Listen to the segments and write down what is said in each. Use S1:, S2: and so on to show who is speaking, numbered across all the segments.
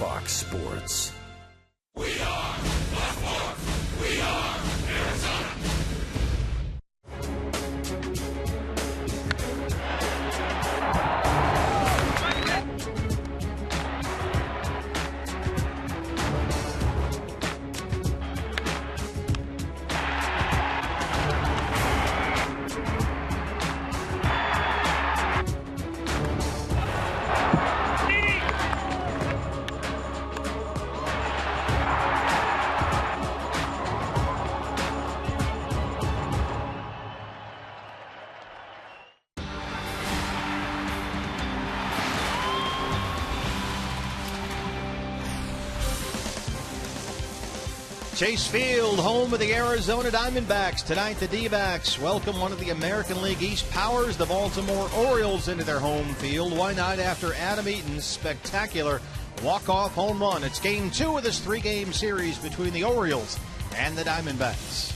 S1: Fox Sports.
S2: We are Buffalo. We are Arizona.
S3: Chase Field, home of the Arizona Diamondbacks. Tonight, the D-backs welcome one of the American League East powers, the Baltimore Orioles, into their home field. Why not after Adam Eaton's spectacular walk-off home run? It's game 2 of this 3-game series between the Orioles and the Diamondbacks.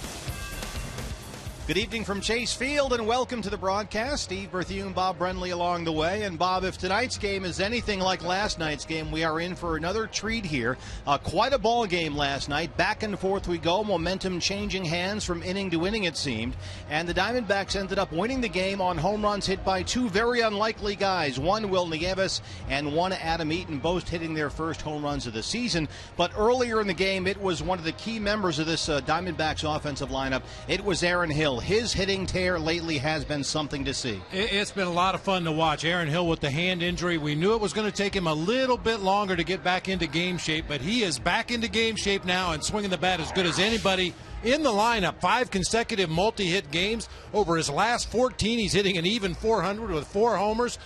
S3: Good evening from Chase Field and welcome to the broadcast. Steve Berthune, Bob Brenly along the way. And Bob, if tonight's game is anything like last night's game, we are in for another treat here. Quite a ball game last night. Back and forth we go. Momentum changing hands from inning to inning, it seemed. And the Diamondbacks ended up winning the game on home runs hit by two very unlikely guys. One, Will Nieves, and one, Adam Eaton, both hitting their first home runs of the season. But earlier in the game, it was one of the key members of this Diamondbacks offensive lineup. It was Aaron Hill. His hitting tear lately has been something to see.
S4: It's been a lot of fun to watch. Aaron Hill with the hand injury. We knew it was going to take him a little bit longer to get back into game shape, but he is back into game shape now and swinging the bat as good as anybody in the lineup. 5 consecutive multi-hit games. Over his last 14, he's hitting an even 400 with 4 homers.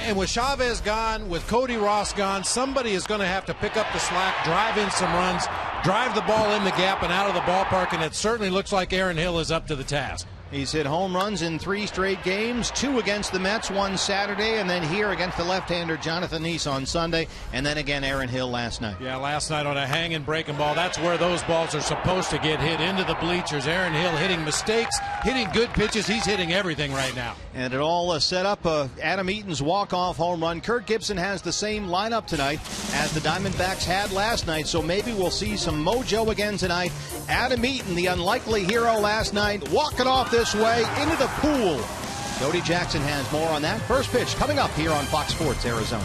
S4: And with Chavez gone, with Cody Ross gone, somebody is going to have to pick up the slack, drive in some runs, drive the ball in the gap and out of the ballpark, and it certainly looks like Aaron Hill is up to the task.
S3: He's hit home runs in 3 straight games, 2 against the Mets, 1 Saturday, and then here against the left-hander Jonathan Neese on Sunday, and then again Aaron Hill last night.
S4: Yeah, last night on a hanging breaking ball. That's where those balls are supposed to get hit, into the bleachers. Aaron Hill hitting mistakes, hitting good pitches. He's hitting everything right now.
S3: And it all set up Adam Eaton's walk-off home run. Kirk Gibson has the same lineup tonight as the Diamondbacks had last night, so maybe we'll see some mojo again tonight. Adam Eaton, the unlikely hero last night, walking off this way into the pool. Cody Jackson has more on that. First pitch coming up here on Fox Sports Arizona.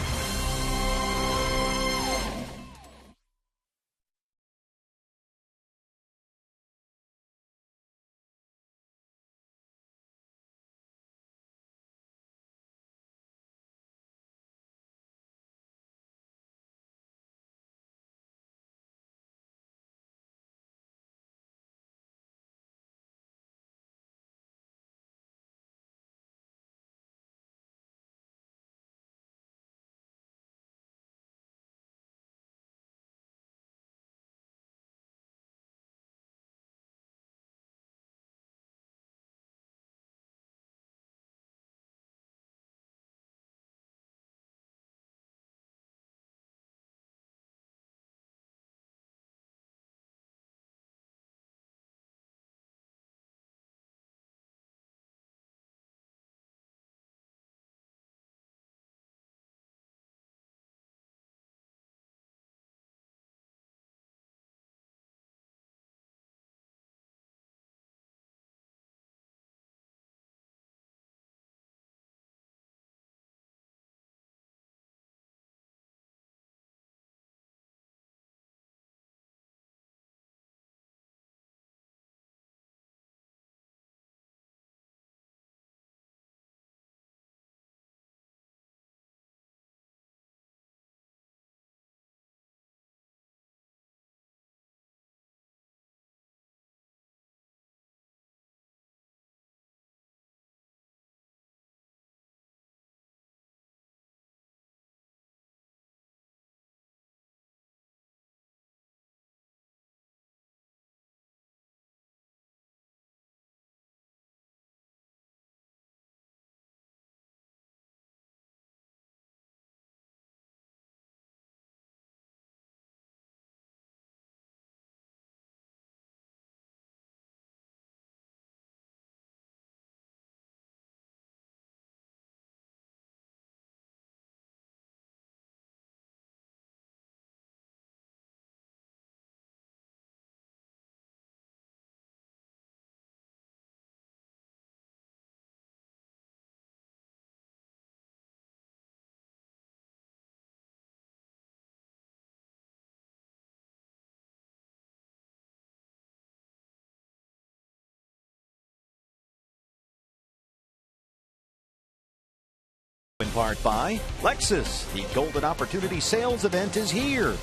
S3: In part by Lexus, the Golden Opportunity Sales Event is here.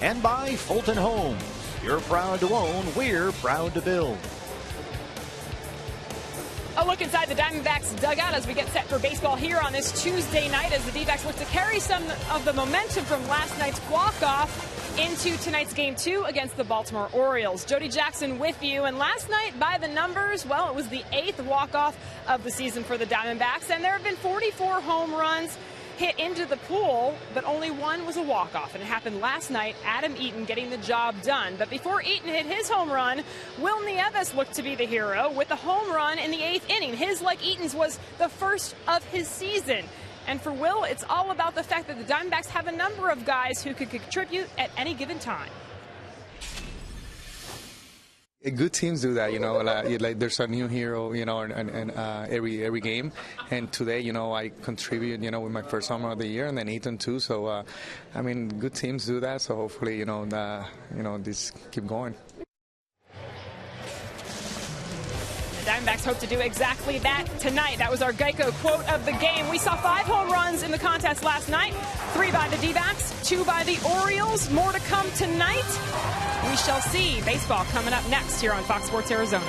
S3: And by Fulton Homes. You're proud to own, we're proud to build.
S1: A look inside the Diamondbacks dugout as we get set for baseball here on this Tuesday night as the D-backs look to carry some of the momentum from last night's walk-off into tonight's Game 2 against the Baltimore Orioles. Jody Jackson with you, and last night, by the numbers, well, it was the 8th walk-off of the season for the Diamondbacks, and there have been 44 home runs hit into the pool, but only one was a walk-off, and it happened last night. Adam Eaton getting the job done. But before Eaton hit his home run, Will Nieves looked to be the hero with a home run in the 8th inning. His, like Eaton's, was the first of his season. And for Will, it's all about the fact that the Diamondbacks have a number of guys who could contribute at any given time.
S5: Good teams do that, like there's a new hero, and every game. And today, I contribute, with my first home run of the year, and then Ethan too. So, good teams do that. So hopefully, this keep going.
S1: The Diamondbacks hope to do exactly that tonight. That was our Geico quote of the game. We saw 5 home runs in the contest last night. 3 by the D-backs, 2 by the Orioles. More to come tonight. We shall see. Baseball coming up next here on Fox Sports Arizona.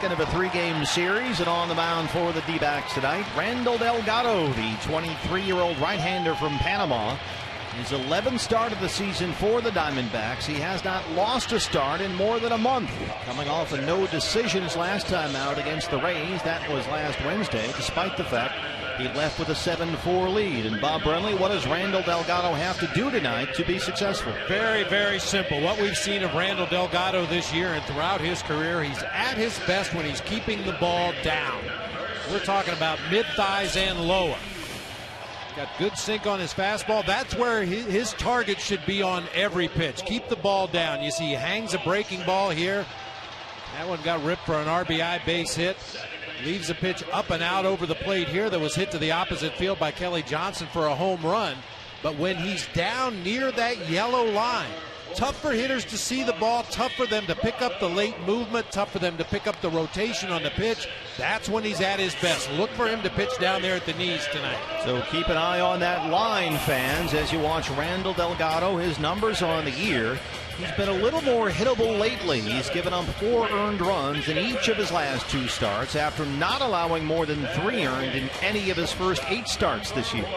S3: Of a 3-game series, and on the mound for the D-backs tonight, Randall Delgado, the 23-year-old right-hander from Panama. His 11th start of the season for the Diamondbacks. He has not lost a start in more than a month. Coming off a no decisions last time out against the Rays. That was last Wednesday, despite the fact he left with a 7-4 lead. And Bob Brenly, what does Randall Delgado have to do tonight to be successful?
S4: Very, very simple. What we've seen of Randall Delgado this year and throughout his career, he's at his best when he's keeping the ball down. We're talking about mid-thighs and lower. Got good sink on his fastball. That's where his target should be on every pitch. Keep the ball down. You see he hangs a breaking ball here. That one got ripped for an RBI base hit. Leaves the pitch up and out over the plate here that was hit to the opposite field by Kelly Johnson for a home run. But when he's down near that yellow line, tough for hitters to see the ball, tough for them to pick up the late movement, tough for them to pick up the rotation on the pitch. That's when he's at his best. Look for him to pitch down there at the knees tonight.
S3: So keep an eye on that line, fans, as you watch Randall Delgado. His numbers on the year. He's been a little more hittable lately. He's given up 4 earned runs in each of his last 2 starts after not allowing more than 3 earned in any of his first 8 starts this year.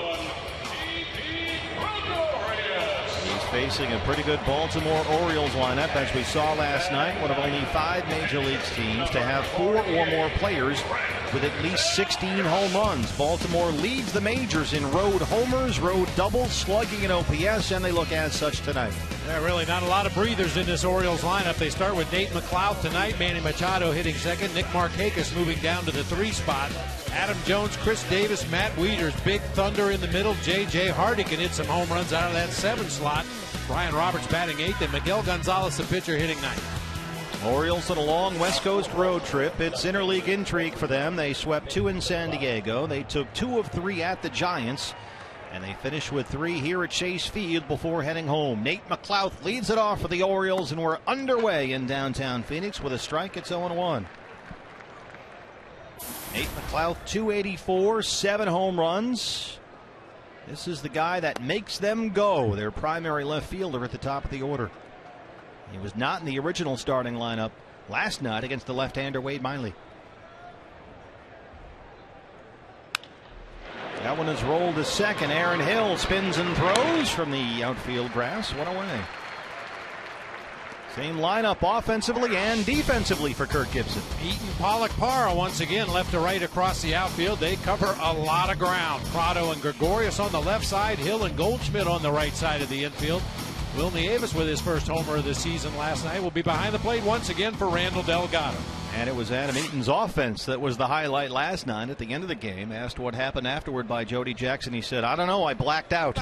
S3: facing a pretty good Baltimore Orioles lineup, as we saw last night. One of only 5 Major Leagues teams to have 4 or more players with at least 16 home runs. Baltimore leads the majors in road homers, road doubles, slugging, and OPS, and they look as such tonight.
S4: Yeah, really not a lot of breathers in this Orioles lineup. They start with Nate McLeod tonight, Manny Machado hitting second, Nick Markakis moving down to the 3 spot. Adam Jones, Chris Davis, Matt Wieters, Big Thunder in the middle. J.J. Hardy can hit some home runs out of that 7 slot. Brian Roberts batting 8th, and Miguel Gonzalez, the pitcher, hitting 9th.
S3: Orioles on a long West Coast road trip. It's interleague intrigue for them. They swept 2 in San Diego. They took 2 of 3 at the Giants. And they finish with 3 here at Chase Field before heading home. Nate McLeod leads it off for the Orioles, and we're underway in downtown Phoenix with a strike. It's 0-1. Nate McLeod, 284, 7 home runs. This is the guy that makes them go, their primary left fielder at the top of the order. He was not in the original starting lineup last night against the left-hander Wade Miley. That one is rolled to second. Aaron Hill spins and throws from the outfield grass. 1 away. Same lineup offensively and defensively for Kirk Gibson.
S4: Eaton, Pollock, Parra once again left to right across the outfield. They cover a lot of ground. Prado and Gregorius on the left side. Hill and Goldschmidt on the right side of the infield. Will Nieves with his first homer of the season last night will be behind the plate once again for Randall Delgado.
S3: And it was Adam Eaton's offense that was the highlight last night at the end of the game. Asked what happened afterward by Jody Jackson. He said, "I don't know, I blacked out."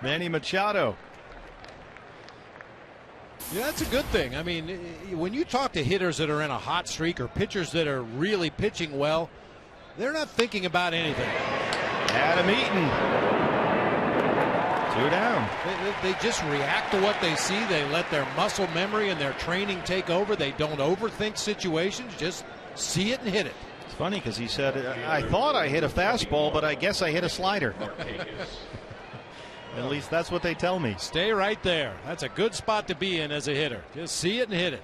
S3: Manny Machado.
S4: Yeah, that's a good thing. I mean, when you talk to hitters that are in a hot streak or pitchers that are really pitching well, they're not thinking about anything.
S3: Adam Eaton. 2 down.
S4: They just react to what they see. They let their muscle memory and their training take over. They don't overthink situations. Just see it and hit it.
S3: It's funny because he said, "I thought I hit a fastball, but I guess I hit a slider." At least that's what they tell me.
S4: Stay right there. That's a good spot to be in as a hitter. Just see it and hit it.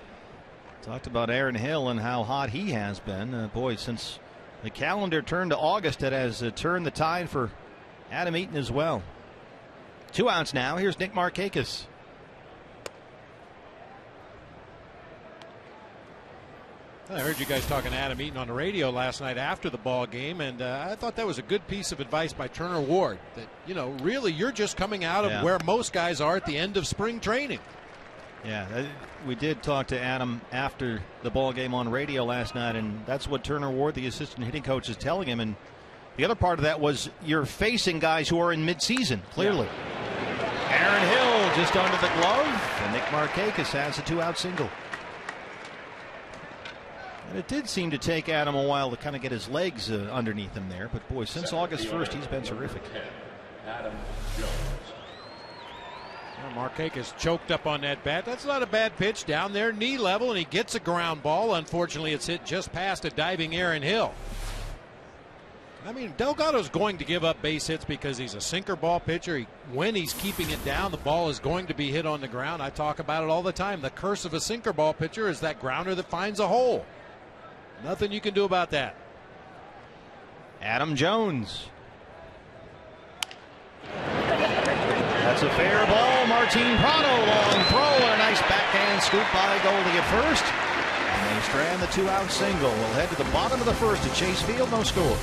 S3: Talked about Aaron Hill and how hot he has been. Boy, since the calendar turned to August, it has turned the tide for Adam Eaton as well. 2 outs now. Here's Nick Markakis.
S4: I heard you guys talking to Adam Eaton on the radio last night after the ball game, and I thought that was a good piece of advice by Turner Ward. That, you know, really you're just coming out of where most guys are at the end of spring training.
S3: Yeah, we did talk to Adam after the ball game on radio last night, and that's what Turner Ward, the assistant hitting coach, is telling him. And the other part of that was you're facing guys who are in midseason, clearly. Yeah. Aaron Hill just under the glove, and Nick Markakis has a 2-out single. And it did seem to take Adam a while to kind of get his legs underneath him there. But, boy, since August 1st, he's been terrific.
S2: Adam Jones.
S4: Markakis choked up on that bat. That's not a bad pitch down there, knee level, and he gets a ground ball. Unfortunately, it's hit just past a diving Aaron Hill. I mean, Delgado's going to give up base hits because he's a sinker ball pitcher. When he's keeping it down, the ball is going to be hit on the ground. I talk about it all the time. The curse of a sinker ball pitcher is that grounder that finds a hole. Nothing you can do about that.
S3: Adam Jones. That's a fair ball. Martin Prado, long throw, and a nice backhand scoop by Goldie at first. And they strand the 2-out single. We'll head to the bottom of the first at Chase Field. No score.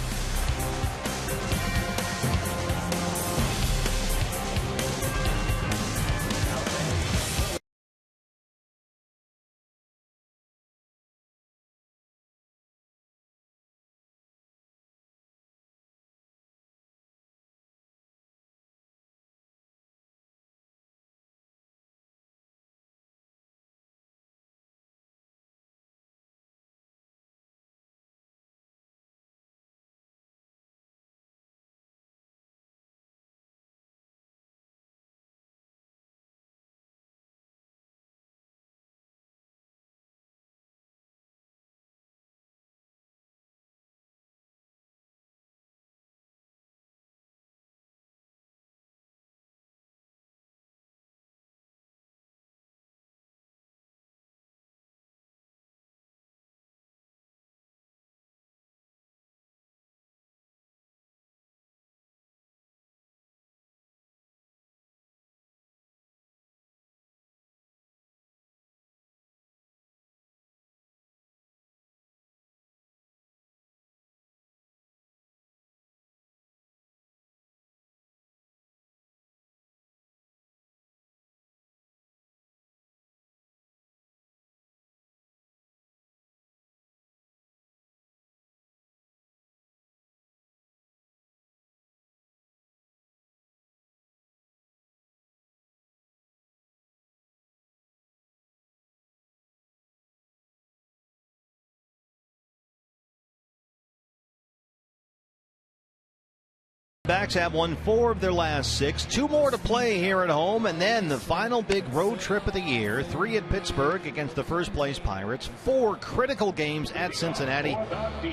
S3: D-backs have won 4 of their last 6. 2 more to play here at home, and then the final big road trip of the year. 3 at Pittsburgh against the first-place Pirates. 4 critical games at Cincinnati,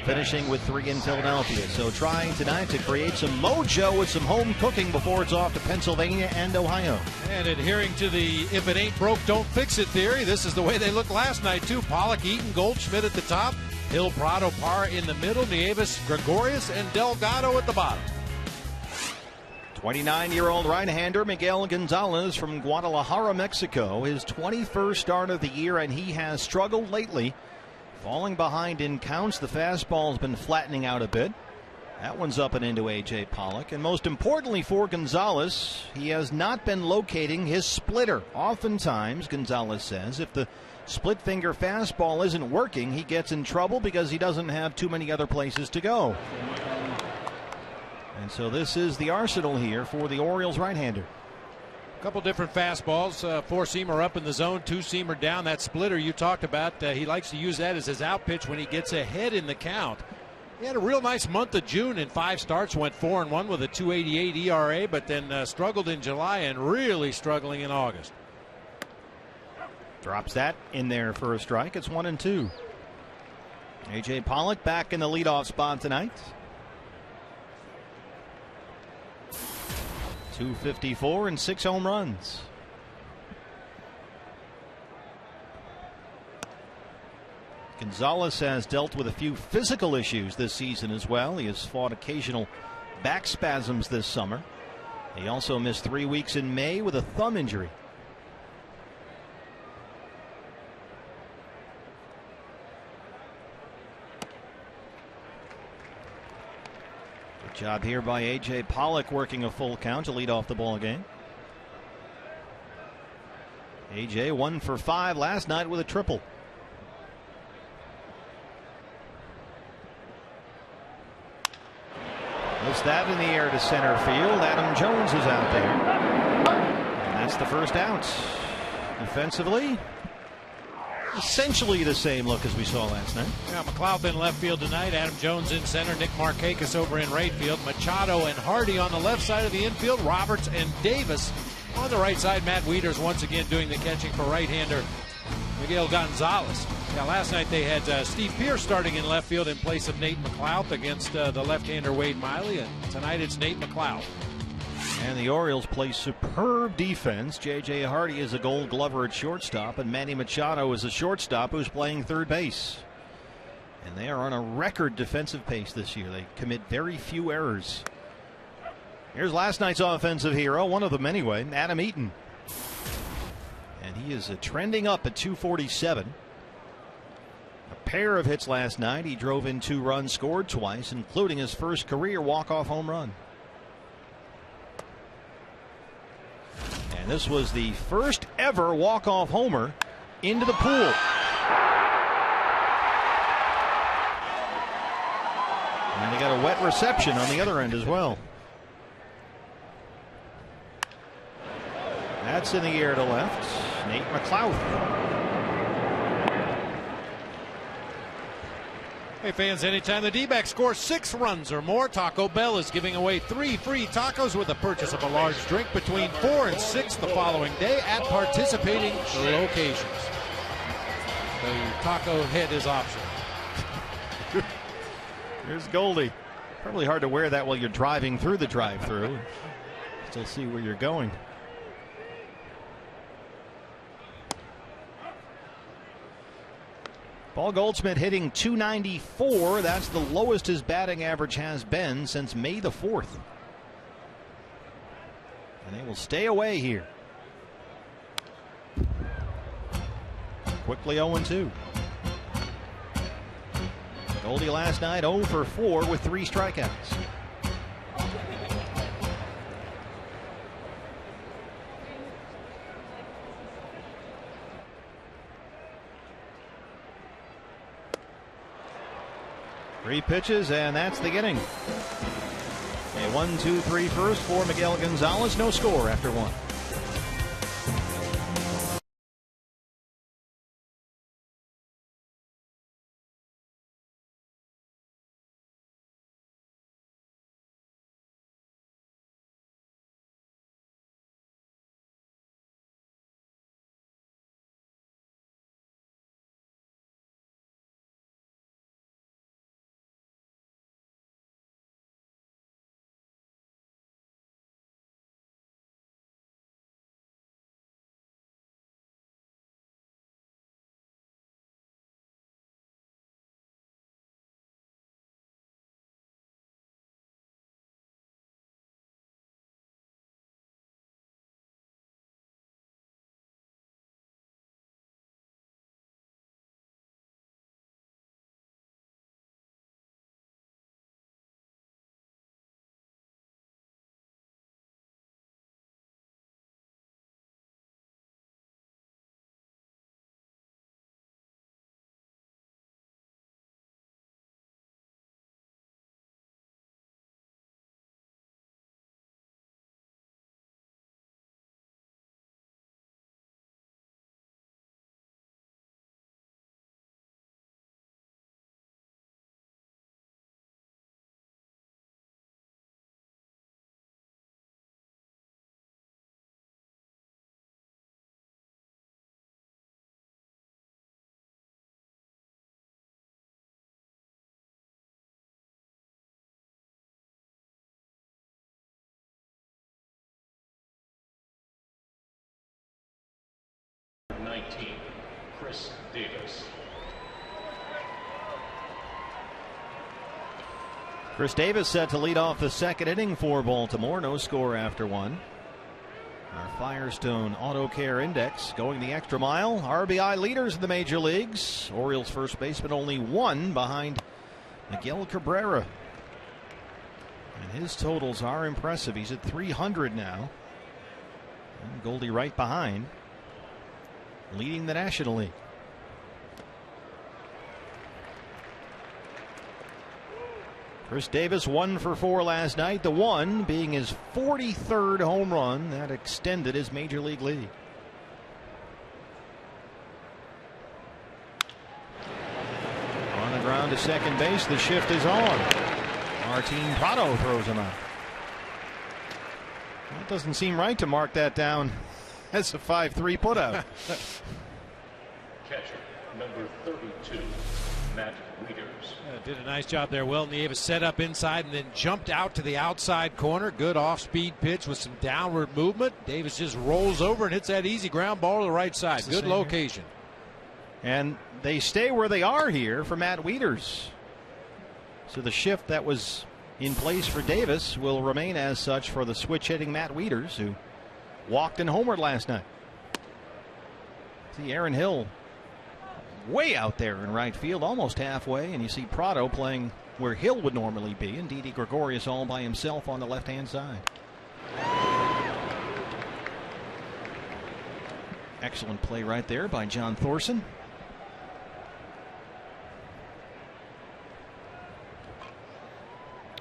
S3: finishing with 3 in Philadelphia. So trying tonight to create some mojo with some home cooking before it's off to Pennsylvania and Ohio.
S4: And adhering to the if it ain't broke, don't fix it theory, this is the way they looked last night, too. Pollock, Eaton, Goldschmidt at the top. Hill, Prado, Parra in the middle. Nieves, Gregorius, and Delgado at the bottom.
S3: 29-year-old right-hander Miguel Gonzalez from Guadalajara, Mexico. His 21st start of the year, and he has struggled lately. Falling behind in counts. The fastball's been flattening out a bit. That one's up and into A.J. Pollock. And most importantly for Gonzalez, he has not been locating his splitter. Oftentimes, Gonzalez says, if the split finger fastball isn't working, he gets in trouble because he doesn't have too many other places to go. And so this is the arsenal here for the Orioles right-hander.
S4: A couple different fastballs, 4-seamer up in the zone, 2-seamer down. That splitter you talked about, he likes to use that as his out pitch when he gets ahead in the count. He had a real nice month of June in 5 starts, went 4-1 with a 2.88 ERA, but then struggled in July and really struggling in August.
S3: Drops that in there for a strike. It's 1-2. A.J. Pollock back in the leadoff spot tonight. 254 and 6 home runs. Gonzalez has dealt with a few physical issues this season as well. He has fought occasional back spasms this summer. He also missed 3 weeks in May with a thumb injury. Job here by A.J. Pollock, working a full count to lead off the ball game. A.J. 1 for 5 last night with a triple. Puts that in the air to center field. Adam Jones is out there. And that's the first out. Defensively, essentially the same look as we saw last night.
S4: Yeah, McLeod in left field tonight. Adam Jones in center. Nick Markakis over in right field. Machado and Hardy on the left side of the infield. Roberts and Davis on the right side. Matt Wieters once again doing the catching for right-hander Miguel Gonzalez. Now, last night they had Steve Pearce starting in left field in place of Nate McLeod against the left-hander Wade Miley. And tonight it's Nate McLeod.
S3: And the Orioles play superb defense. J.J. Hardy is a Gold Glover at shortstop, and Manny Machado is a shortstop who's playing third base. And they are on a record defensive pace this year. They commit very few errors. Here's last night's offensive hero, one of them anyway, Adam Eaton. And he is trending up at 247. A pair of hits last night. He drove in 2 runs, scored twice, including his first career walk-off home run. And this was the first ever walk-off homer into the pool. And they got a wet reception on the other end as well. That's in the air to left. Nate McLeod.
S4: Hey fans, anytime the D-backs score 6 runs or more, Taco Bell is giving away 3 free tacos with the purchase of a large drink between 4 and 6 the following day at participating locations. The taco head is optional.
S3: Here's Goldie. Probably hard to wear that while you're driving through the drive-thru. Still see where you're going. Paul Goldschmidt hitting .294. That's the lowest his batting average has been since May the 4th. And they will stay away here. Quickly 0-2. Goldie last night 0 for 4 with 3 strikeouts. Three pitches, and that's the inning. A 1-2-3 first for Miguel Gonzalez. No score after 1.
S2: 19, Chris Davis.
S3: Chris Davis set to lead off the second inning for Baltimore. No score after one. Our Firestone Auto Care Index going the extra mile. RBI leaders in the major leagues. Orioles first baseman only one behind Miguel Cabrera. And his totals are impressive. He's at 300 now. And Goldie right behind, leading the National League. Chris Davis 1 for 4 last night, the one being his 43rd home run. That extended his major league lead. On the ground to second base, the shift is on. Martin Prado throws him out. That doesn't seem right to mark that down as a 5-3 putout.
S2: Catcher, number 32, Matt Wieters.
S4: Did a nice job there. Will Nieves set up inside and then jumped out to the outside corner. Good off-speed pitch with some downward movement. Davis just rolls over and hits that easy ground ball to the right side. Good location.
S3: And they stay where they are here for Matt Wieters. So the shift that was in place for Davis will remain as such for the switch hitting Matt Wieters, who walked and homered last night. See Aaron Hill way out there in right field, almost halfway, and you see Prado playing where Hill would normally be, and Didi Gregorius all by himself on the left-hand side. Excellent play right there by John Thorson.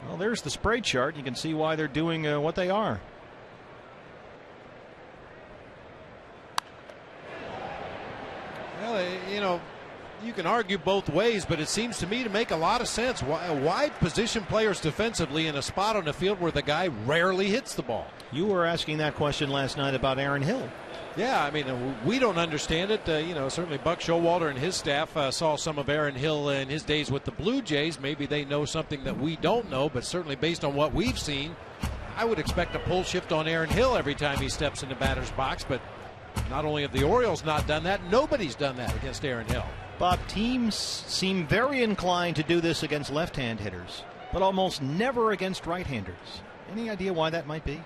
S3: Well, there's the spray chart. You can see why they're doing what they are.
S4: Well, you know, you can argue both ways, but it seems to me to make a lot of sense. Why position players defensively in a spot on the field where the guy rarely hits the ball?
S3: You were asking that question last night about Aaron Hill.
S4: Yeah, I mean, we don't understand it. You know, certainly Buck Showalter and his staff saw some of Aaron Hill in his days with the Blue Jays. Maybe they know something that we don't know, but certainly based on what we've seen, I would expect a pull shift on Aaron Hill every time he steps in the batter's box. But not only have the Orioles not done that, nobody's done that against Aaron Hill.
S3: Bob, teams seem very inclined to do this against left-hand hitters, but almost never against right-handers. Any idea why that might be?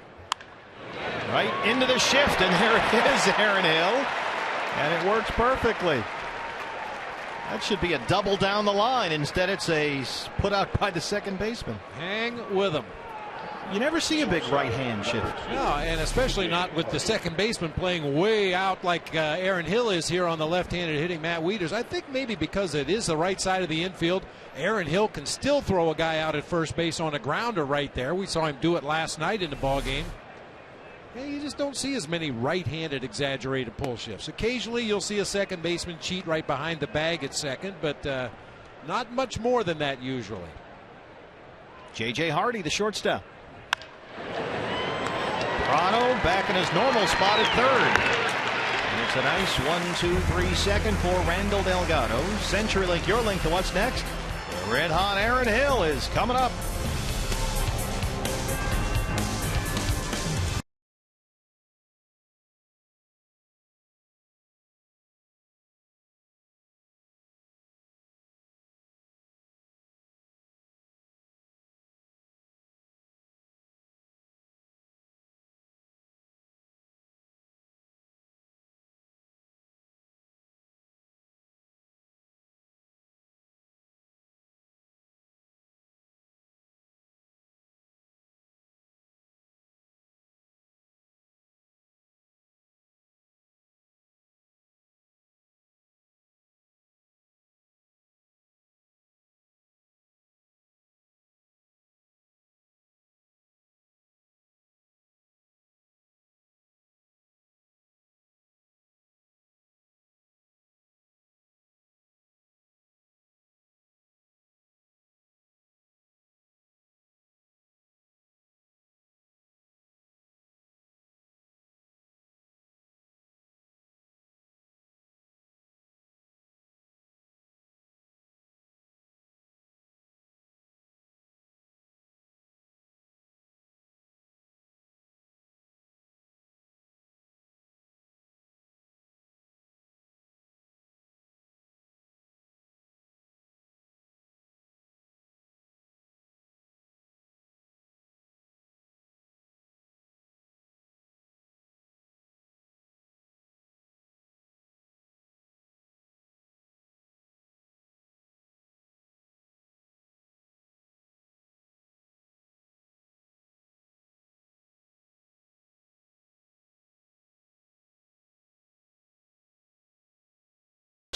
S3: Right into the shift, and there it is, Aaron Hill. And it works perfectly. That should be a double down the line. Instead, it's a put out by the second baseman.
S4: Hang with him.
S3: You never see a big right hand shift.
S4: No, and especially not with the second baseman playing way out like Aaron Hill is here on the left-handed hitting Matt Wieters. I think maybe because it is the right side of the infield, Aaron Hill can still throw a guy out at first base on a grounder right there. We saw him do it last night in the ball game. Yeah, you just don't see as many right-handed exaggerated pull shifts. Occasionally you'll see a second baseman cheat right behind the bag at second, but not much more than that usually.
S3: J.J. Hardy, the shortstop. Prado back in his normal spot at third. And it's a nice 1-2-3 second for Randall Delgado. CenturyLink, your link to what's next. The red-hot Aaron Hill is coming up.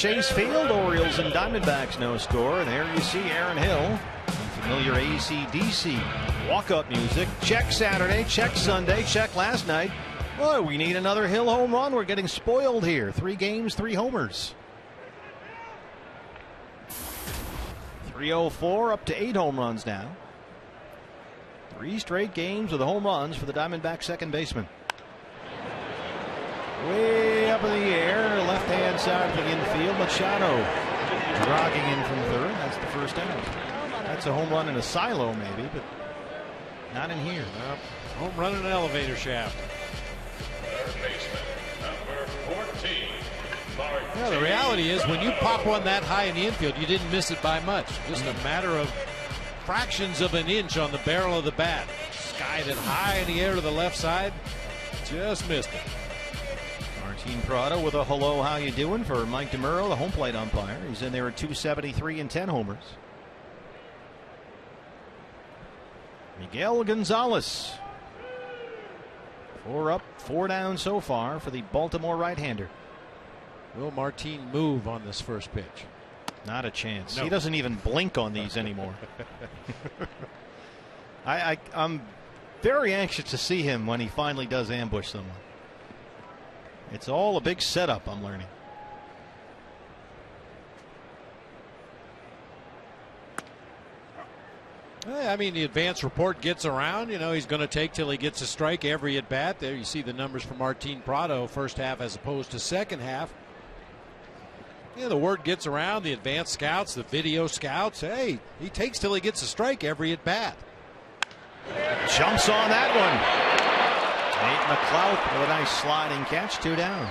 S3: Chase Field. Orioles and Diamondbacks no score. And there you see Aaron Hill. Familiar AC/DC walk-up music. Check Saturday, check Sunday, check last night. Boy, we need another Hill home run. We're getting spoiled here. 3 games, 3 homers. 304 up to 8 home runs now. 3 straight games with home runs for the Diamondback second baseman. Way up in the air, left-hand side of the infield. Machado jogging in from third. That's the first out. That's a home run in a silo, maybe, but not in here.
S4: Home run in an elevator shaft.
S2: Third baseman, number 14.
S4: Yeah, the reality is when you pop one that high in the infield, you didn't miss it by much. Just a matter of fractions of an inch on the barrel of the bat. Skied it high in the air to the left side. Just missed it.
S3: Martin Prado with a hello, how you doing for Mike DeMuro, the home plate umpire. He's in there at 273 and 10 homers. Miguel Gonzalez. 4 up, 4 down so far for the Baltimore right-hander.
S4: Will Martin move on this first pitch?
S3: Not a chance.
S4: No.
S3: He doesn't even blink on these anymore. I'm very anxious to see him when he finally does ambush someone. It's all a big setup, I'm learning.
S4: I mean, the advance report gets around. You know, he's going to take till he gets a strike every at bat. There you see the numbers for Martin Prado, first half as opposed to second half. Yeah, the word gets around. The advanced scouts, the video scouts. Hey, he takes till he gets a strike every at bat.
S3: Jumps on that one. Nate McLouth with a nice sliding catch, 2 down.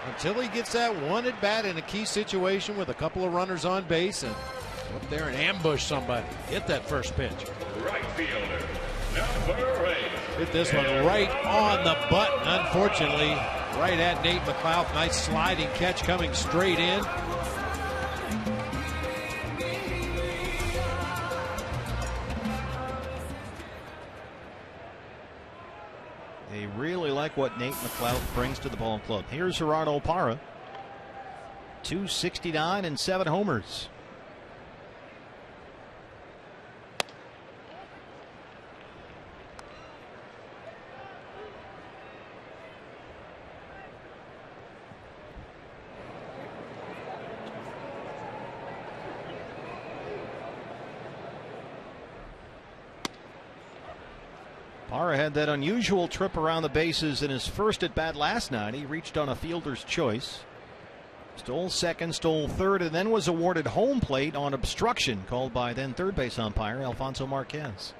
S4: Until he gets that one at bat in a key situation with a couple of runners on base and go up there and ambush somebody. Hit that first pitch.
S2: Right fielder, number 8.
S4: Hit this one right on the button. Unfortunately, right at Nate McLouth. Nice sliding catch coming straight in.
S3: They really like what Nate McLouth brings to the ball club. Here's Gerardo Parra. 269 and 7 homers. Parra had that unusual trip around the bases in his first at bat last night. He reached on a fielder's choice, stole second, stole third, and then was awarded home plate on obstruction called by then third base umpire Alfonso Marquez.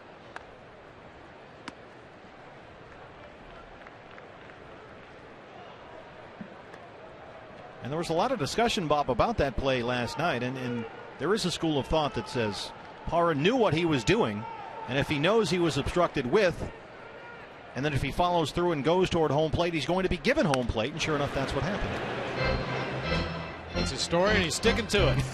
S3: And there was a lot of discussion, Bob, about that play last night, and there is a school of thought that says Parra knew what he was doing, and if he knows he was obstructed with, and then if he follows through and goes toward home plate, he's going to be given home plate, and sure enough, that's what happened.
S4: That's his story, and he's sticking to it.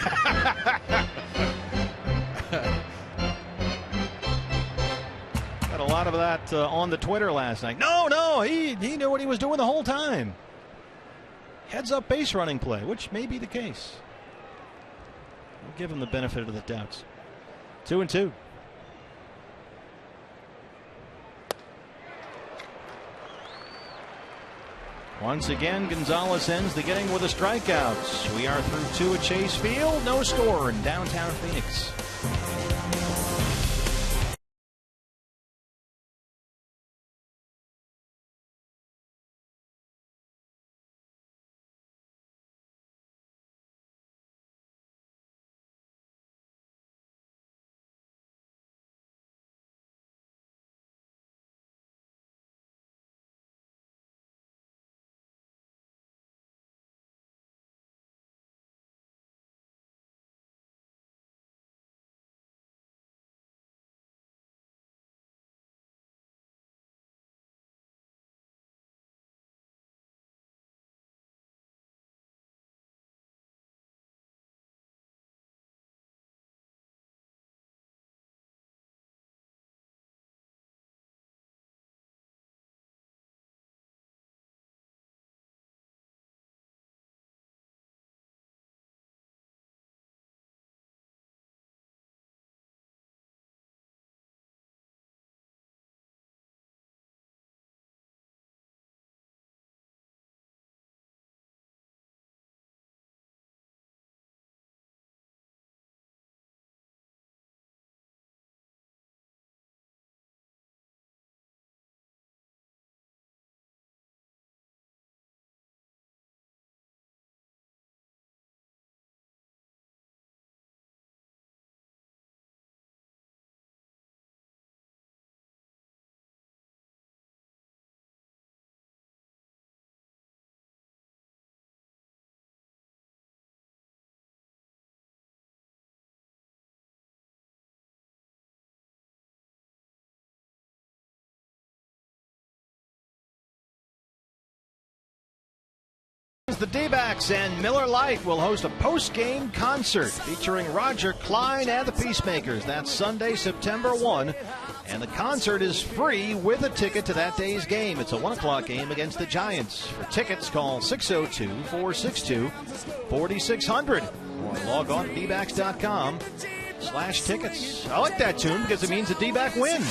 S3: Got a lot of that on the Twitter last night. No, he knew what he was doing the whole time. Heads up base running play, which may be the case. We'll give him the benefit of the doubts. 2-2. Once again, Gonzalez ends the getting with the strikeouts. We are through 2 at Chase Field. No score in downtown Phoenix. the D-backs and Miller Lite will host a post-game concert featuring Roger Clyne and the Peacemakers. That's Sunday, September 1. And the concert is free with a ticket to that day's game. It's a 1 o'clock game against the Giants. For tickets, call 602-462-4600 or log on to dbacks.com/tickets. I like that tune because it means the D-back win.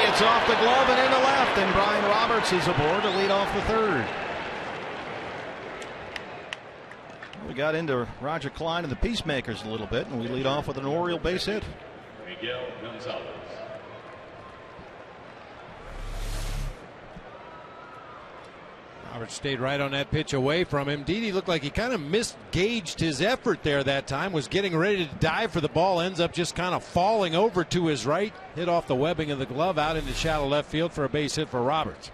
S3: It's off the glove and into left, and Brian Roberts is aboard to lead off the third. We got into Roger Clyne and the Peacemakers a little bit, and we lead off with an Oriole base hit.
S2: Miguel Gonzalez.
S4: Roberts stayed right on that pitch away from him. Didi looked like he kind of misgauged his effort there that time, was getting ready to dive for the ball, ends up just kind of falling over to his right, hit off the webbing of the glove out into shallow left field for a base hit for Roberts.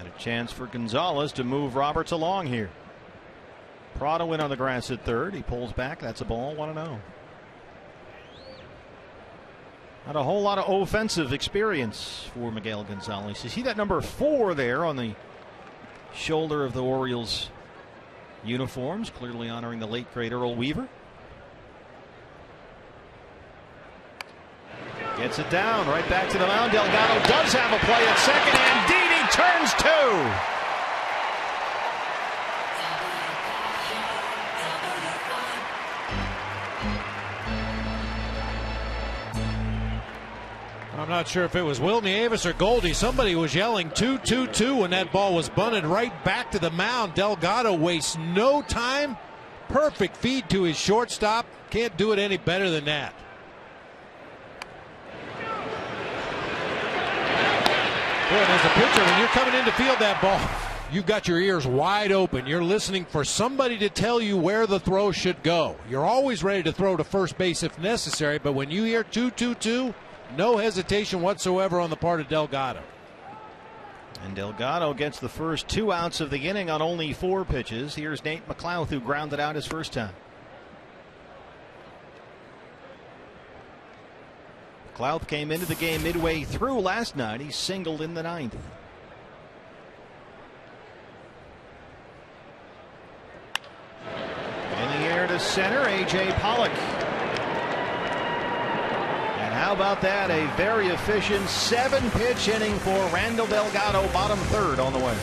S3: And a chance for Gonzalez to move Roberts along here. Prado in on the grass at third. He pulls back. That's a ball, 1-0. Not a whole lot of offensive experience for Miguel Gonzalez. You see that number 4 there on the shoulder of the Orioles uniforms, clearly honoring the late great Earl Weaver. Gets it down right back to the mound. Delgado does have a play at second, and Didi turns 2.
S4: I'm not sure if it was Wilney Avis or Goldie. Somebody was yelling 2-2-2 when that ball was bunted right back to the mound. Delgado wastes no time. Perfect feed to his shortstop. Can't do it any better than that. Boy, as a pitcher, when you're coming in to field that ball, you've got your ears wide open. You're listening for somebody to tell you where the throw should go. You're always ready to throw to first base if necessary, but when you hear 2-2-2, no hesitation whatsoever on the part of Delgado.
S3: And Delgado gets the first 2 outs of the inning on only 4 pitches. Here's Nate McLouth, who grounded out his first time. McLouth came into the game midway through last night. He singled in the 9th. In the air to center, A.J. Pollock. How about that? A very efficient 7-pitch inning for Randall Delgado, bottom third on the way.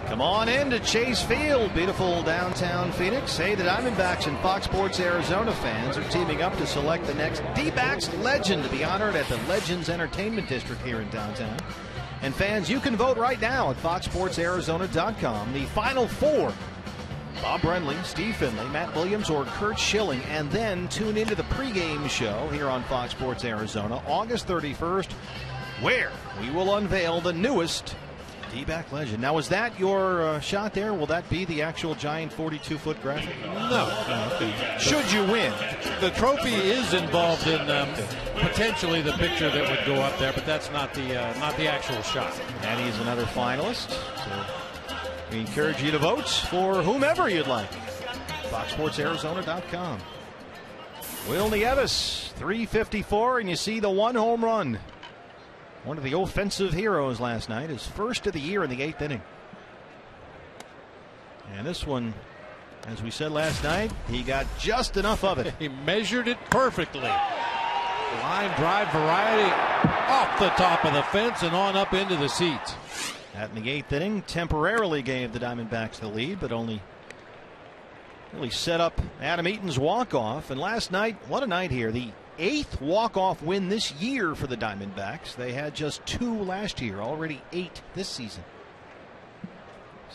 S3: Come on in to Chase Field, beautiful downtown Phoenix. Hey, the Diamondbacks and Fox Sports Arizona fans are teaming up to select the next D-backs legend to be honored at the Legends Entertainment District here in downtown. And fans, you can vote right now at FoxSportsArizona.com. The Final Four: Bob Brenly, Steve Finley, Matt Williams, or Kurt Schilling. And then tune into the pregame show here on Fox Sports Arizona, August 31st, where we will unveil the newest D-back legend. Now, is that your shot there? Will that be the actual giant 42-foot graphic?
S4: No.
S3: Should you win?
S4: The trophy is involved in potentially the picture that would go up there, but that's not the actual shot.
S3: And he's another finalist. So we encourage you to vote for whomever you'd like. FoxSportsArizona.com. Will Nieves, 354, and you see the one home run. One of the offensive heroes last night, his first of the year in the 8th inning. And this one, as we said last night, he got just enough of it.
S4: He measured it perfectly. Line drive variety off the top of the fence and on up into the seats.
S3: That in the 8th inning temporarily gave the Diamondbacks the lead, but only really set up Adam Eaton's walk-off. And last night, what a night here. The 8th walk-off win this year for the Diamondbacks. They had just 2 last year, already 8 this season.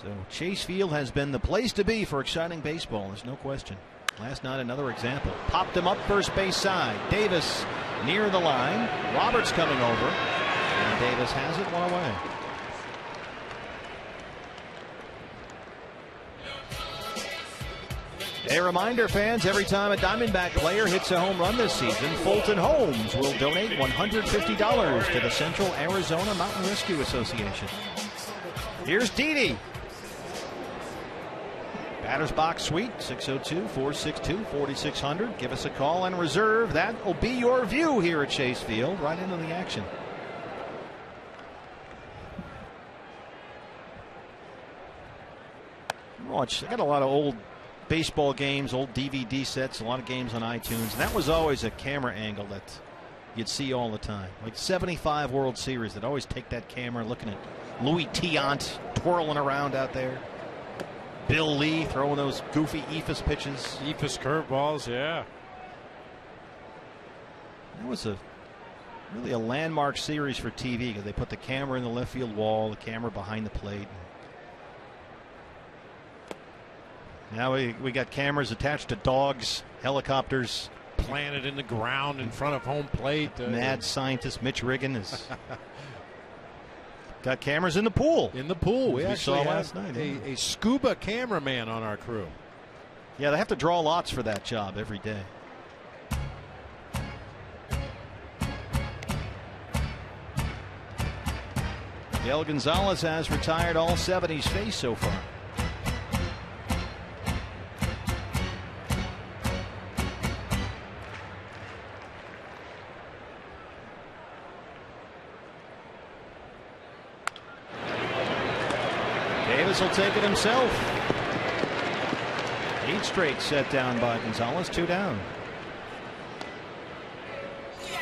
S3: So Chase Field has been the place to be for exciting baseball, there's no question. Last night, another example. Popped him up first base side. Davis near the line. Roberts coming over. And Davis has it, one away. A reminder, fans, every time a Diamondback player hits a home run this season, Fulton Homes will donate $150 to the Central Arizona Mountain Rescue Association. Here's Didi. Batter's box suite, 602-462-4600. Give us a call and reserve. That will be your view here at Chase Field, right into the action. Watch, I got a lot of old baseball games, old DVD sets, a lot of games on iTunes. And that was always a camera angle that you'd see all the time. Like 75 World Series, they'd always take that camera looking at Louis Tiant twirling around out there. Bill Lee throwing those goofy eephus pitches.
S4: Eephus curveballs, yeah.
S3: That was really a landmark series for TV because they put the camera in the left field wall, the camera behind the plate. Now we got cameras attached to dogs, helicopters.
S4: Planted in the ground in front of home plate.
S3: Mad scientist Mitch Riggin has got cameras in the pool.
S4: In the pool. We actually
S3: saw
S4: have
S3: last night.
S4: A scuba cameraman on our crew.
S3: Yeah, they have to draw lots for that job every day. Miguel Gonzalez has retired all 7 he's faced so far. Davis will take it himself. 8 straight set down by Gonzalez, 2 down.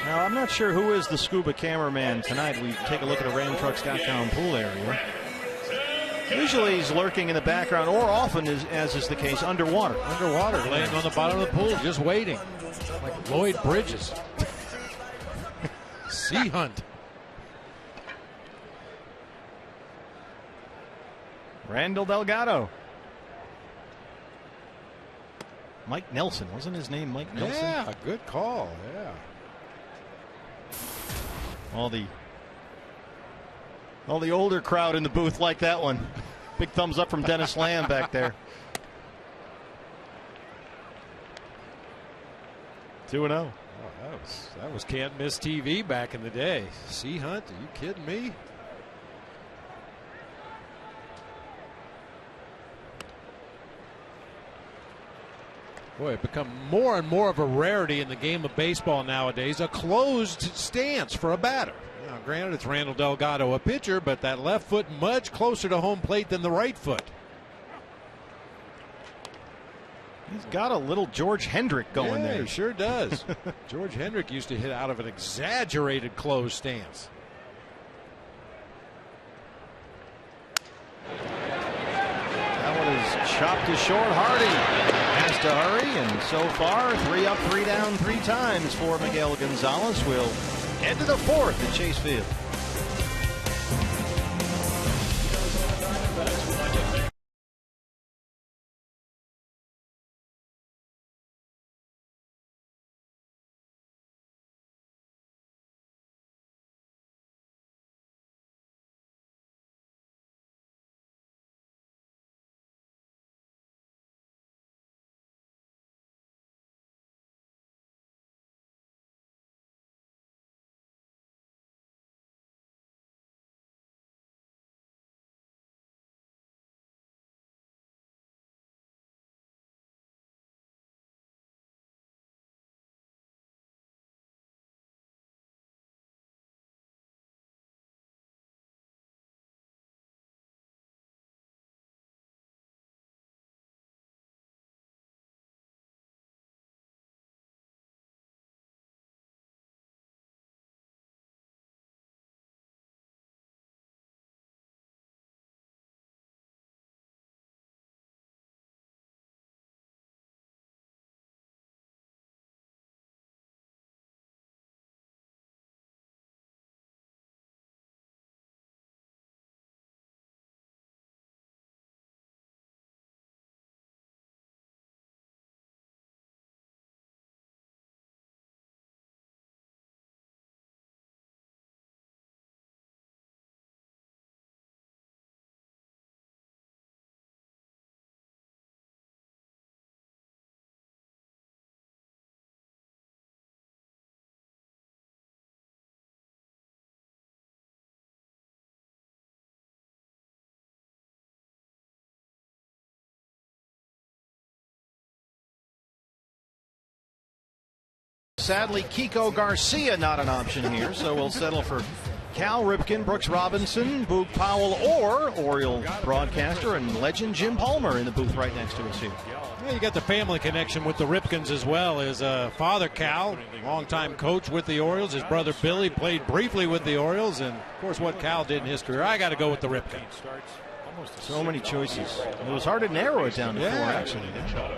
S3: Now, I'm not sure who is the scuba cameraman tonight. We take a look at the RamTrucks.com pool area. Usually he's lurking in the background, or often, as is the case, underwater.
S4: Underwater, laying on the bottom of the pool, just waiting. Like Lloyd Bridges. Sea Hunt.
S3: Randall Delgado. Mike Nelson. Wasn't his name Mike Nelson?
S4: Yeah, good call. Yeah.
S3: All the older crowd in the booth like that one. Big thumbs up from Dennis Lamb back there. 2-0.
S4: Oh, that was can't miss TV back in the day. Sea Hunt? Are you kidding me? Boy, it's become more and more of a rarity in the game of baseball nowadays. A closed stance for a batter. Now, granted, it's Randall Delgado, a pitcher, but that left foot much closer to home plate than the right foot.
S3: He's got a little George Hendrick going there.
S4: He sure does. George Hendrick used to hit out of an exaggerated closed stance.
S3: That one is chopped to short. Hardy has to hurry, and so far 3 up, 3 down, 3 times for Miguel Gonzalez. Will head to the 4th at Chase Field. Sadly, Kiko Garcia not an option here, so we'll settle for Cal Ripken, Brooks Robinson, Boog Powell, or Oriole broadcaster and legend Jim Palmer in the booth right next to us here.
S4: Yeah, you got the family connection with the Ripkens as well. His father, Cal, longtime coach with the Orioles. His brother, Billy, played briefly with the Orioles. And, of course, what Cal did in his career. I got to go with the Ripkens.
S3: So many choices. It was hard to narrow it down to four, actually.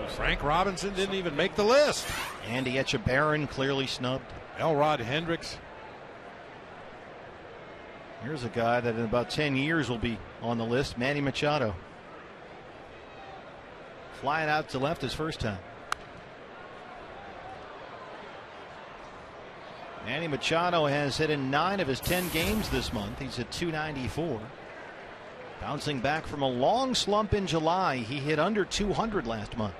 S4: Frank Robinson didn't even make the list.
S3: Andy Etchebarren clearly snubbed.
S4: Elrod Hendricks.
S3: Here's a guy that in about 10 years will be on the list, Manny Machado. Flying out to left his first time. Manny Machado has hit in 9 of his 10 games this month. He's at .294. Bouncing back from a long slump in July. He hit under .200 last month.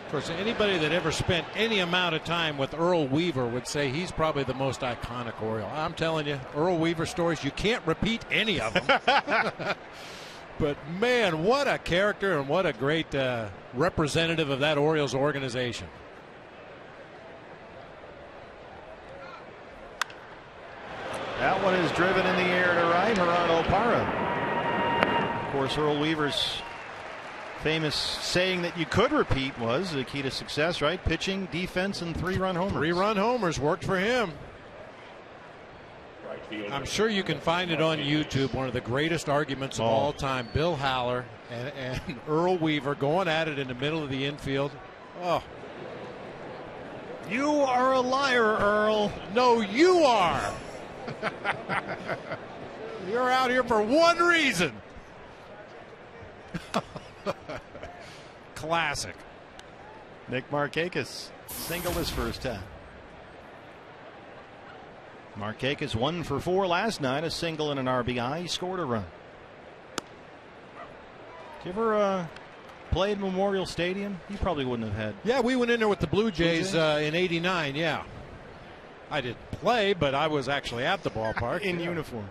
S4: Of course, anybody that ever spent any amount of time with Earl Weaver would say he's probably the most iconic Oriole. I'm telling you, Earl Weaver stories, you can't repeat any of them. But, man, what a character and what a great representative of that Orioles organization.
S3: That one is driven in the air to right. Gerardo Parra. Of course, Earl Weaver's famous saying that you could repeat was the key to success, right? Pitching, defense, and 3-run homers.
S4: 3-run homers worked for him. I'm sure you can find it on YouTube. One of the greatest arguments of all time. Bill Haller and Earl Weaver going at it in the middle of the infield. Oh.
S3: You are a liar, Earl.
S4: No, you are. You're out here for one reason. Classic.
S3: Nick Markakis singled his first time. Markakis 1 for 4 last night, a single and an RBI. He scored a run. Did you ever play at Memorial Stadium? You probably wouldn't have had.
S4: Yeah, we went in there with the Blue Jays in '89. Yeah, I didn't play, but I was actually at the ballpark
S3: in uniform.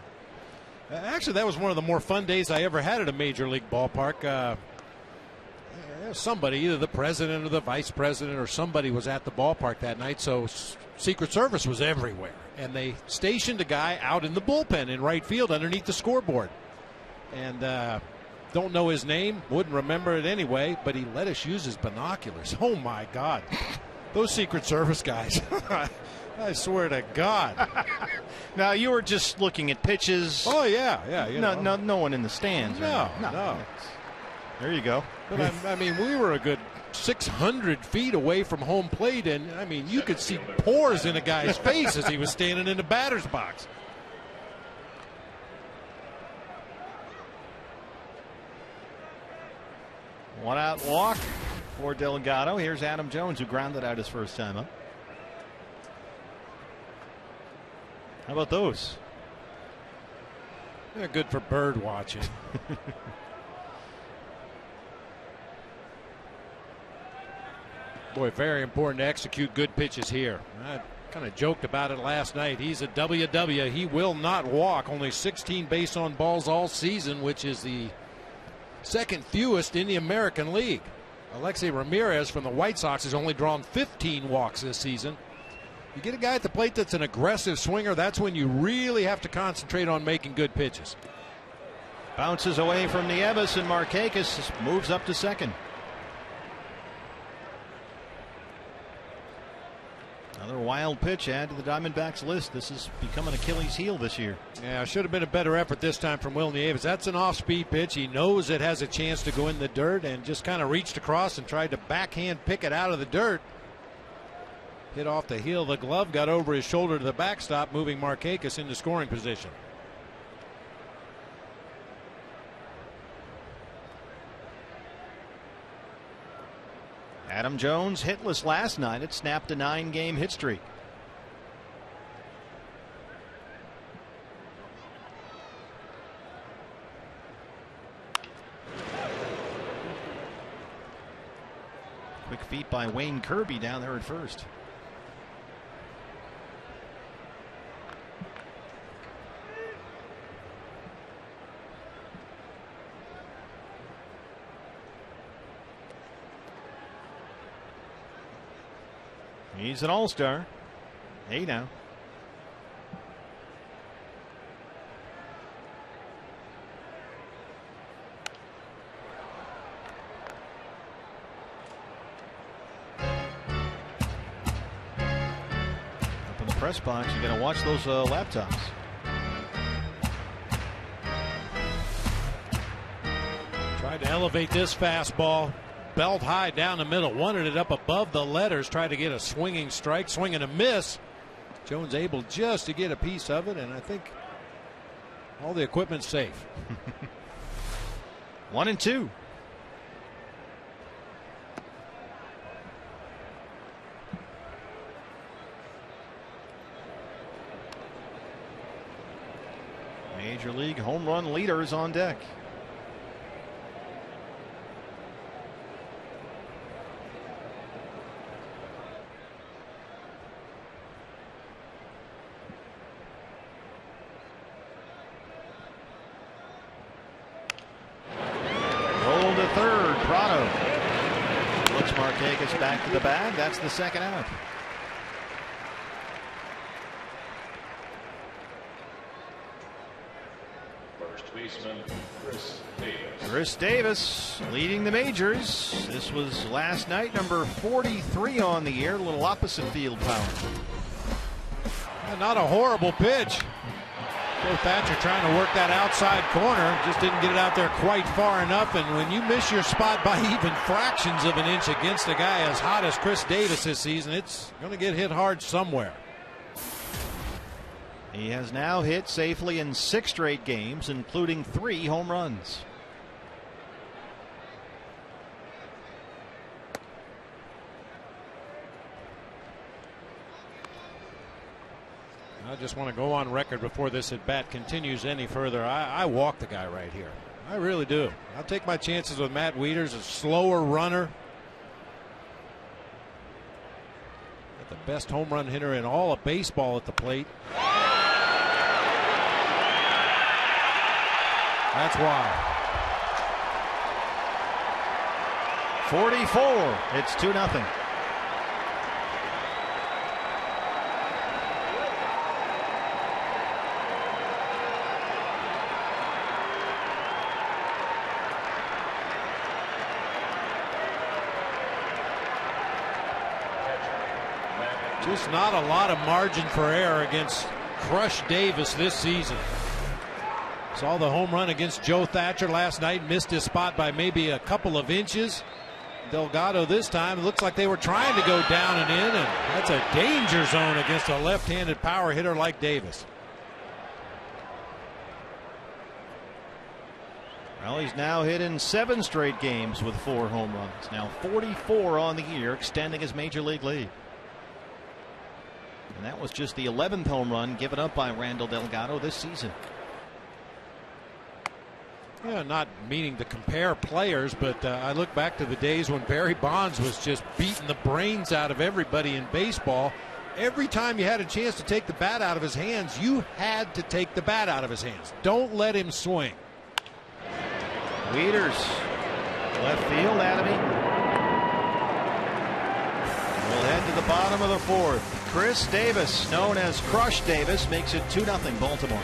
S4: Actually, that was one of the more fun days I ever had at a major league ballpark. Somebody, either the president or the vice president or somebody, was at the ballpark that night, so Secret Service was everywhere. And they stationed a guy out in the bullpen in right field underneath the scoreboard. And don't know his name, wouldn't remember it anyway, but he let us use his binoculars. Oh, my God. Those Secret Service guys. I swear to God.
S3: Now, you were just looking at pitches.
S4: Oh, yeah.
S3: No one in the stands.
S4: No.
S3: There you go.
S4: But I mean, we were a good 600 feet away from home plate, and I mean, you could see pores in a guy's face as he was standing in the batter's box.
S3: One out walk for Delgado. Here's Adam Jones, who grounded out his first time up. How about those?
S4: They're good for bird watching. Boy, very important to execute good pitches here. I kind of joked about it last night. He's a WW. He will not walk. Only 16 base on balls all season, which is the second fewest in the American League. Alexei Ramirez from the White Sox has only drawn 15 walks this season. You get a guy at the plate that's an aggressive swinger, that's when you really have to concentrate on making good pitches.
S3: Bounces away from Nieves, and Markakis moves up to second. Another wild pitch add to the Diamondbacks list. This has become an Achilles heel this year.
S4: Yeah, should have been a better effort this time from Will Nieves. That's an off-speed pitch. He knows it has a chance to go in the dirt and just kind of reached across and tried to backhand pick it out of the dirt. Hit off the heel of the glove, got over his shoulder to the backstop, moving Markakis into scoring position.
S3: Adam Jones hitless last night. It snapped a 9-game hit streak. Quick feet by Wayne Kirby down there at first. He's an all-star. Hey now. Up in the press box, you got to watch those laptops.
S4: Tried to elevate this fastball. Belt high down the middle, wanted it up above the letters, tried to get a swinging strike, swing and a miss. Jones able just to get a piece of it, and I think all the equipment's safe.
S3: 1-2. Major League home run leaders on deck. Third, Prado. Looks Markakis back to the bag. That's the second out.
S2: First baseman, Chris Davis.
S3: Chris Davis leading the majors. This was last night, number 43 on the year. A little opposite field power.
S4: Not a horrible pitch. Joe Thatcher trying to work that outside corner, just didn't get it out there quite far enough. And when you miss your spot by even fractions of an inch against a guy as hot as Chris Davis this season, it's going to get hit hard somewhere.
S3: He has now hit safely in 6 straight games, including 3 home runs.
S4: I just want to go on record before this at bat continues any further. I walk the guy right here. I really do. I'll take my chances with Matt Wieters, a slower runner. Got the best home run hitter in all of baseball at the plate. That's why.
S3: 44. It's 2-0.
S4: Just not a lot of margin for error against Crush Davis this season. Saw the home run against Joe Thatcher last night, missed his spot by maybe a couple of inches. Delgado this time, it looks like they were trying to go down and in, and that's a danger zone against a left-handed power hitter like Davis.
S3: Well, he's now hit in 7 straight games with 4 home runs. Now 44 on the year, extending his major league lead. And that was just the 11th home run given up by Randall Delgado this season.
S4: Yeah, not meaning to compare players, but I look back to the days when Barry Bonds was just beating the brains out of everybody in baseball. Every time you had a chance to take the bat out of his hands, you had to take the bat out of his hands. Don't let him swing.
S3: Wieters, left field, Adam Eaton. We'll head to the bottom of the 4th. Chris Davis, known as Crush Davis, makes it 2-0 Baltimore.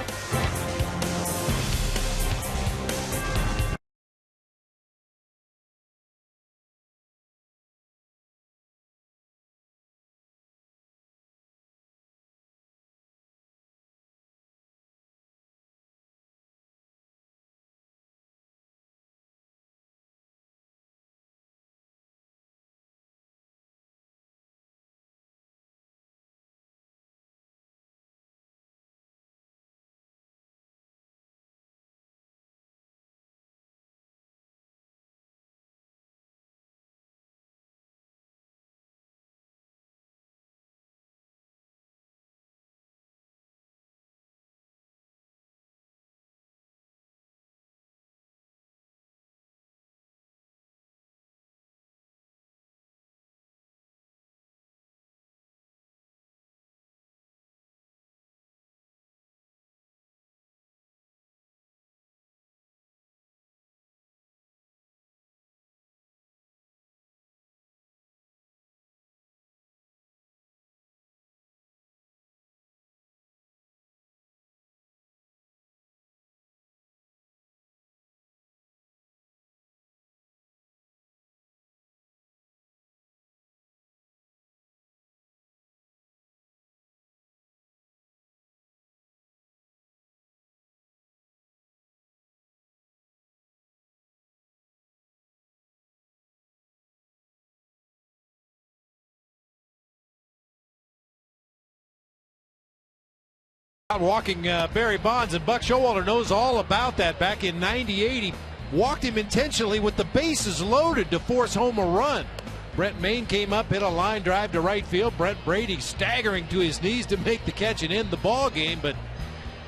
S4: Walking Barry Bonds, and Buck Showalter knows all about that. Back in '98, he walked him intentionally with the bases loaded to force home a run. Brent Maine came up, hit a line drive to right field. Brent Brady staggering to his knees to make the catch and end the ball game. But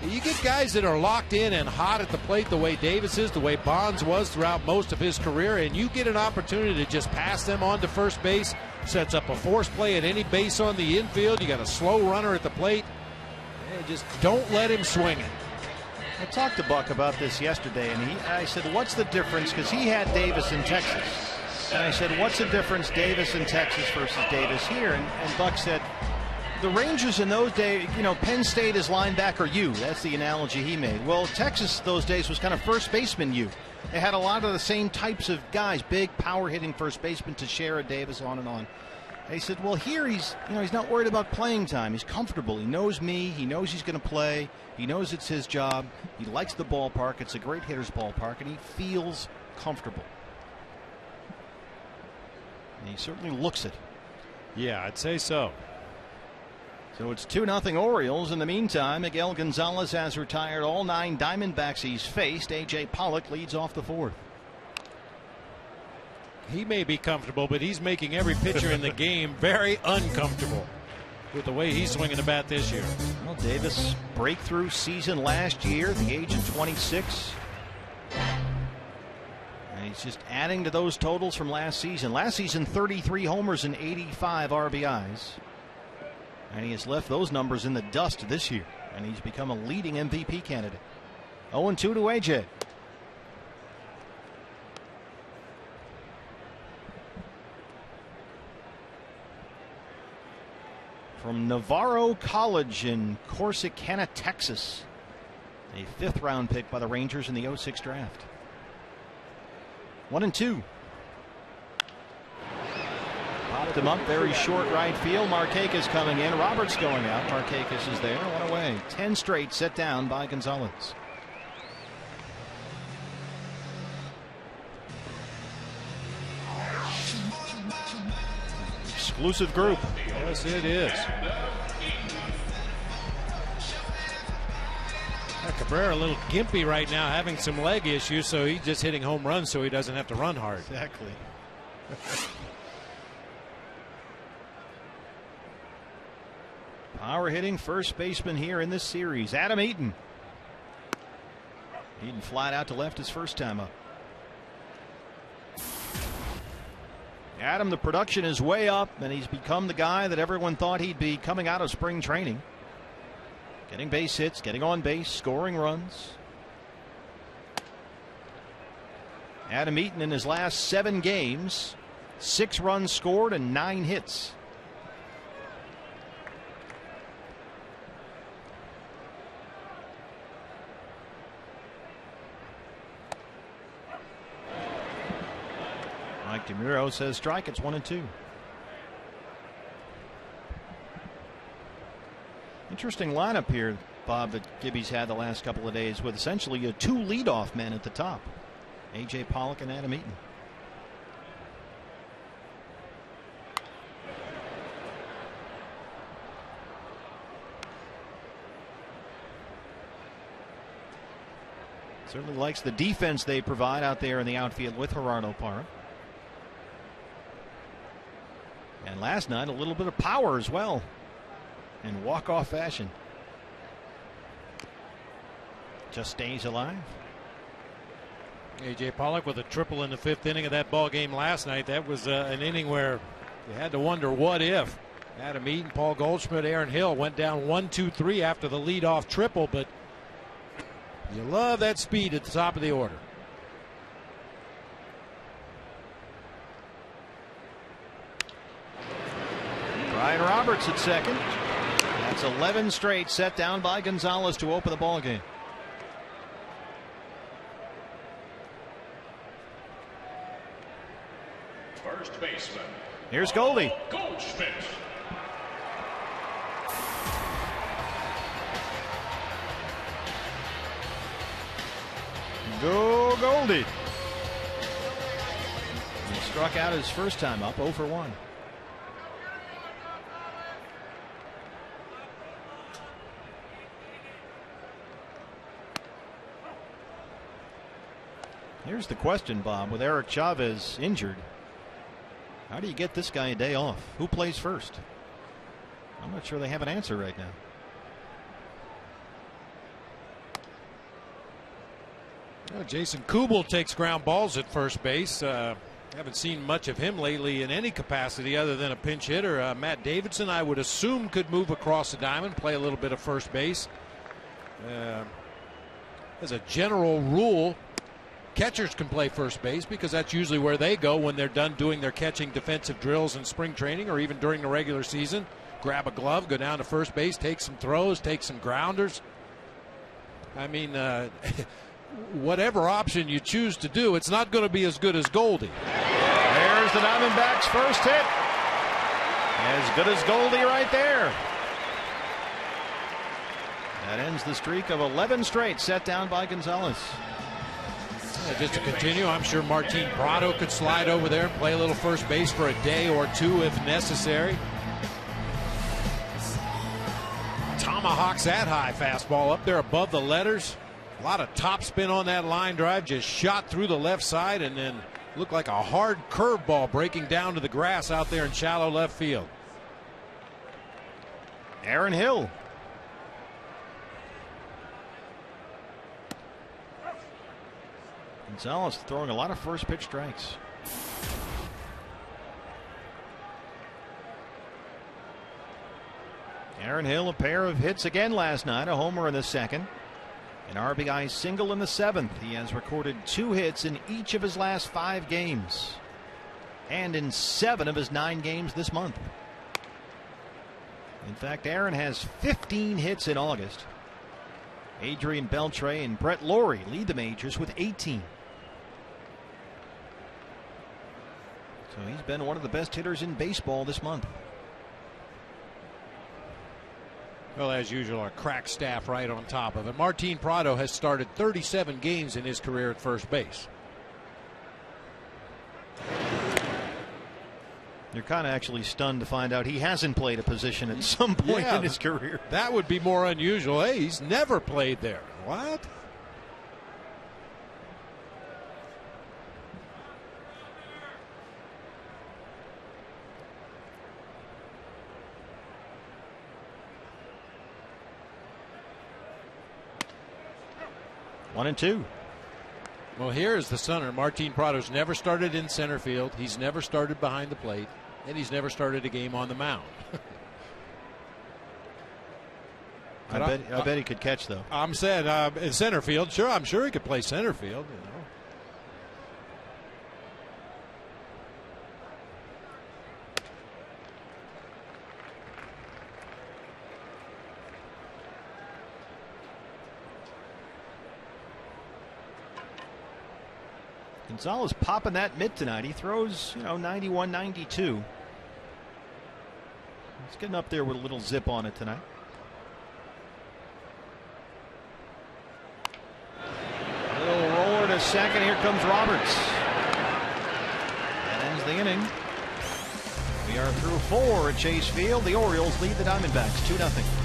S4: you get guys that are locked in and hot at the plate the way Davis is, the way Bonds was throughout most of his career, and you get an opportunity to just pass them on to first base, sets up a force play at any base on the infield. You got a slow runner at the plate. Just don't let him swing it.
S3: I talked to Buck about this yesterday, and I said, what's the difference? Because he had Davis in Texas. And I said, what's the difference, Davis in Texas versus Davis here? And Buck said, the Rangers in those days, Penn State is linebacker U. That's the analogy he made. Well, Texas those days was kind of first baseman U. They had a lot of the same types of guys, big power-hitting first baseman, Teixeira, Davis, on and on. They said, well, here he's not worried about playing time. He's comfortable. He knows me. He knows he's going to play. He knows it's his job. He likes the ballpark. It's a great hitter's ballpark, and he feels comfortable. And he certainly looks it.
S4: Yeah, I'd say so.
S3: So it's 2-0 Orioles. In the meantime, Miguel Gonzalez has retired all 9 Diamondbacks he's faced. A.J. Pollock leads off the 4th.
S4: He may be comfortable, but he's making every pitcher in the game very uncomfortable with the way he's swinging the bat this year.
S3: Well, Davis breakthrough season last year at the age of 26. And he's just adding to those totals from last season. Last season, 33 homers and 85 RBIs. And he has left those numbers in the dust this year. And he's become a leading MVP candidate. 0-2 to AJ. From Navarro College in Corsicana, Texas. A 5th round pick by the Rangers in the '06 draft. 1-2. Popped him up, very short right field. Markakis coming in. Roberts going out. Markakis is there. One away. 10 straight set down by Gonzalez. Exclusive group.
S4: Yes, it is. Cabrera a little gimpy right now, having some leg issues, so he's just hitting home runs so he doesn't have to run hard.
S3: Exactly. Power hitting first baseman here in this series, Adam Eaton. Eaton flat out to left his first time up. Adam, the production is way up, and he's become the guy that everyone thought he'd be coming out of spring training. Getting base hits, getting on base, scoring runs. Adam Eaton in his last 7 games, 6 runs scored and 9 hits. Mike DeMuro says strike. It's 1-2. Interesting lineup here, Bob, that Gibby's had the last couple of days with essentially 2 leadoff men at the top. A.J. Pollock and Adam Eaton. Certainly likes the defense they provide out there in the outfield with Gerardo Parra. And last night, a little bit of power as well in walk-off fashion. Just stays alive.
S4: A.J. Pollock with a triple in the 5th inning of that ball game last night. That was an inning where you had to wonder what if. Adam Eaton, Paul Goldschmidt, Aaron Hill went down 1-2-3 after the leadoff triple, but you love that speed at the top of the order.
S3: Brian Roberts at second. That's 11 straight set down by Gonzalez to open the ball game.
S2: First baseman.
S3: Here's Goldie.
S2: Goldschmidt.
S3: Go Goldie. He struck out his first time up, 0 for 1. Here's the question, Bob. With Eric Chavez injured, how do you get this guy a day off? Who plays first? I'm not sure they have an answer right now.
S4: Jason Kubel takes ground balls at first base. Haven't seen much of him lately in any capacity other than a pinch hitter. Matt Davidson, I would assume, could move across the diamond, play a little bit of first base. As a general rule, catchers can play first base because that's usually where they go when they're done doing their catching defensive drills in spring training or even during the regular season. Grab a glove, go down to first base, take some throws, take some grounders. I mean, whatever option you choose to do, it's not going to be as good as Goldie.
S3: There's the Diamondbacks' first hit. As good as Goldie right there. That ends the streak of 11 straight set down by Gonzalez.
S4: Just to continue, I'm sure Martin Prado could slide over there and play a little first base for a day or two if necessary. Tomahawks that high fastball up there above the letters. A lot of top spin on that line drive, just shot through the left side and then looked like a hard curveball breaking down to the grass out there in shallow left field.
S3: Aaron Hill. Gonzalez throwing a lot of first pitch strikes. Aaron Hill, a pair of hits again last night, a homer in the second. An RBI single in the seventh. He has recorded 2 hits in each of his last 5 games and in 7 of his 9 games this month. In fact, Aaron has 15 hits in August. Adrian Beltre and Brett Lawrie lead the majors with 18. So he's been one of the best hitters in baseball this month.
S4: Well, as usual, a crack staff right on top of it. Martin Prado has started 37 games in his career at first base.
S3: You're kind of actually stunned to find out he hasn't played a position at some point in his career.
S4: That would be more unusual. Hey, he's never played there. What?
S3: One and two.
S4: Well, here is the center. Martin Prado's never started in center field. He's never started behind the plate. And he's never started a game on the mound.
S3: I bet he could catch, though.
S4: I'm saying in center field. Sure, I'm sure he could play center field. You know.
S3: Gonzalez popping that mitt tonight. He throws, 91, 92. He's getting up there with a little zip on it tonight. A little roller to second. Here comes Roberts. That ends the inning. We are through 4 at Chase Field. The Orioles lead the Diamondbacks 2-0.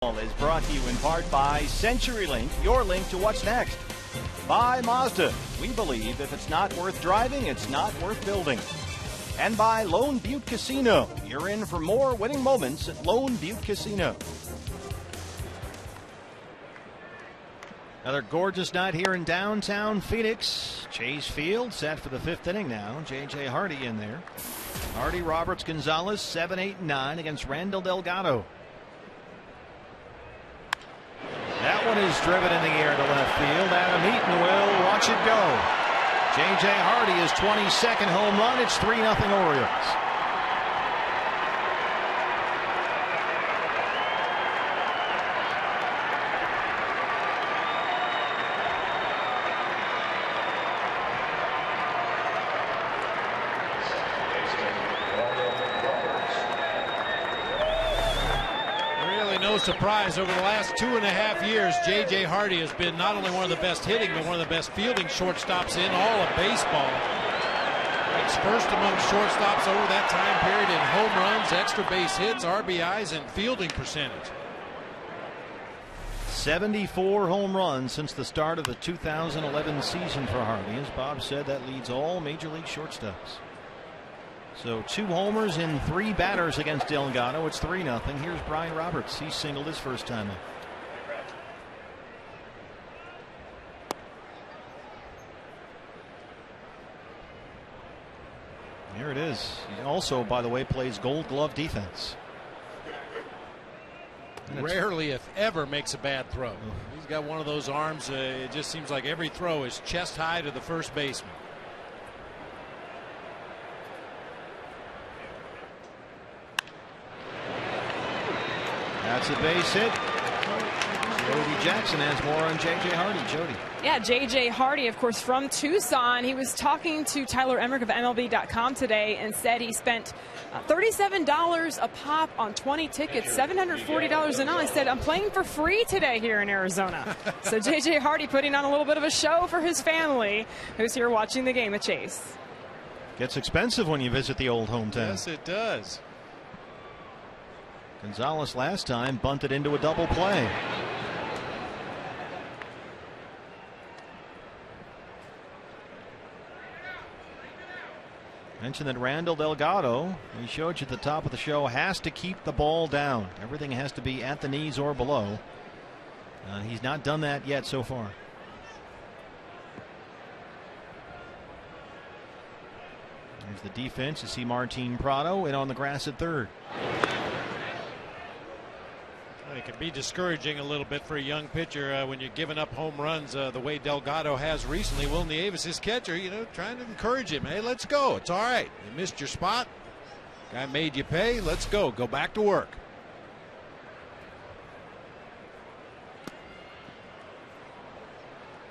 S3: Is brought to you in part by CenturyLink, your link to what's next. By Mazda, we believe if it's not worth driving, it's not worth building. And by Lone Butte Casino, you're in for more winning moments at Lone Butte Casino. Another gorgeous night here in downtown Phoenix. Chase Field set for the 5th inning now. J.J. Hardy in there. Hardy, Roberts, Gonzalez, 7, 8, and 9 against Randall Delgado. That one is driven in the air to left field. Adam Eaton will watch it go. J.J. Hardy, his 22nd home run. It's 3-0 Orioles.
S4: No surprise, over the last 2.5 years, J.J. Hardy has been not only one of the best hitting, but one of the best fielding shortstops in all of baseball. Ranks first among shortstops over that time period in home runs, extra base hits, RBIs, and fielding percentage.
S3: 74 home runs since the start of the 2011 season for Hardy. As Bob said, that leads all major league shortstops. So 2 homers in 3 batters against Delgado. It's 3-0. Here's Brian Roberts. He singled his first time up. There it is. He also, by the way, plays Gold Glove defense.
S4: Rarely, if ever, makes a bad throw. He's got one of those arms. It just seems like every throw is chest high to the first baseman.
S3: That's a base hit. Jody Jackson has more on J.J. Hardy. Jody.
S1: Yeah, J.J. Hardy, of course, from Tucson. He was talking to Tyler Emmerich of MLB.com today and said he spent $37 a pop on 20 tickets, $740 in all. He said, I'm playing for free today here in Arizona. So J.J. Hardy putting on a little bit of a show for his family who's here watching the game at Chase.
S3: Gets expensive when you visit the old hometown.
S4: Yes, it does.
S3: Gonzalez last time bunted into a double play. Mentioned that Randall Delgado, we showed you at the top of the show, has to keep the ball down. Everything has to be at the knees or below. He's not done that yet so far. Here's the defense. You see Martin Prado in on the grass at third.
S4: It can be discouraging a little bit for a young pitcher when you're giving up home runs the way Delgado has recently. Will Nieves, his catcher, trying to encourage him. Hey, let's go. It's all right. You missed your spot. Guy made you pay. Let's go. Go back to work.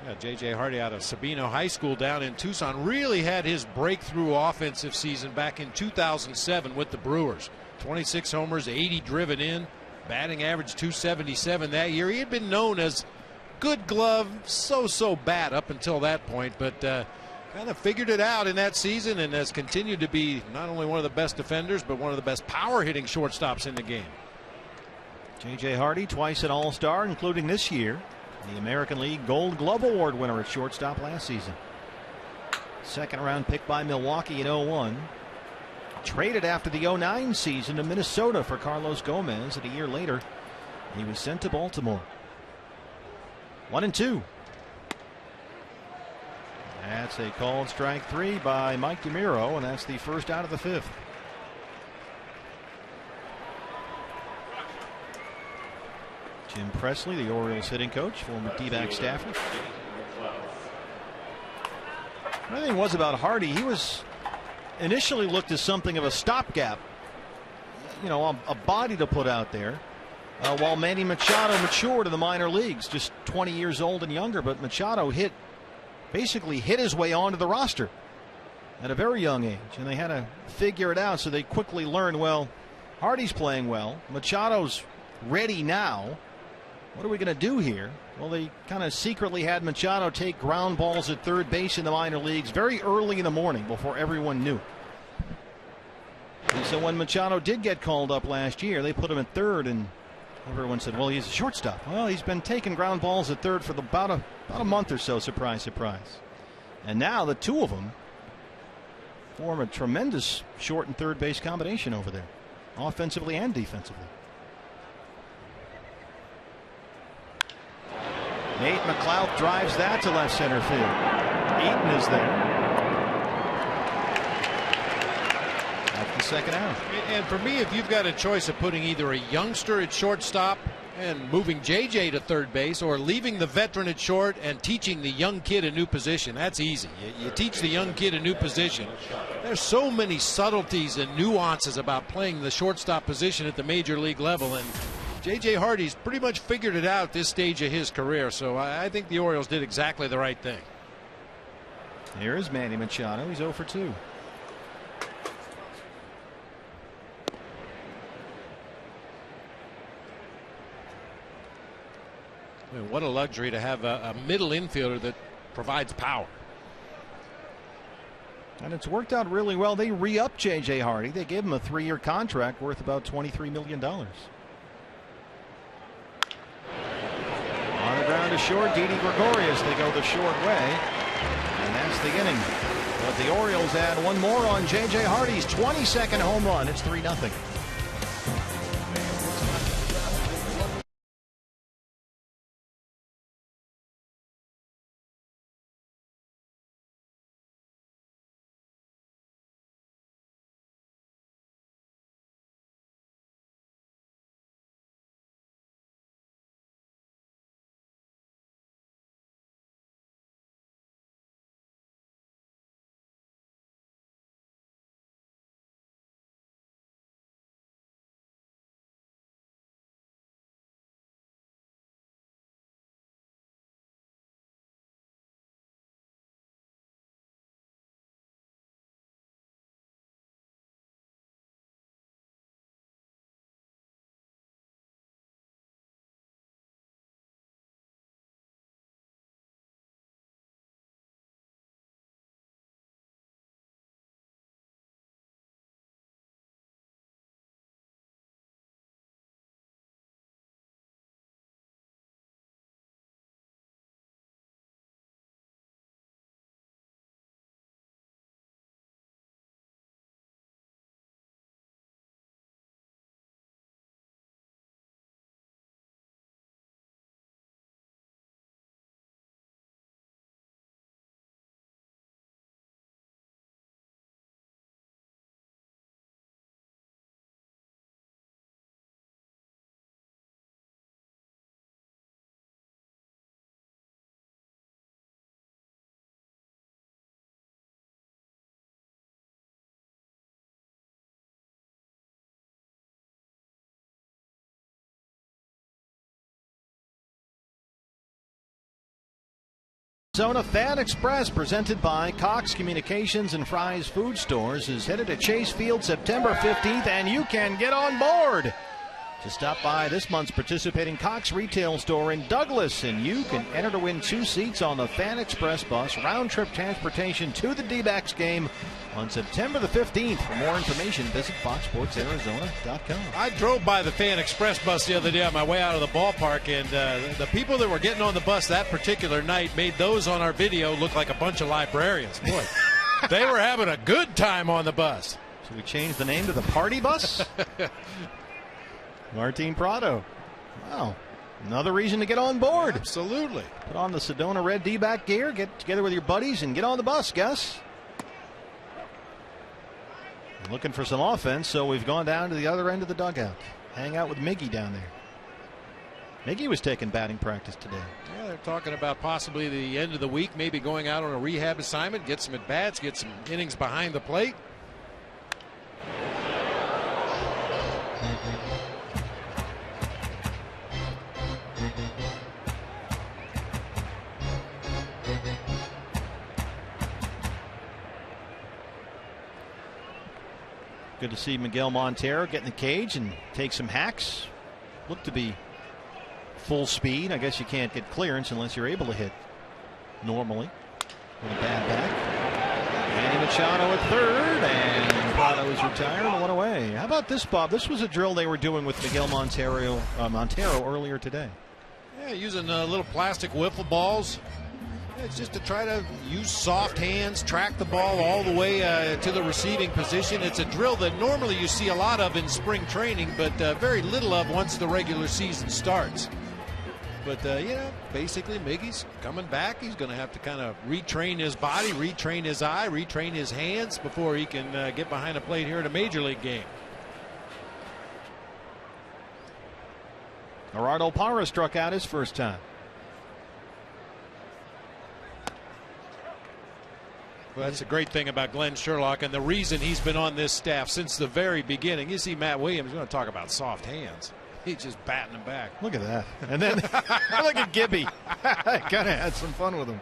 S4: Yeah, J.J. Hardy out of Sabino High School down in Tucson really had his breakthrough offensive season back in 2007 with the Brewers. 26 homers, 80 driven in. Batting average .277 that year. He had been known as good glove, so bat up until that point, but kind of figured it out in that season and has continued to be not only one of the best defenders, but one of the best power hitting shortstops in the game.
S3: J.J. Hardy, twice an All-Star, including this year. The American League Gold Glove Award winner at shortstop last season. Second round pick by Milwaukee in 01. Traded after the 09 season to Minnesota for Carlos Gomez, and a year later he was sent to Baltimore. 1-2. That's a called strike 3 by Mike DeMiro, and that's the first out of the 5th. Jim Presley, the Orioles hitting coach, former D-back staffer. The thing was about Hardy, he was initially looked as something of a stopgap, a body to put out there, while Manny Machado matured in the minor leagues, just 20 years old and younger. But Machado basically hit his way onto the roster at a very young age, and they had to figure it out. So they quickly learned, well, Hardy's playing well, Machado's ready now. What are we going to do here? Well, they kind of secretly had Machado take ground balls at third base in the minor leagues very early in the morning before everyone knew. And so when Machado did get called up last year, they put him at third, and Everyone said, well, he's a shortstop. Well, he's been taking ground balls at third for about a month or so. Surprise, surprise. And now the two of them form a tremendous short and third base combination over there, offensively and defensively. Nate McLeod drives that to left center field. Eaton is there. That's the second out.
S4: And for me, if you've got a choice of putting either a youngster at shortstop and moving JJ to third base, or leaving the veteran at short and teaching the young kid a new position, that's easy. You teach the young kid a new position. There's so many subtleties and nuances about playing the shortstop position at the major league level, and J.J. Hardy's pretty much figured it out this stage of his career, so I think the Orioles did exactly the right thing.
S3: Here is Manny Machado. He's 0 for 2.
S4: I mean, what a luxury to have a middle infielder that provides power.
S3: And it's worked out really well. They re-upped J.J. Hardy. They gave him a 3-year contract worth about $23 million. On the ground to short, Didi Gregorius. They go the short way, and that's the inning. But the Orioles add one more on J.J. Hardy's 22nd home run. It's 3-0. Arizona Fan Express, presented by Cox Communications and Fry's Food Stores, is headed to Chase Field September 15th, and you can get on board to stop by this month's participating Cox retail store in Douglas, and you can enter to win 2 seats on the Fan Express bus, round-trip transportation to the D-backs game on September the 15th. For more information, visit foxsportsarizona.com.
S4: I drove by the Fan Express bus the other day on my way out of the ballpark, and the people that were getting on the bus that particular night made those on our video look like a bunch of librarians. Boy, they were having a good time on the bus.
S3: Should we change the name to the Party Bus? Martin Prado. Wow. Another reason to get on board.
S4: Absolutely.
S3: Put on the Sedona red D-back gear, get together with your buddies, and get on the bus, Gus. Looking for some offense, so we've gone down to the other end of the dugout. Hang out with Miggy down there. Miggy was taking batting practice today.
S4: Yeah, they're talking about possibly the end of the week, maybe going out on a rehab assignment, get some at-bats, get some innings behind the plate.
S3: Good to see Miguel Montero get in the cage and take some hacks. Looked to be full speed. I guess you can't get clearance unless you're able to hit normally with a bad back. Manny Machado at third, and Prado is retired and one away. How about this, Bob? This was a drill they were doing with Miguel Montero earlier today.
S4: Yeah, using little plastic wiffle balls. It's just to try to use soft hands, track the ball all the way to the receiving position. It's a drill that normally you see a lot of in spring training, but very little of once the regular season starts. But, basically Miggy's coming back. He's going to have to kind of retrain his body, retrain his eye, retrain his hands before he can get behind a plate here at a major league game.
S3: Gerardo Parra struck out his first time.
S4: Well, that's a great thing about Glenn Sherlock, and the reason he's been on this staff since the very beginning. You see Matt Williams going to talk about soft hands. He's just batting them back.
S3: Look at that. And then look at Gibby. Kind of had some fun with him.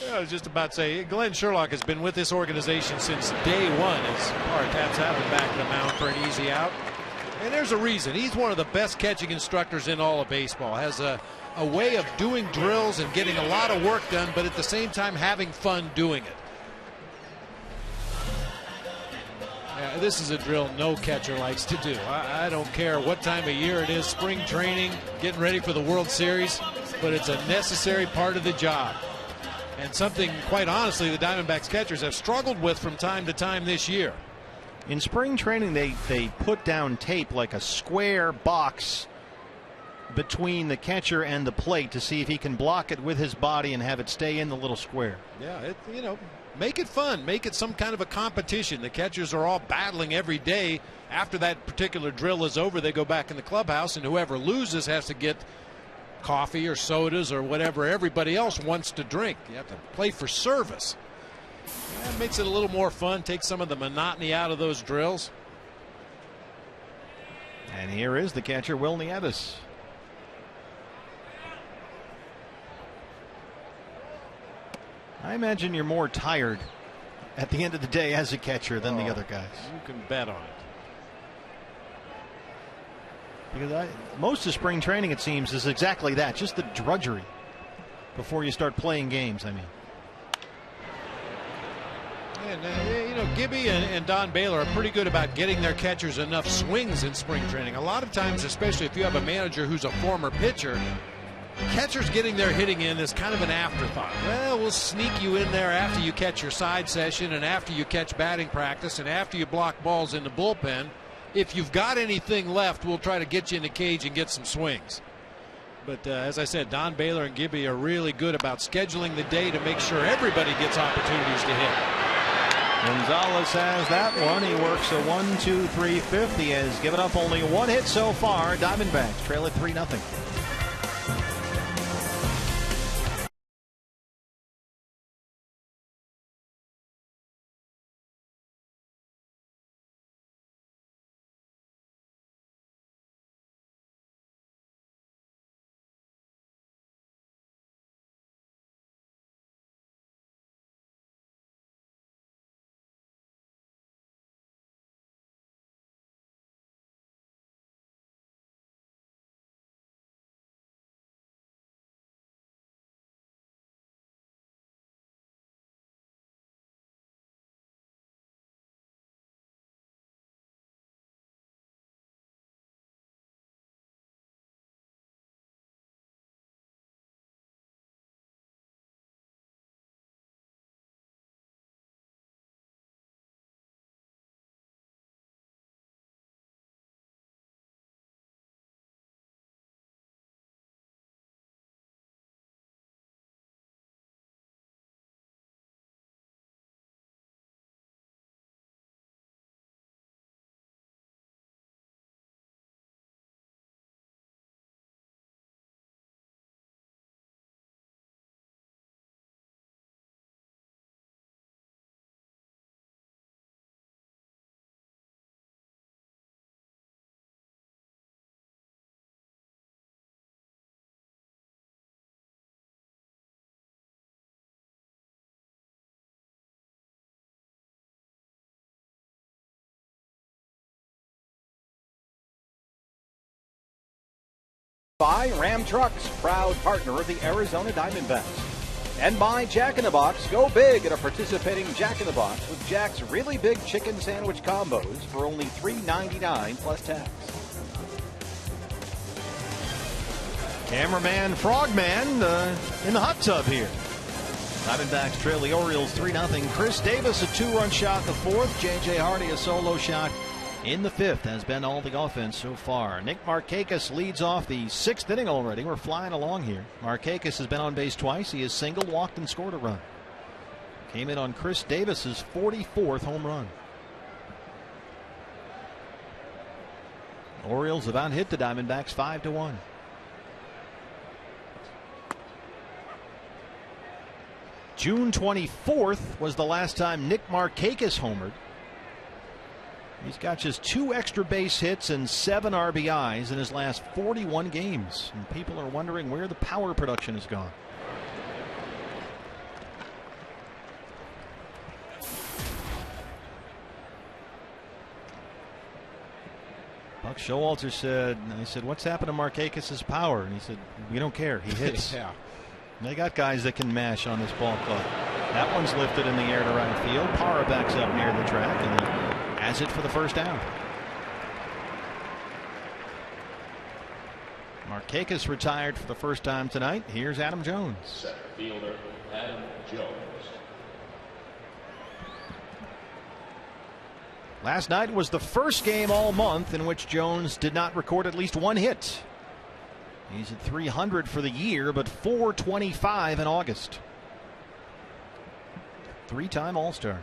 S4: Yeah, I was just about to say, Glenn Sherlock has been with this organization since day one as Parra taps out and back of the mound for an easy out. And there's a reason. He's one of the best catching instructors in all of baseball. Has a way of doing drills and getting a lot of work done, but at the same time having fun doing it. Yeah, this is a drill no catcher likes to do. I don't care what time of year it is, spring training, getting ready for the World Series, but it's a necessary part of the job. And something, quite honestly, the Diamondbacks catchers have struggled with from time to time this year.
S3: In spring training, they put down tape like a square box between the catcher and the plate to see if he can block it with his body and have it stay in the little square.
S4: Yeah, make it fun. Make it some kind of a competition. The catchers are all battling every day. After that particular drill is over, they go back in the clubhouse, and whoever loses has to get coffee or sodas or whatever everybody else wants to drink. You have to play for service. That makes it a little more fun. Takes some of the monotony out of those drills.
S3: And here is the catcher, Will Nieves. I imagine you're more tired at the end of the day as a catcher than the other guys.
S4: You can bet on it.
S3: Because most of spring training, it seems, is exactly that, just the drudgery before you start playing games, I mean.
S4: And, Gibby and Don Baylor are pretty good about getting their catchers enough swings in spring training. A lot of times, especially if you have a manager who's a former pitcher, catchers getting their hitting in is kind of an afterthought. Well, we'll sneak you in there after you catch your side session and after you catch batting practice and after you block balls in the bullpen. If you've got anything left, we'll try to get you in the cage and get some swings. But as I said, Don Baylor and Gibby are really good about scheduling the day to make sure everybody gets opportunities to hit.
S3: Gonzalez has that one. He works a 1-2-3 fifth. He has given up only one hit so far. Diamondbacks trail at 3-0.
S6: By Ram Trucks, proud partner of the Arizona Diamondbacks.
S3: And by Jack in the Box. Go big at a participating Jack in the Box with Jack's really big chicken sandwich combos for only $3.99 plus tax. Cameraman Frogman in the hot tub here. Diamondbacks trail the Orioles 3-0. Chris Davis a 2-run shot in the fourth. J.J. Hardy a solo shot in the fifth. Has been all the offense so far. Nick Markakis leads off the sixth inning already. We're flying along here. Markakis has been on base twice. He has singled, walked, and scored a run. Came in on Chris Davis's 44th home run. Orioles have out-hit the Diamondbacks 5-1. June 24th was the last time Nick Markakis homered. He's got just 2 extra base hits and 7 RBIs in his last 41 games. And people are wondering where the power production has gone. Buck Showalter said, what's happened to Markakis' power? And he said, we don't care. He hits.
S4: Yeah.
S3: They got guys that can mash on this ball club. That one's lifted in the air to right field. Parra backs up near the track and he has it for the first out. Markakis retired for the first time tonight. Here's Adam Jones.
S2: Center fielder Adam Jones.
S3: Last night was the first game all month in which Jones did not record at least 1 hit. He's at 300 for the year, but 425 in August. 3-time All-Star.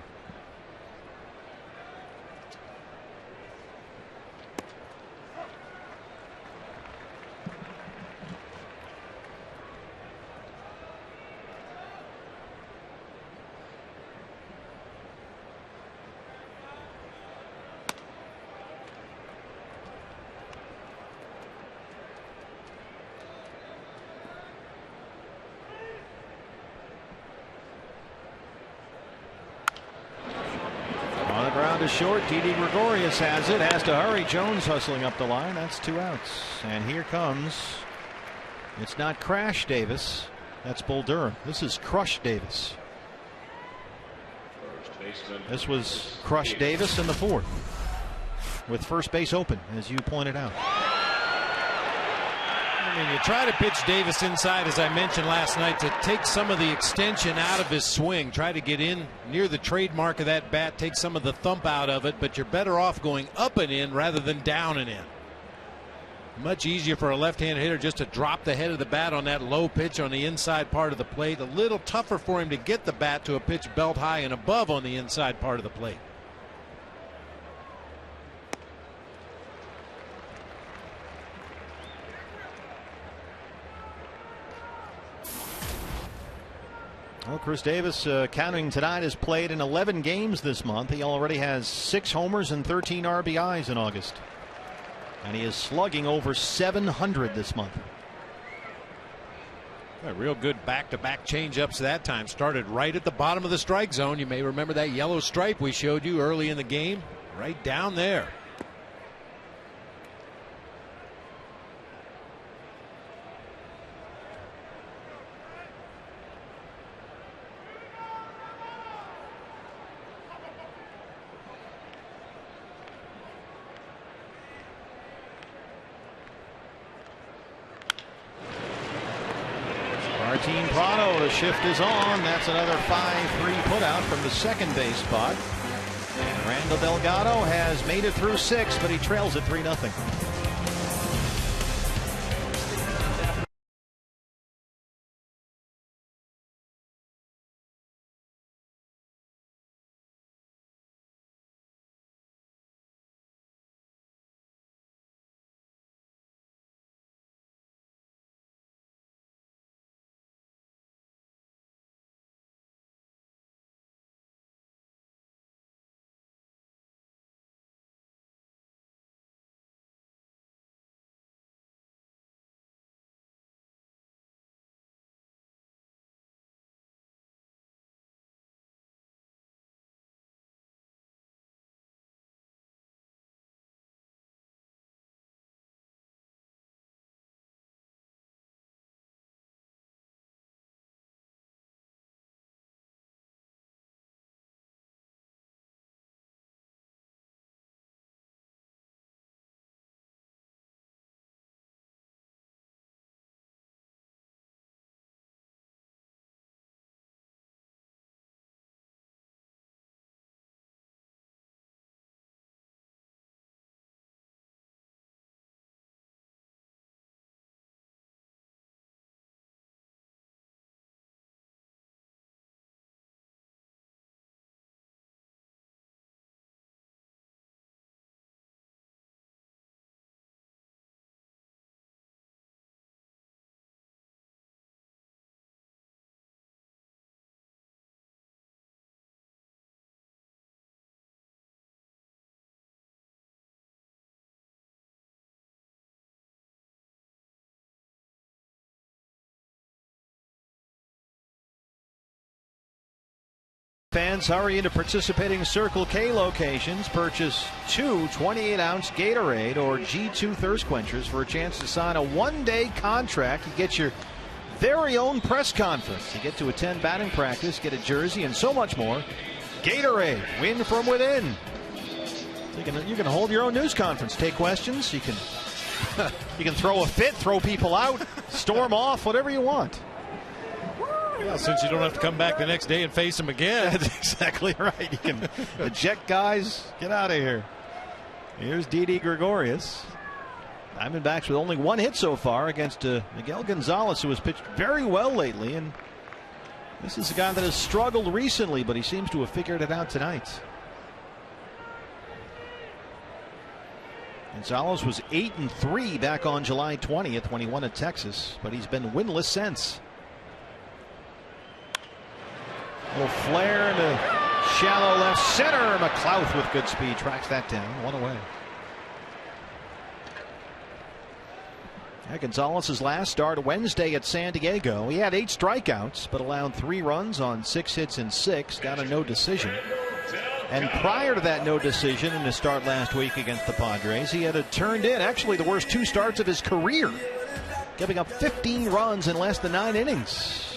S3: To short. Didi Gregorius has it. Has to hurry. Jones hustling up the line. That's 2 outs. And here comes. It's not Crash Davis. That's Bull Durham. This is Crush Davis. This was Crush Davis in the fourth, with first base open, as you pointed out.
S4: I mean, you try to pitch Davis inside, as I mentioned last night, to take some of the extension out of his swing. Try to get in near the trademark of that bat, take some of the thump out of it, but you're better off going up and in rather than down and in. Much easier for a left-handed hitter just to drop the head of the bat on that low pitch on the inside part of the plate. A little tougher for him to get the bat to a pitch belt high and above on the inside part of the plate.
S3: Well, Chris Davis, counting tonight, has played in 11 games this month. He already has 6 homers and 13 RBIs in August. And he is slugging over 700 this month.
S4: A real good back-to-back changeups that time. Started right at the bottom of the strike zone. You may remember that yellow stripe we showed you early in the game. Right down there.
S3: Martin Prado, the shift is on. That's another 5-3 putout from the second base spot. And Randall Delgado has made it through 6, but he trails at 3-0. Fans hurry into participating Circle K locations. Purchase 2 28-ounce Gatorade or G2 thirst quenchers for a chance to sign a one-day contract. You get your very own press conference. You get to attend batting practice, get a jersey, and so much more. Gatorade, win from within. You can hold your own news conference, take questions. You can throw a fit, throw people out, storm off, whatever you want.
S4: Well, since you don't have to come back the next day and face them again.
S3: That's exactly right. You can eject guys, get out of here. Here's Didi Gregorius. Diamondbacks with only one hit so far against Miguel Gonzalez, who has pitched very well lately. And this is a guy that has struggled recently, but he seems to have figured it out tonight. Gonzalez was 8-3 back on July 20th when he won at Texas, but he's been winless since. Little flare into shallow left center. McLouth with good speed tracks that down. One away. Gonzalez's last start Wednesday at San Diego. He had 8 strikeouts, but allowed 3 runs on 6 hits and 6. Got a no decision. And prior to that no decision in his start last week against the Padres, he had turned in actually the worst 2 starts of his career, giving up 15 runs in less than 9 innings.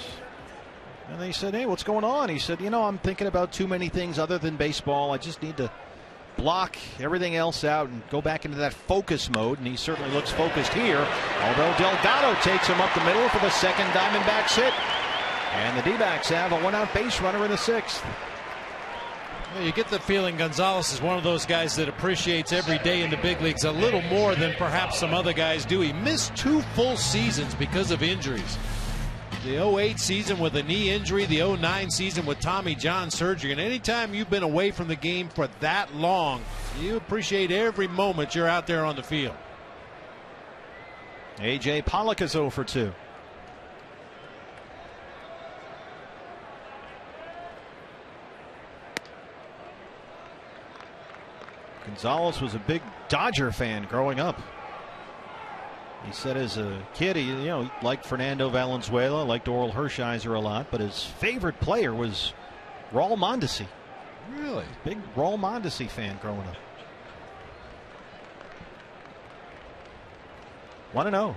S3: And they said, hey, what's going on? He said, I'm thinking about too many things other than baseball. I just need to block everything else out and go back into that focus mode. And he certainly looks focused here, although Delgado takes him up the middle for the second Diamondbacks hit. And the D-backs have a 1-out base runner in the 6th.
S4: Well, you get the feeling Gonzalez is one of those guys that appreciates every day in the big leagues a little more than perhaps some other guys do. He missed 2 full seasons because of injuries. The 08 season with a knee injury, the 09 season with Tommy John surgery. And anytime you've been away from the game for that long, you appreciate every moment you're out there on the field.
S3: A.J. Pollock is 0 for 2. Gonzalez was a big Dodger fan growing up. He said as a kid, he liked Fernando Valenzuela, liked Oral Hershiser a lot, but his favorite player was Raul Mondesi.
S4: Really?
S3: Big Raul Mondesi fan growing up. 1-0.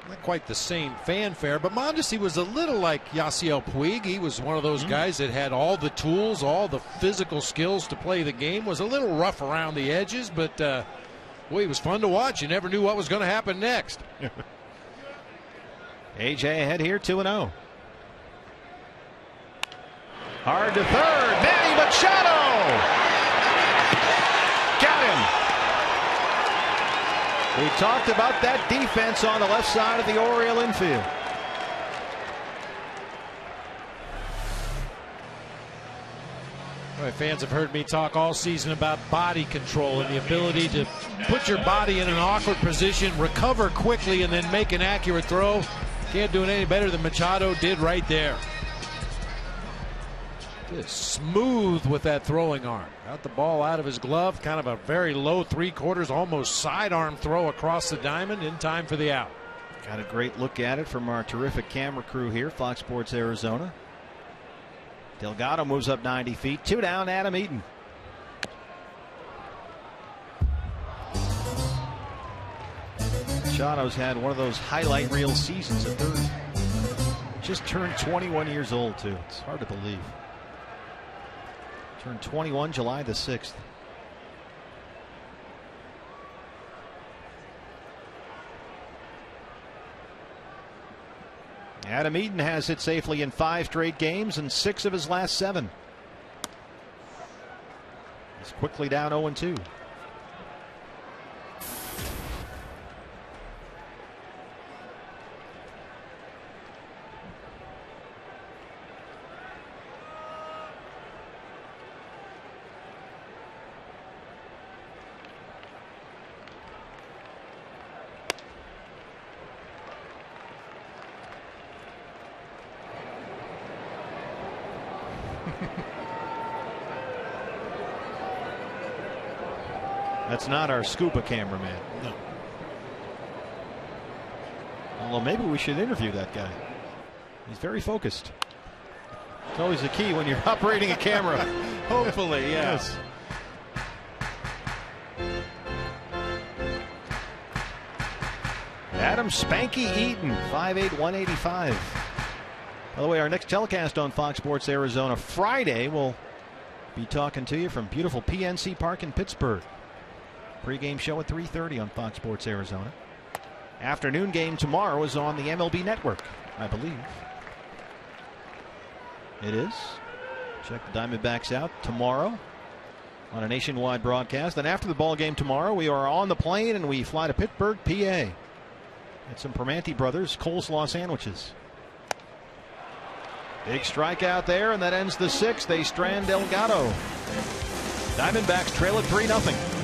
S4: Not quite the same fanfare, but Mondesi was a little like Yasiel Puig. He was one of those guys that had all the tools, all the physical skills to play the game. Was a little rough around the edges, but boy, he was fun to watch. You never knew what was going to happen next.
S3: AJ ahead here, 2-0. Hard to third. Manny Machado got him. We talked about that defense on the left side of the Oriole infield.
S4: Right, fans have heard me talk all season about body control and the ability to put your body in an awkward position, recover quickly, and then make an accurate throw. Can't do it any better than Machado did right there. Just smooth with that throwing arm. Got the ball out of his glove, kind of a very low 3/4, almost sidearm throw across the diamond in time for the out.
S3: Got a great look at it from our terrific camera crew here, Fox Sports Arizona. Delgado moves up 90 feet. 2 down, Adam Eaton. Machado's had one of those highlight reel seasons at third. Just turned 21 years old, too. It's hard to believe. Turned 21 July the 6th. Adam Eaton has hit safely in 5 straight games and 6 of his last 7. He's quickly down 0-2. That's not our scuba cameraman.
S4: No.
S3: Although maybe we should interview that guy. He's very focused. It's always the key when you're operating a camera.
S4: Hopefully,
S3: Yes. Adam Spanky Eaton, 5'8", 185. By the way, our next telecast on Fox Sports Arizona Friday, we'll be talking to you from beautiful PNC Park in Pittsburgh. Pre-game show at 3:30 on Fox Sports Arizona. Afternoon game tomorrow is on the MLB Network, I believe. It is. Check the Diamondbacks out tomorrow on a nationwide broadcast. Then after the ball game tomorrow, we are on the plane and we fly to Pittsburgh, PA. Get some Permanti Brothers coleslaw sandwiches. Big strikeout there, and that ends the sixth. They strand Delgado. Diamondbacks trail at 3-0.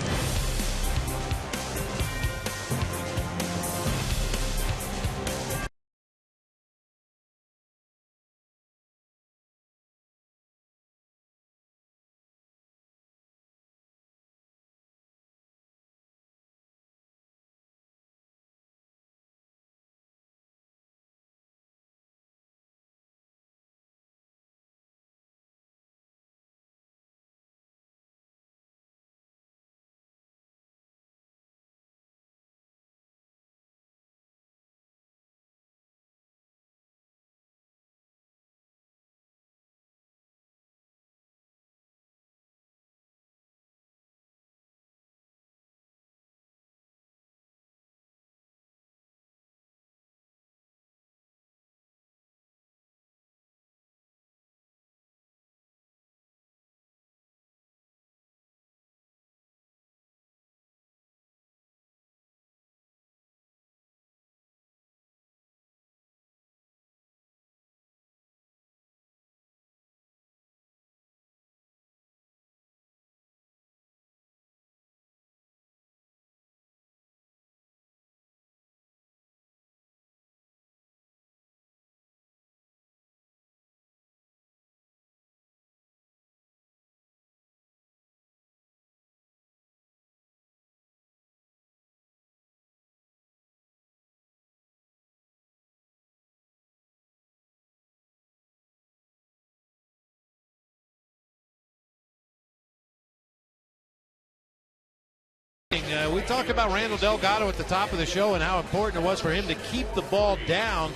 S4: We talked about Randall Delgado at the top of the show and how important it was for him to keep the ball down.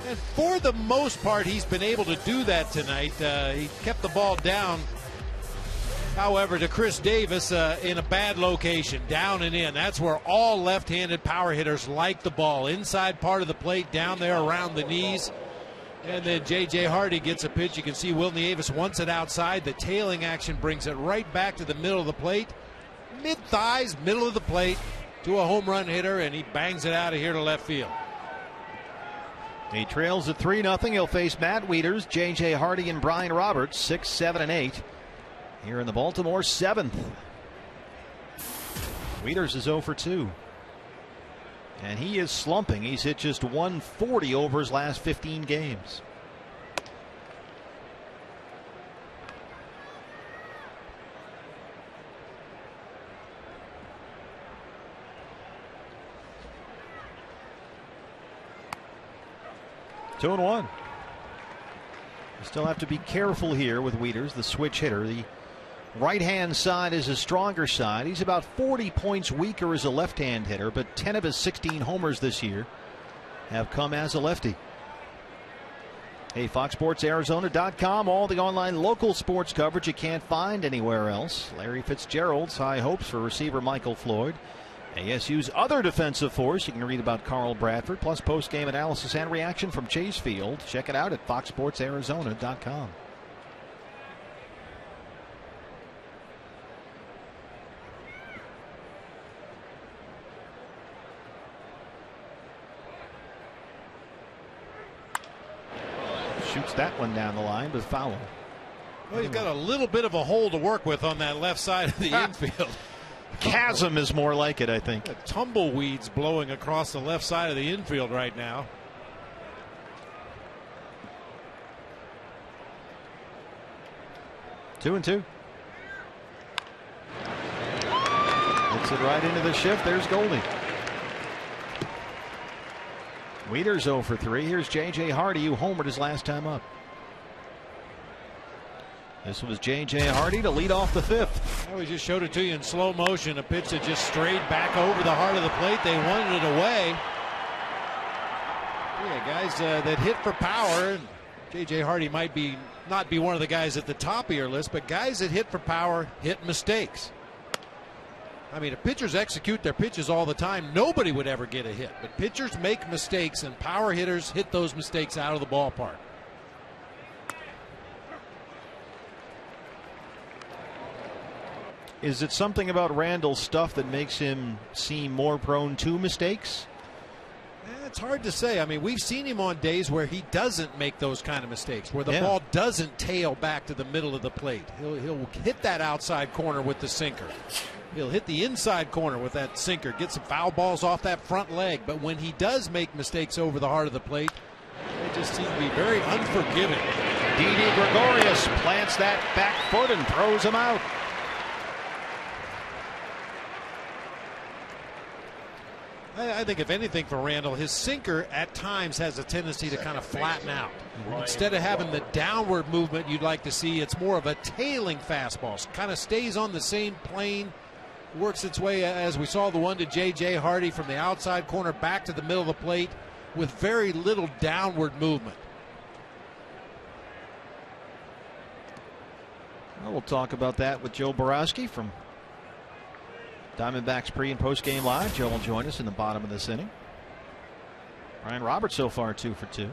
S4: And for the most part, he's been able to do that tonight. He kept the ball down, however, to Chris Davis in a bad location, down and in. That's where all left-handed power hitters like the ball. Inside part of the plate, down there around the knees. And then J.J. Hardy gets a pitch. You can see Will Nieves wants it outside. The tailing action brings it right back to the middle of the plate. Mid-thighs, middle of the plate to a home run hitter, and he bangs it out of here to left field.
S3: He trails at 3-0. He'll face Matt Wieters, J.J. Hardy, and Brian Roberts, 6, 7, and 8. Here in the Baltimore 7th. Wieters is 0 for 2. And he is slumping. He's hit just 140 over his last 15 games. Two and 1. You still have to be careful here with Wieters, the switch hitter. The right-hand side is his stronger side. He's about 40 points weaker as a left-hand hitter, but 10 of his 16 homers this year have come as a lefty. Hey, FoxSportsArizona.com, all the online local sports coverage you can't find anywhere else. Larry Fitzgerald's high hopes for receiver Michael Floyd. ASU's other defensive force. You can read about Carl Bradford, plus post-game analysis and reaction from Chase Field. Check it out at FoxSportsArizona.com. Shoots that one down the line, but foul.
S4: Well, he's got a little bit of a hole to work with on that left side of the infield.
S3: Chasm is more like it, I think.
S4: Tumbleweeds blowing across the left side of the infield right now.
S3: Two and 2. Hits it right into the shift. There's Goldie. Wieters 0 for 3. Here's J.J. Hardy, who homered his last time up. This was J.J. Hardy to lead off the fifth.
S4: We just showed it to you in slow motion. A pitch that just strayed back over the heart of the plate. They wanted it away. Yeah, guys that hit for power. J.J. Hardy might not be one of the guys at the top of your list, but guys that hit for power hit mistakes. I mean, if pitchers execute their pitches all the time, nobody would ever get a hit. But pitchers make mistakes, and power hitters hit those mistakes out of the ballpark.
S3: Is it something about Randall's stuff that makes him seem more prone to mistakes?
S4: It's hard to say. I mean, we've seen him on days where he doesn't make those kind of mistakes, where the ball doesn't tail back to the middle of the plate. He'll hit that outside corner with the sinker. He'll hit the inside corner with that sinker, get some foul balls off that front leg. But when he does make mistakes over the heart of the plate, they just seem to be very unforgiving.
S3: Didi Gregorius plants that back foot and throws him out.
S4: I think if anything for Randall, his sinker at times has a tendency to kind of flatten out. Instead of having the downward movement you'd like to see, it's more of a tailing fastball. Kind of stays on the same plane, works its way, as we saw the one to J.J. Hardy, from the outside corner back to the middle of the plate with very little downward movement.
S3: Well, we'll talk about that with Joe Borowski from Diamondbacks pre and post game live. Joe will join us in the bottom of this inning. Ryan Roberts so far 2 for 2.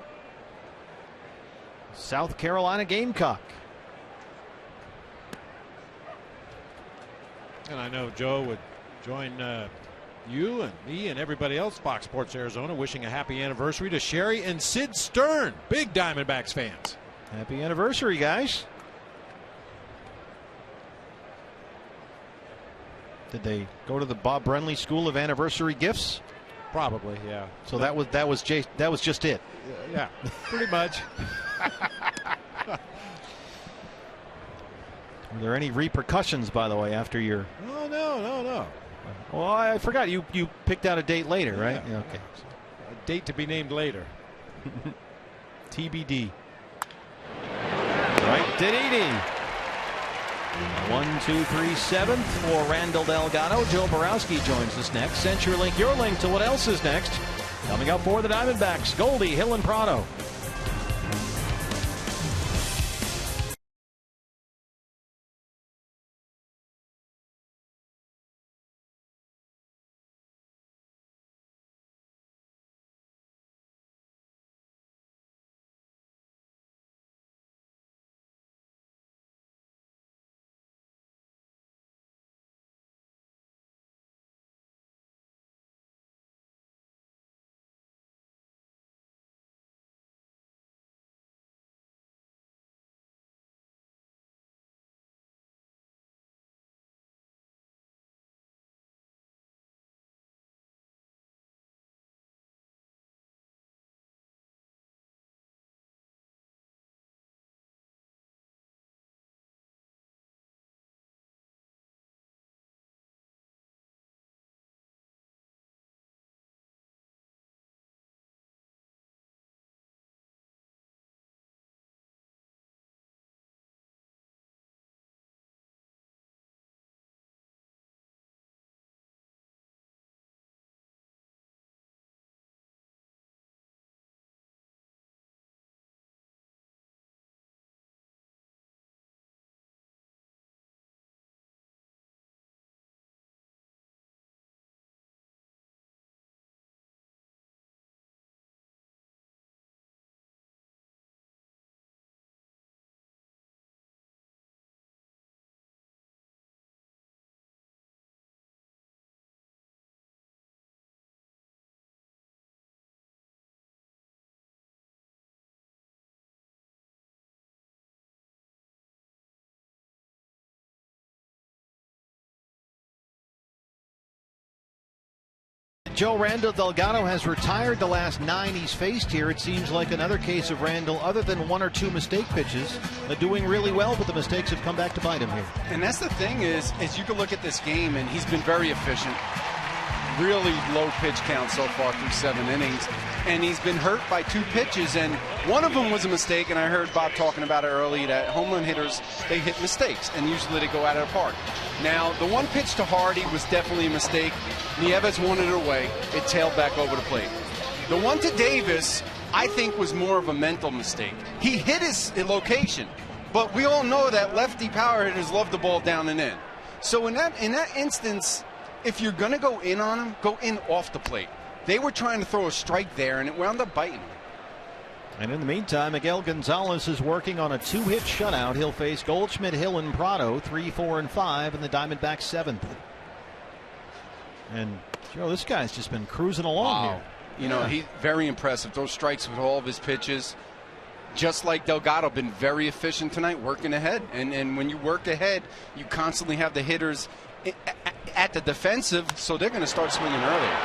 S3: South Carolina Gamecock.
S4: And I know Joe would join you and me and everybody else, Fox Sports Arizona, wishing a happy anniversary to Sherry and Sid Stern, big Diamondbacks fans.
S3: Happy anniversary, guys. Did they go to the Bob Brenly School of Anniversary Gifts?
S4: Probably, yeah.
S3: So that was just it.
S4: Yeah, pretty much.
S3: Were there any repercussions, by the way, after your?
S4: Oh, no.
S3: Well, I forgot you picked out a date later, right?
S4: Yeah.
S3: Okay.
S4: A date to be named later.
S3: TBD. Right, Didi. 1, 2, 3, 7th for Randall Delgado. Joe Borowski joins us next. CenturyLink, your link to what else is next. Coming up for the Diamondbacks, Goldie, Hill, and Prado. Joe, Randall Delgado has retired the last 9 he's faced here. It seems like another case of Randall, other than 1 or 2 mistake pitches, doing really well, but the mistakes have come back to bite him here.
S6: And that's the thing is you can look at this game, and he's been very efficient. really low pitch count so far through 7 innings. And he's been hurt by 2 pitches, and one of them was a mistake, and I heard Bob talking about it early, that home run hitters, they hit mistakes, and usually they go out of the park. Now, the one pitch to Hardy was definitely a mistake. Nieves wanted it away. It tailed back over the plate. The one to Davis, I think, was more of a mental mistake. He hit his location, but we all know that lefty power hitters love the ball down and in. So in that instance, if you're going to go in on him, go in off the plate. They were trying to throw a strike there, and it wound up biting him.
S3: And in the meantime, Miguel Gonzalez is working on a 2-hit shutout. He'll face Goldschmidt, Hill, and Prado, 3, 4, and 5, and the Diamondbacks 7th. And Joe, this guy's just been cruising along here.
S6: You know, he's very impressive. Those strikes with all of his pitches. Just like Delgado, been very efficient tonight, working ahead. And when you work ahead, you constantly have the hitters at the defensive, so they're going to start swinging earlier.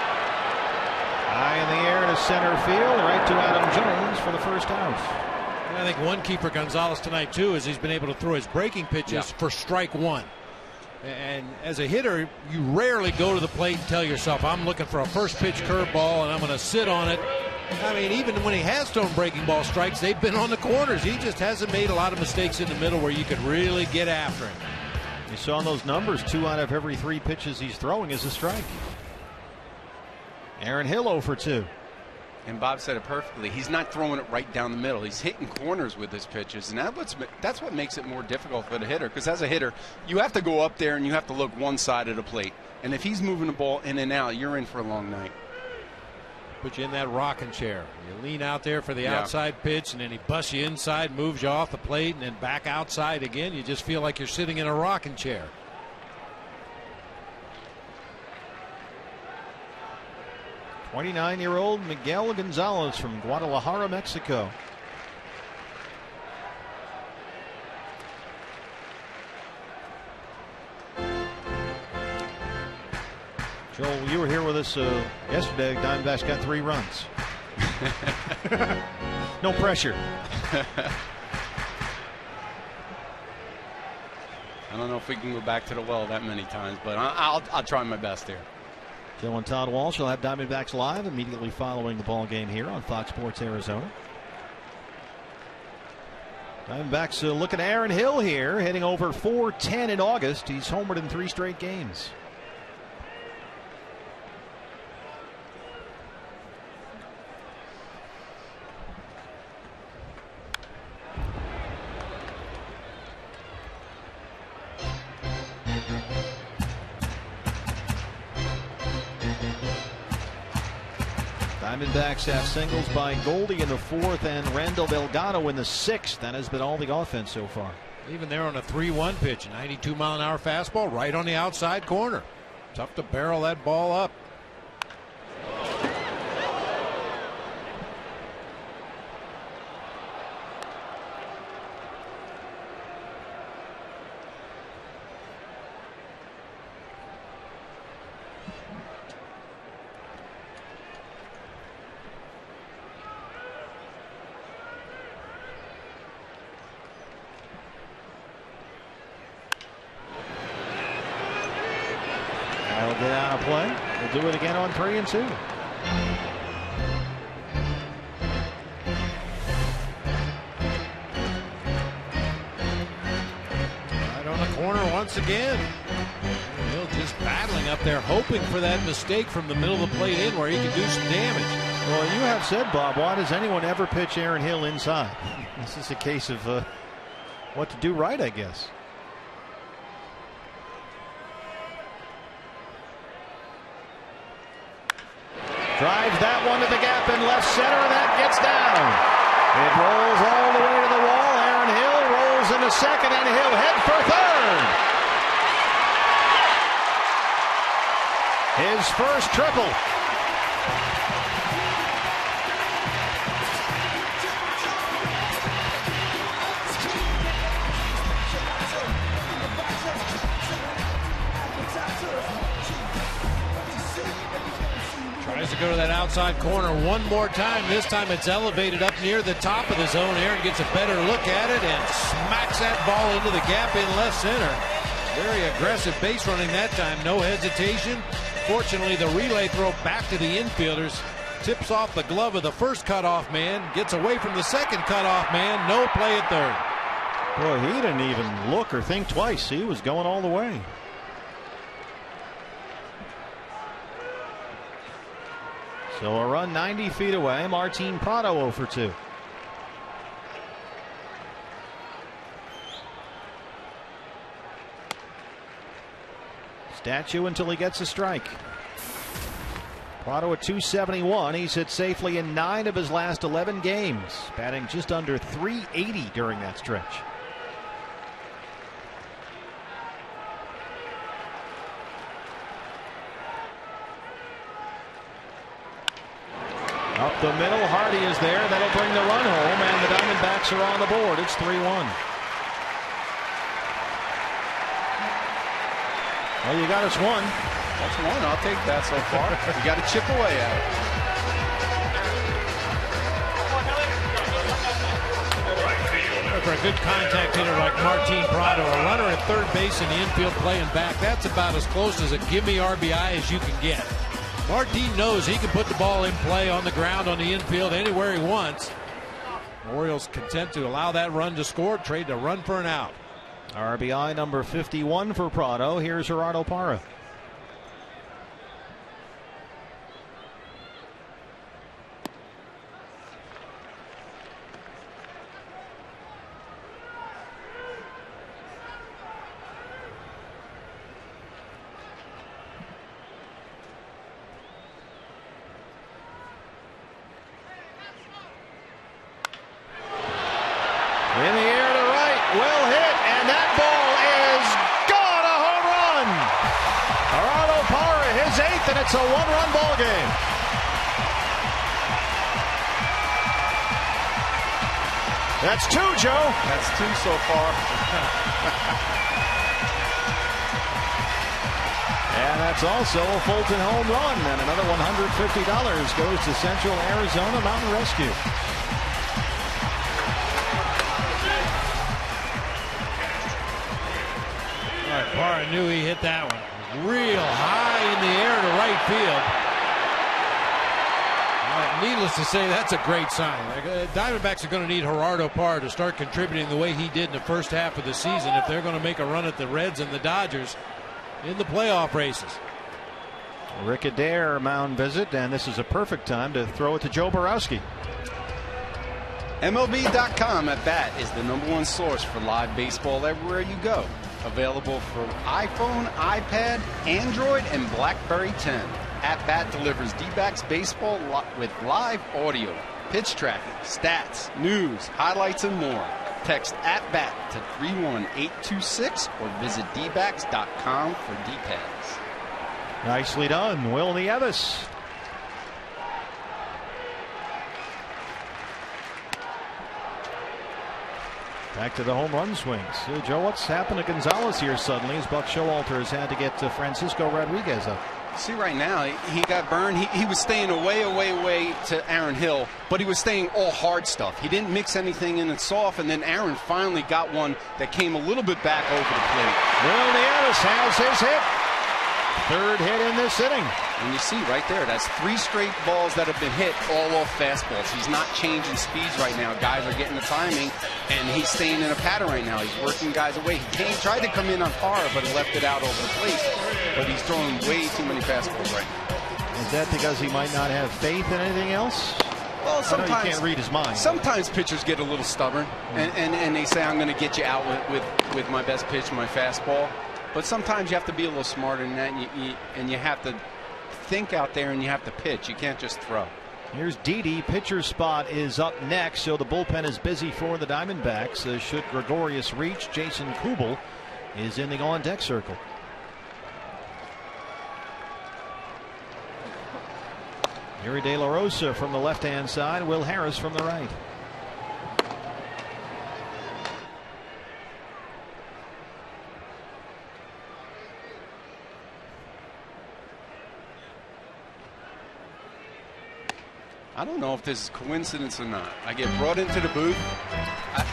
S3: High in the air to center field, right to Adam Jones for the first out.
S4: And I think one key for Gonzalez tonight, too, is he's been able to throw his breaking pitches for strike 1. And as a hitter, you rarely go to the plate and tell yourself, I'm looking for a first pitch curveball and I'm going to sit on it. I mean, even when he has thrown breaking ball strikes, they've been on the corners. He just hasn't made a lot of mistakes in the middle where you could really get after him.
S3: You saw those numbers, 2 out of every 3 pitches he's throwing is a strike. Aaron Hill 0 for 2.
S6: And Bob said it perfectly. He's not throwing it right down the middle. He's hitting corners with his pitches, and that's what makes it more difficult for the hitter. Because as a hitter, you have to go up there and you have to look one side of the plate. And if he's moving the ball in and out, you're in for a long night.
S4: Put you in that rocking chair. You lean out there for the outside pitch, and then he busts you inside, moves you off the plate, and then back outside again. You just feel like you're sitting in a rocking chair.
S3: '29-year-old Miguel Gonzalez from Guadalajara, Mexico. Joel, you were here with us yesterday. Diamondbacks got 3 runs. No pressure.
S6: I don't know if we can go back to the well that many times, but I'll try my best here.
S3: Joe and Todd Walsh will have Diamondbacks Live immediately following the ball game here on Fox Sports Arizona. Diamondbacks looking at Aaron Hill here, hitting over .410 in August. He's homered in 3 straight games. Diamondbacks have singles by Goldie in the 4th and Randall Delgado in the 6th. That has been all the offense so far.
S4: Even there on a 3-1 pitch, 92-mile-an-hour fastball right on the outside corner. Tough to barrel that ball up.
S3: That'll get out of play. We'll do it again on 3 and 2.
S4: Right on the corner once again. Hill just battling up there, hoping for that mistake from the middle of the plate in where he could do some damage.
S3: Well, you have said, Bob, why does anyone ever pitch Aaron Hill inside? This is a case of what to do right, I guess. Drives that one to the gap in left center, and that gets down. It rolls all the way to the wall. Aaron Hill rolls into second, and he'll head for third. His first triple.
S4: Tries to go to that outside corner one more time. This time it's elevated up near the top of the zone. Aaron gets a better look at it and smacks that ball into the gap in left center. Very aggressive base running that time. No hesitation. Fortunately, the relay throw back to the infielders tips off the glove of the first cutoff man, gets away from the second cutoff man. No play at third.
S3: Boy, he didn't even look or think twice. He was going all the way. So a run 90 feet away. Martin Prado 0 for 2. Statue until he gets a strike. Prado at 271. He's hit safely in 9 of his last 11 games, batting just under 380 during that stretch. Up the middle, Hardy is there. That'll bring the run home, and the Diamondbacks are on the board. It's 3-1. Well, you got us one.
S6: That's one. I'll take that so far. You got to chip away at it.
S4: For a good contact hitter like Martin Prado, a runner at third base in the infield playing back, that's about as close as a gimme RBI as you can get. Martin knows he can put the ball in play on the ground, on the infield, anywhere he wants. Orioles content to allow that run to score, trade the run for an out.
S3: RBI number 51 for Prado. Here's Gerardo Parra. In the air to right, well hit, and that ball is gone, a home run. Gerardo Parra, his 8th, and it's a 1-run ball game. That's 2, Joe.
S6: That's 2 so far.
S3: And that's also a Fulton home run, and another $150 goes to Central Arizona Mountain Rescue.
S4: Parra knew he hit that one real high in the air to right field. Needless to say, that's a great sign. Diamondbacks are going to need Gerardo Parra to start contributing the way he did in the first half of the season if they're going to make a run at the Reds and the Dodgers in the playoff races.
S3: Rick Adair mound visit, and this is a perfect time to throw it to Joe Borowski.
S6: MLB.com at bat is the #1 source for live baseball everywhere you go. Available for iPhone, iPad, Android, and BlackBerry 10. At Bat delivers D-backs baseball with live audio, pitch tracking, stats, news, highlights, and more. Text at Bat to 31826 or visit dbacks.com for details.
S3: Nicely done, Will Nieves. Back to the home run swings. Joe, what's happened to Gonzalez here suddenly as Buck Showalter has had to get Francisco Rodriguez up?
S6: See, right now, he got burned. He was staying away to Aaron Hill, but he was staying all hard stuff. He didn't mix anything in and soft, and then Aaron finally got one that came a little bit back over the plate.
S3: Will Nieves has his hit. 3rd hit in this inning.
S6: And you see right there, that's 3 straight balls that have been hit all off fastballs. He's not changing speeds right now. Guys are getting the timing, and he's staying in a pattern right now. He's working guys away. He tried to come in on Parra, but he left it out over the plate. But he's throwing way too many fastballs right now.
S3: Is that because he might not have faith in anything else?
S6: Well, sometimes
S3: you can't read his mind.
S6: Sometimes pitchers get a little stubborn, and they say, I'm going to get you out with my best pitch, my fastball. But sometimes you have to be a little smarter than that, and you have to think out there, and you have to pitch. You can't just throw.
S3: Here's Didi. Pitcher spot is up next, so the bullpen is busy for the Diamondbacks. Should Gregorius reach, Jason Kubel is in the on-deck circle. Yuri De La Rosa from the left-hand side, Will Harris from the right.
S6: I don't know if this is coincidence or not. I get brought into the booth,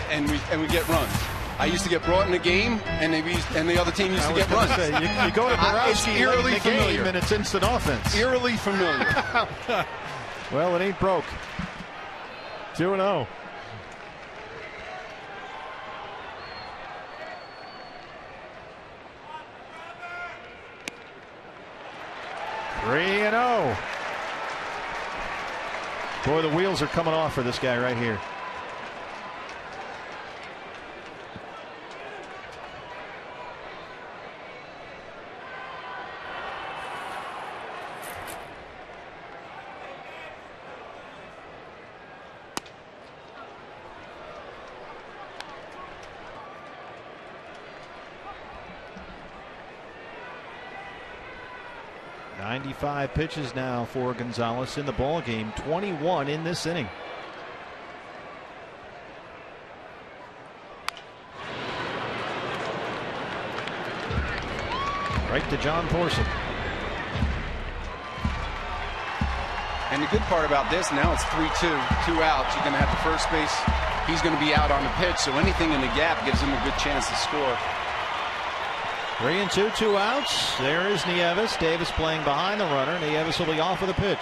S6: and we get runs. I used to get brought in a game, and the other team used to get runs.
S3: Say, you go to Borowski late in the
S6: familiar.
S3: game, and it's instant offense.
S6: Eerily familiar.
S7: Well, it ain't broke. 2-0. Three and 0. Boy, the wheels are coming off for this guy right here. .95 pitches now for Gonzalez in the ball game. 21 in this inning. Right to John Thorson.
S6: And the good part about this, now it's 3-2, 2 outs. You're going to have the first base. He's going to be out on the pitch, so anything in the gap gives him a good chance to score.
S3: 3 and 2, 2 outs. There is Nieves. Davis playing behind the runner. Nieves will be off with a pitch.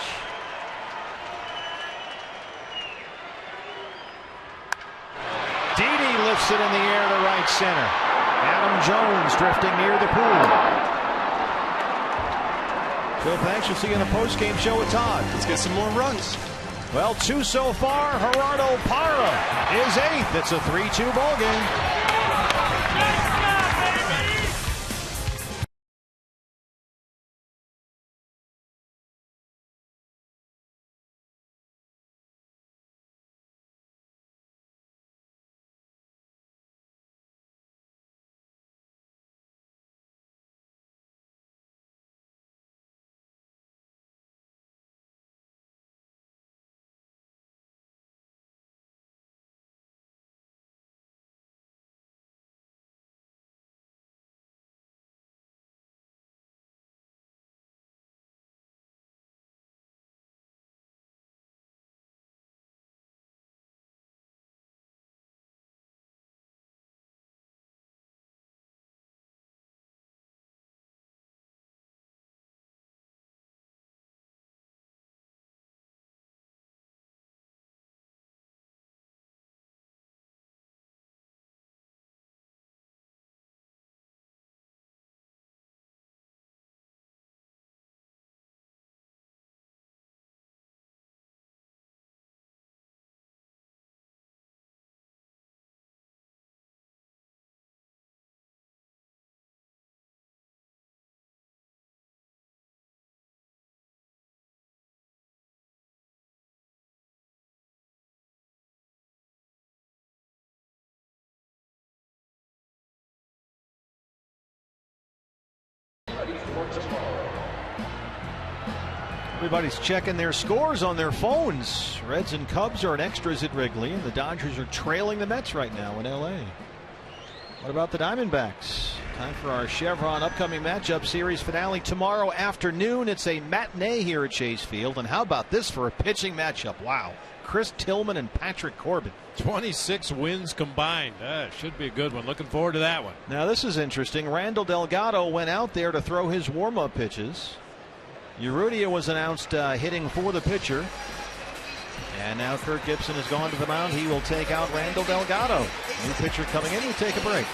S3: Didi lifts it in the air to right center. Adam Jones drifting near the pool. Phil, thanks. You'll see you in a post-game show with Todd.
S6: Let's get some more runs.
S3: Well, 2 so far. Gerardo Parra is 8th. It's a 3-2 ball game. Everybody's checking their scores on their phones. Reds and Cubs are in extras at Wrigley, and the Dodgers are trailing the Mets right now in LA. What about the Diamondbacks? Time for our Chevron upcoming matchup series finale tomorrow afternoon. It's a matinee here at Chase Field. And how about this for a pitching matchup? Wow. Chris Tillman and Patrick Corbin.
S4: 26 wins combined. Should be a good one. Looking forward to that one.
S3: Now this is interesting. Randall Delgado went out there to throw his warm-up pitches. Urrutia was announced hitting for the pitcher. And now Kirk Gibson has gone to the mound. He will take out Randall Delgado. New pitcher coming in. We take a break.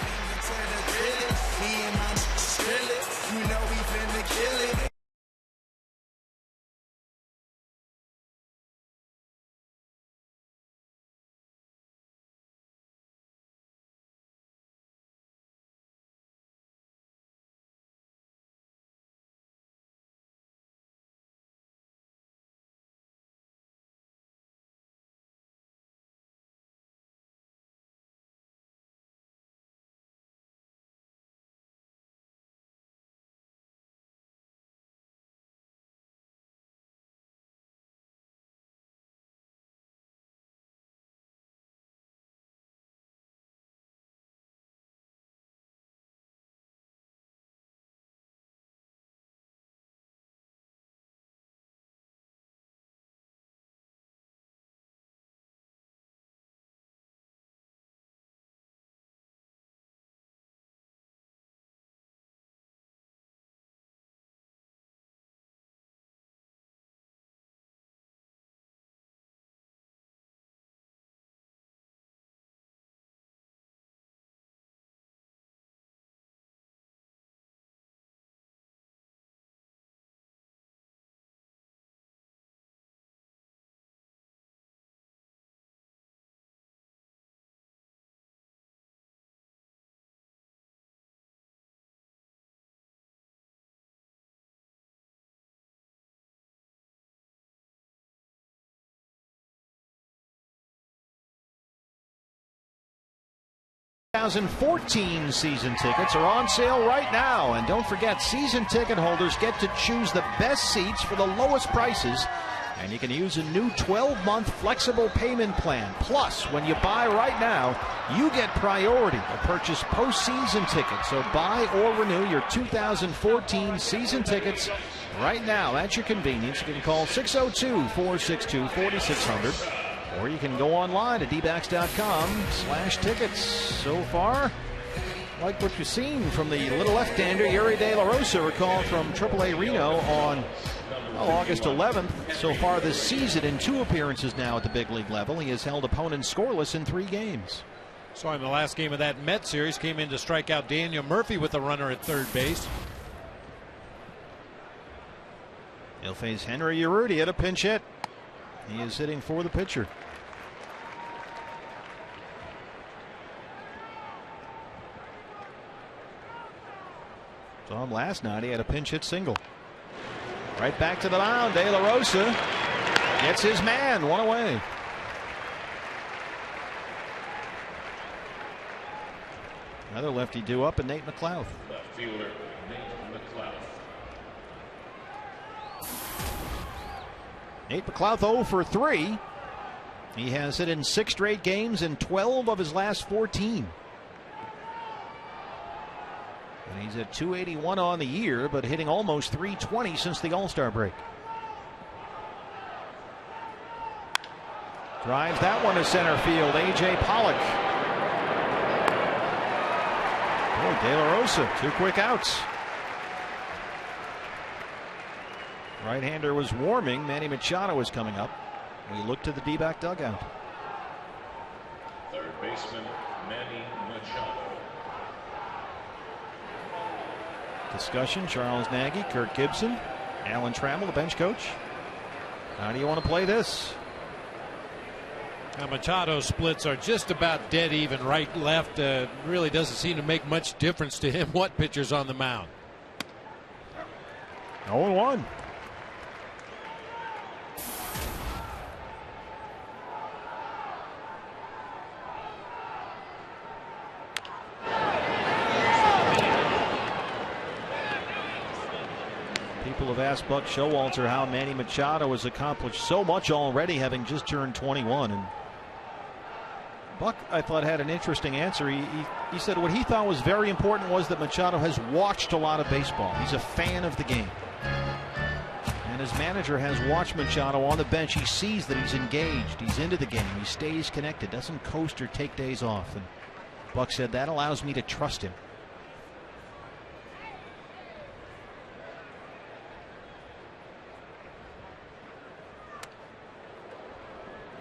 S3: 2014 season tickets are on sale right now. And don't forget, season ticket holders get to choose the best seats for the lowest prices. And you can use a new 12-month flexible payment plan. Plus, when you buy right now, you get priority to purchase postseason tickets. So buy or renew your 2014 season tickets right now at your convenience. You can call 602-462-4600. Or you can go online at dbacks.com/tickets. So far, like what you've seen from the little left-hander, Yuri De La Rosa, recalled from AAA Reno on August 11th. So far this season, in 2 appearances now at the big league level, he has held opponents scoreless in 3 games.
S4: Saw him the last game of that Met series. Came in to strike out Daniel Murphy with a runner at third base.
S3: He'll face Henry Urruti at a pinch hit. He is hitting for the pitcher. Saw him last night. He had a pinch hit single. Right back to the mound. De La Rosa gets his man. 1 away. Another lefty due up, and Nate McLeod.
S2: Left fielder, Nate McLeod.
S3: Nate McLeod 0 for 3. He has hit in 6 straight games in 12 of his last 14. And he's at 281 on the year, but hitting almost 320 since the All-Star break. Drives that one to center field. A.J. Pollock. Oh, De La Rosa, 2 quick outs. Right-hander was warming. Manny Machado was coming up. We look to the D-back dugout.
S2: Third baseman, Manny Machado.
S3: Discussion, Charles Nagy, Kirk Gibson, Alan Trammell, the bench coach. How do you want to play this?
S4: Now, Machado's splits are just about dead even right left. Really doesn't seem to make much difference to him what pitcher's on the mound.
S3: 0-1. People have asked Buck Showalter how Manny Machado has accomplished so much already, having just turned 21. And Buck, I thought, had an interesting answer. He said what he thought was very important was that Machado has watched a lot of baseball. He's a fan of the game. And his manager has watched Machado on the bench. He sees that he's engaged. He's into the game. He stays connected, doesn't coast or take days off. And Buck said that allows me to trust him.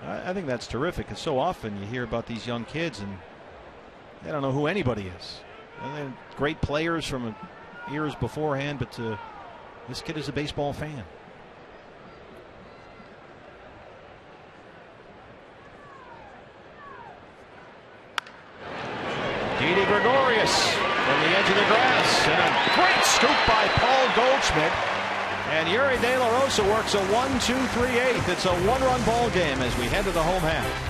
S3: I think that's terrific. And so often you hear about these young kids and they don't know who anybody is. And they're great players from years beforehand, but this kid is a baseball fan. Didi Gregorius from the edge of the grass. And a great scoop by Paul Goldschmidt. And Yuri De La Rosa works a 1-2-3-8. It's a 1-run ball game as we head to the home half.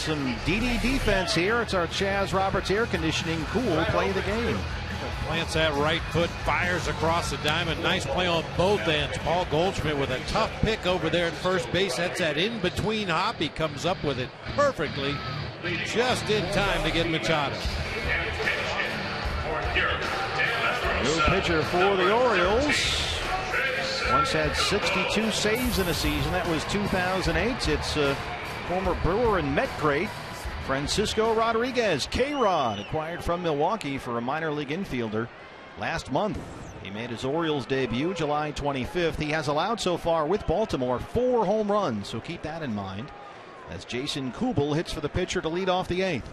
S7: some DD defense here. It's our Chaz Roberts air conditioning cool play of the game.
S4: Plants that right foot, fires across the diamond. Nice play on both ends. Paul Goldschmidt with a tough pick over there at first base. That's that in-between hop. He comes up with it perfectly, just in time to get Machado.
S7: New pitcher for the Orioles. Once had 62 saves in a season. That was 2008. It's former Brewer and Met great Francisco Rodriguez. K-Rod, acquired from Milwaukee for a minor league infielder last month. He made his Orioles debut July 25th. He has allowed so far with Baltimore 4 home runs, so keep that in mind as Jason Kubel hits for the pitcher to lead off the 8th.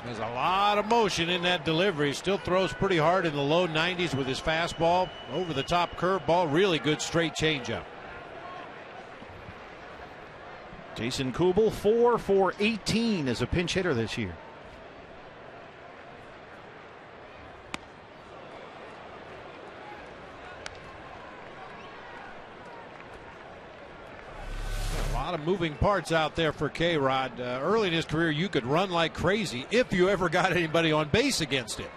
S4: There's a lot of motion in that delivery. Still throws pretty hard in the low 90s with his fastball. Over the top curveball. Really good straight changeup.
S7: Jason Kubel 4 for 18 as a pinch hitter this year.
S4: A lot of moving parts out there for K-Rod. Early in his career, you could run like crazy if you ever got anybody on base against him.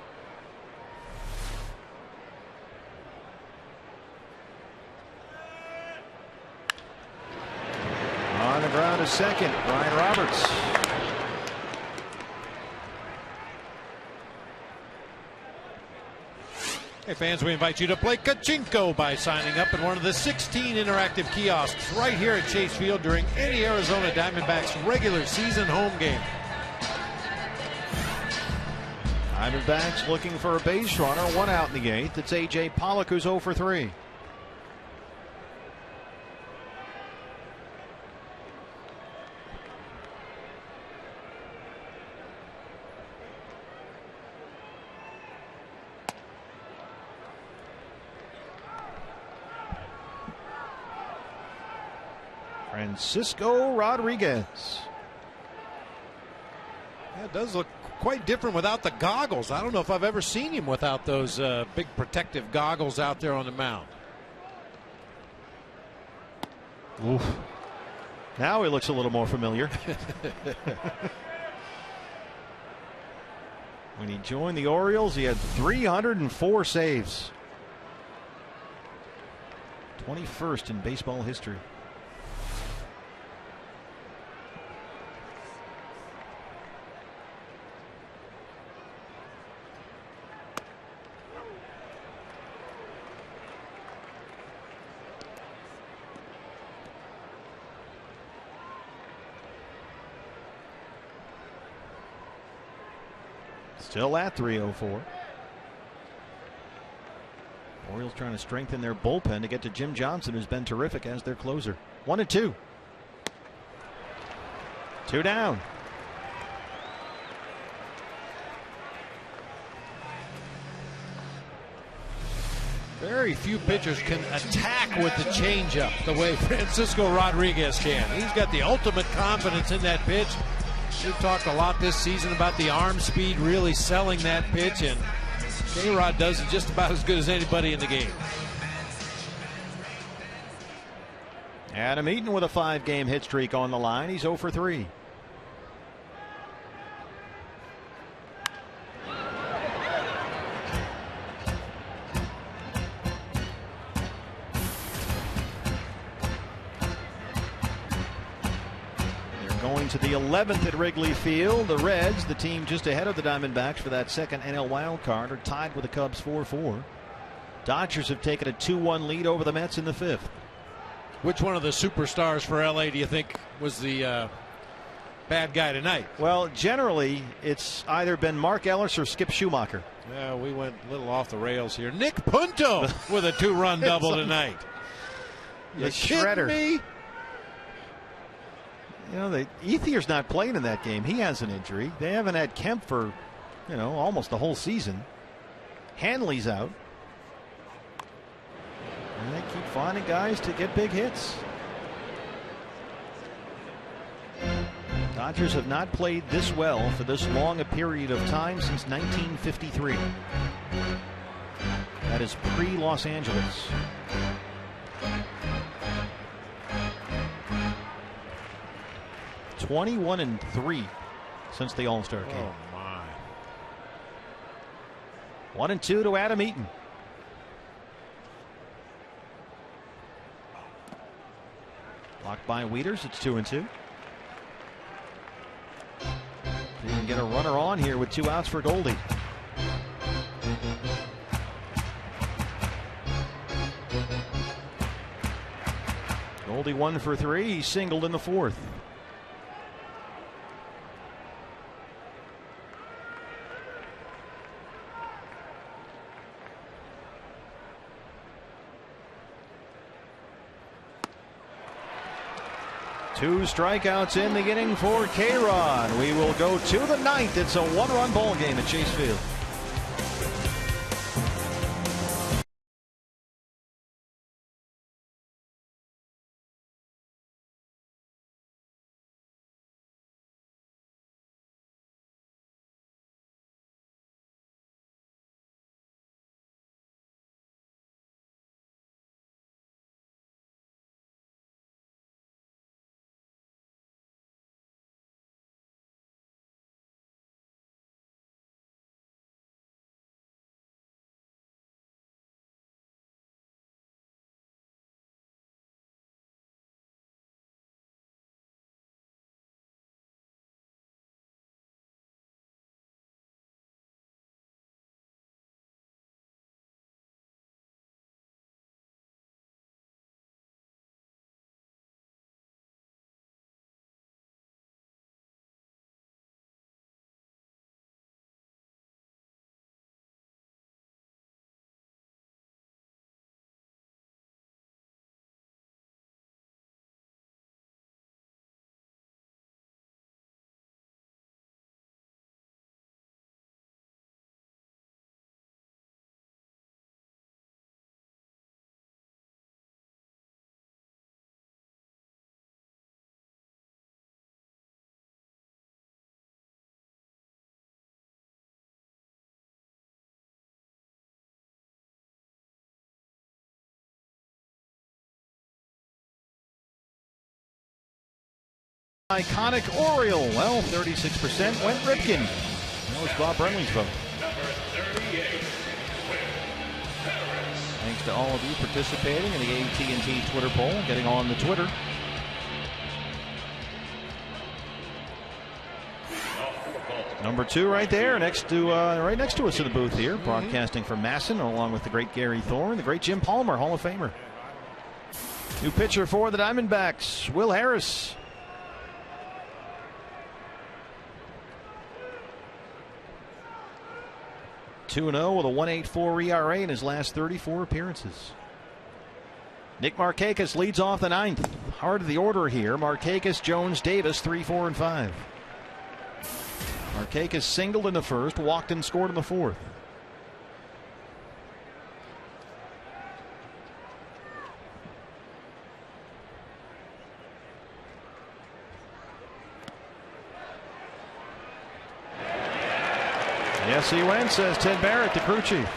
S7: On the ground to second, Brian Roberts.
S4: Hey fans, we invite you to play Kachinko by signing up at one of the 16 interactive kiosks right here at Chase Field during any Arizona Diamondbacks regular season home game.
S7: Diamondbacks looking for a base runner, 1 out in the 8th. It's A.J. Pollock who's 0 for 3. Francisco Rodriguez.
S4: Yeah, it does look quite different without the goggles. I don't know if I've ever seen him without those big protective goggles out there on the mound.
S7: Oof. Now he looks a little more familiar. When he joined the Orioles, he had 304 saves. 21st in baseball history. Still at 304. Orioles trying to strengthen their bullpen to get to Jim Johnson, who's been terrific as their closer. 1-2. 2 down.
S4: Very few pitchers can attack with the changeup the way Francisco Rodriguez can. He's got the ultimate confidence in that pitch. We've talked a lot this season about the arm speed really selling that pitch, and K-Rod does it just about as good as anybody in the game.
S7: Adam Eaton with a 5-game hit streak on the line. He's 0 for 3. Going to the 11th at Wrigley Field. The Reds, the team just ahead of the Diamondbacks for that second NL wild card, are tied with the Cubs 4-4. Dodgers have taken a 2-1 lead over the Mets in the 5th.
S4: Which one of the superstars for LA do you think was the bad guy tonight?
S7: Well, generally it's either been Mark Ellis or Skip Schumacher.
S4: Yeah, we went a little off the rails here. Nick Punto with a 2-run double tonight.
S7: The shredder. Me? You know, Ethier's not playing in that game. He has an injury. They haven't had Kemp for, almost the whole season. Hanley's out. And they keep finding guys to get big hits. Dodgers have not played this well for this long a period of time since 1953. That is pre-Los Angeles. (21-3) since the All-Star game.
S4: Oh my!
S7: 1-2 to Adam Eaton. Blocked by Wieters. It's 2-2. You can get a runner on here with 2 outs for Goldie. Goldie 1 for 3. He singled in the 4th. Two strikeouts in the inning for K-Rod. We will go to the 9th. It's a 1-run ball game at Chase Field. Iconic Oriole. Well, 36% went Ripken. That was Bob Brenly's vote. Thanks to all of you participating in the AT&T Twitter poll, getting on the Twitter. Number 2 right there, next to right next to us in the booth here, broadcasting from Masson, along with the great Gary Thorne, the great Jim Palmer, Hall of Famer. New pitcher for the Diamondbacks, Will Harris. 2-0 with a 1.84 ERA in his last 34 appearances. Nick Markakis leads off the 9th. Heart of the order here. Markakis, Jones, Davis, 3, 4, and 5. Markakis singled in the 1st, walked and scored in the 4th. Yes, he went, says Ted Barrett, the crew chief.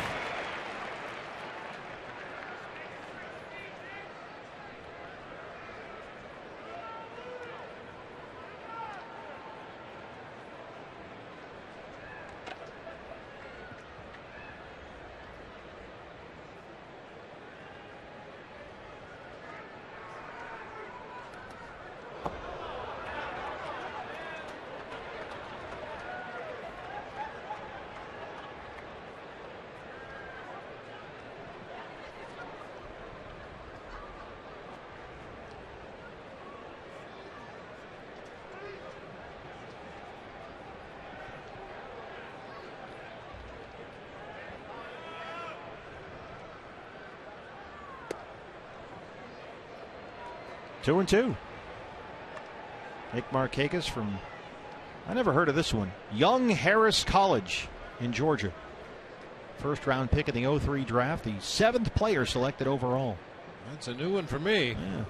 S7: Two and two. Nick Markakis from, I never heard of this one, Young Harris College in Georgia. First round pick in the 03 draft, the 7th player selected overall.
S4: That's a new one for me.
S7: Yeah.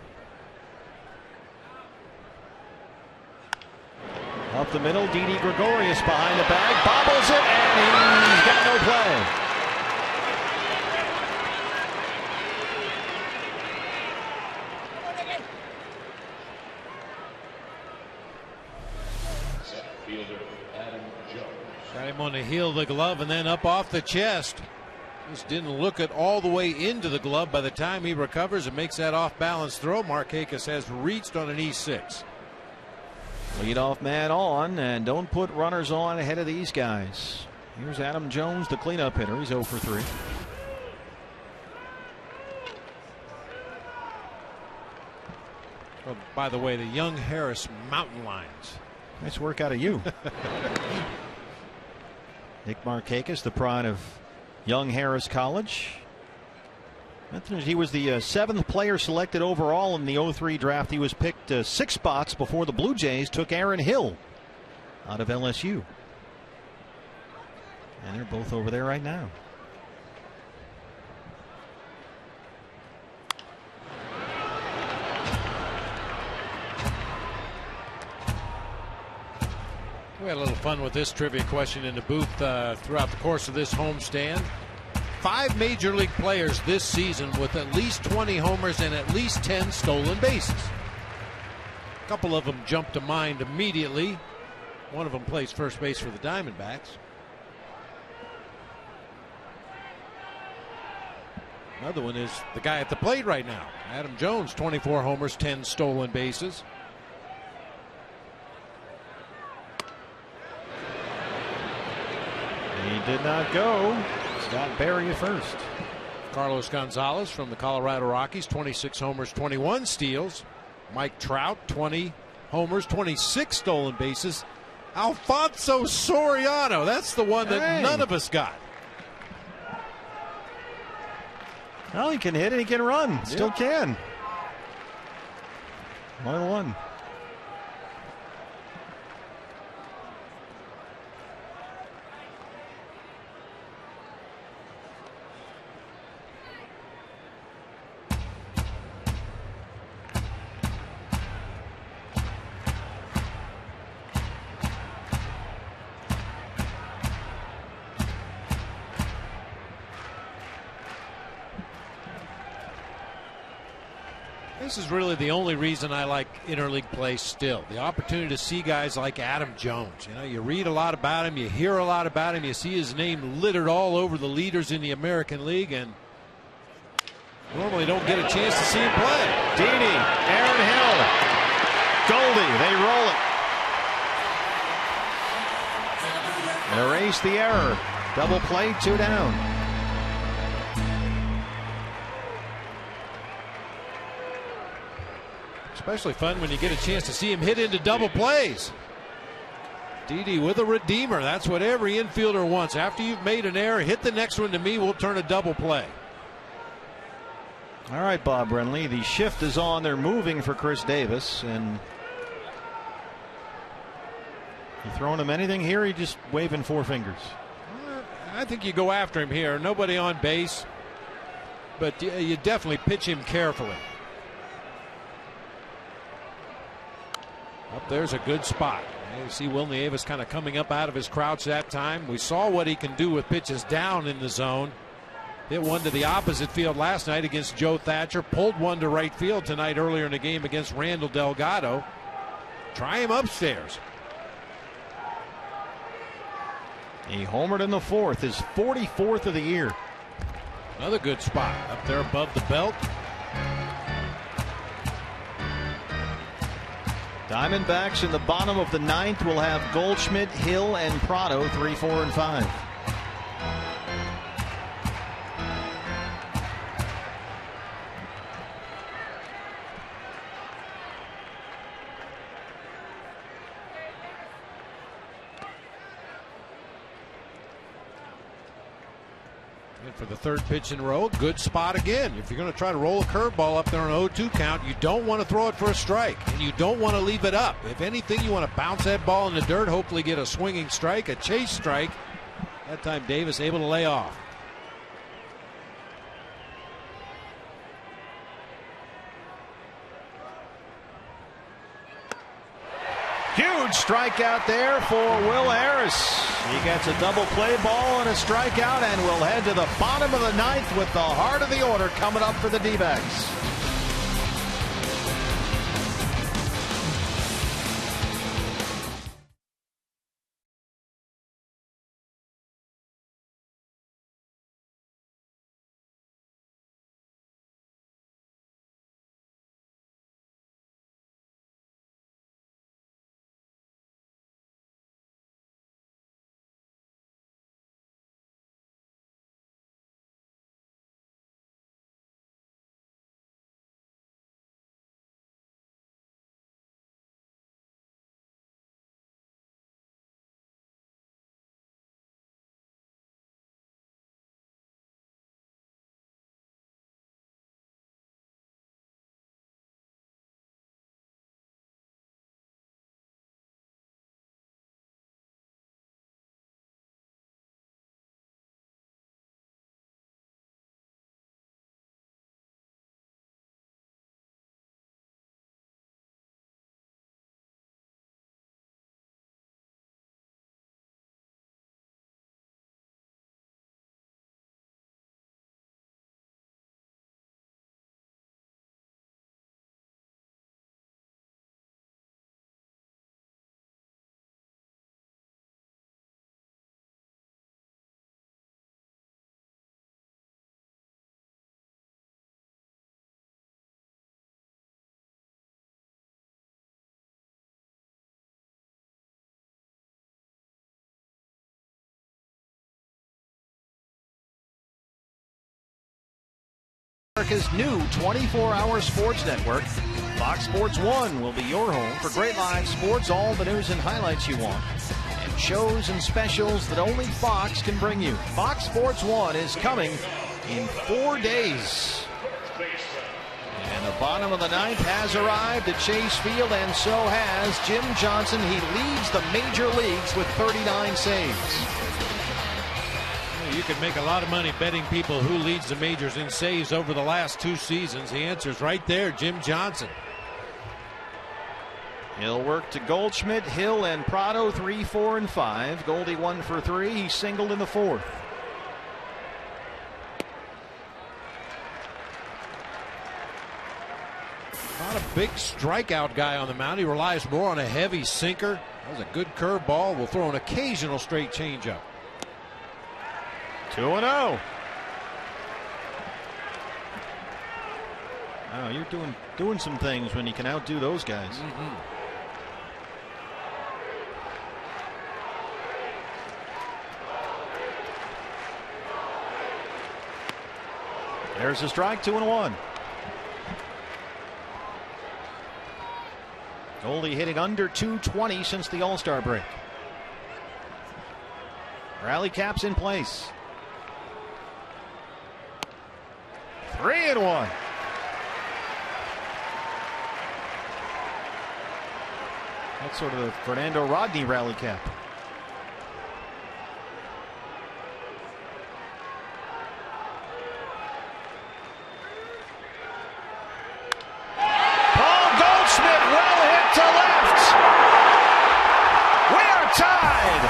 S7: Up the middle, Didi Gregorius behind the bag, bobbles it, and he's got no play.
S4: Got him on the heel of the glove and then up off the chest. Just didn't look it all the way into the glove by the time he recovers and makes that off balance throw. Markakis has reached on an E6.
S3: Leadoff man on, and don't put runners on ahead of these guys. Here's Adam Jones, the cleanup hitter. He's 0 for 3.
S4: Oh, by the way, the Young Harris Mountain Lions.
S3: Nice work out of you. Nick Markakis, the pride of Young Harris College. He was the 7th player selected overall in the 03 draft. He was picked 6 spots before the Blue Jays took Aaron Hill out of LSU. And they're both over there right now.
S4: We had a little fun with this trivia question in the booth throughout the course of this homestand. 5 major league players this season with at least 20 homers and at least 10 stolen bases. A couple of them jump to mind immediately. One of them plays first base for the Diamondbacks. Another one is the guy at the plate right now, Adam Jones, 24 homers, 10 stolen bases.
S3: He did not go. Scott Berry at first.
S4: Carlos Gonzalez from the Colorado Rockies, 26 homers, 21 steals. Mike Trout, 20 homers, 26 stolen bases. Alfonso Soriano, that's the one that none of us got.
S3: Well, he can hit and he can run. Still can. 1-1.
S4: This is really the only reason I like interleague play still. The opportunity to see guys like Adam Jones. You know, you read a lot about him, you hear a lot about him, you see his name littered all over the leaders in the American League, and normally don't get a chance to see him play.
S3: Didi, Aaron Hill, Goldie, they roll it. Erase the error. Double play, 2 down.
S4: Especially fun when you get a chance to see him hit into double plays. Didi with a redeemer. That's what every infielder wants. After you've made an error, hit the next one to me. We'll turn a double play.
S3: All right, Bob Brenly. The shift is on. They're moving for Chris Davis. And you throwing him anything here? He just waving 4 fingers.
S4: I think you go after him here. Nobody on base. But you definitely pitch him carefully. Up there's a good spot. You see Will Nieves kind of coming up out of his crouch that time. We saw what he can do with pitches down in the zone. Hit one to the opposite field last night against Joe Thatcher. Pulled one to right field tonight earlier in the game against Randall Delgado. Try him upstairs.
S3: He homered in the 4th, his 44th of the year.
S4: Another good spot up there above the belt.
S3: Diamondbacks in the bottom of the 9th will have Goldschmidt, Hill, and Prado 3, 4, and 5.
S4: And for the 3rd pitch in a row, good spot again. If you're going to try to roll a curveball up there on an 0-2 count, you don't want to throw it for a strike, and you don't want to leave it up. If anything, you want to bounce that ball in the dirt, hopefully get a swinging strike, a chase strike. That time Davis able to lay off.
S3: Huge strikeout there for Will Harris. He gets a double play ball and a strikeout, and will head to the bottom of the 9th with the heart of the order coming up for the D-backs.
S7: America's new 24-hour sports network. Fox Sports 1 will be your home for great live sports, all the news and highlights you want, and shows and specials that only Fox can bring you. Fox Sports 1 is coming in 4 days. And the bottom of the ninth has arrived at Chase Field, and so has Jim Johnson. He leads the major leagues with 39 saves.
S4: You can make a lot of money betting people who leads the majors in saves over the last 2 seasons. The answer's right there, Jim Johnson.
S7: Hill worked to Goldschmidt, Hill and Prado 3, 4, and 5. Goldie 1 for 3. He singled in the 4th.
S4: Not a big strikeout guy on the mound. He relies more on a heavy sinker. That was a good curveball. Will throw an occasional straight changeup.
S7: 2-0. Oh, you're doing some things when you can outdo those guys. There's a strike, 2-1. Goldie hitting under 220 since the All-Star break. Rally caps in place. 3-1. That's sort of the Fernando Rodney rally cap. Paul Goldschmidt, well hit to left. We are tied.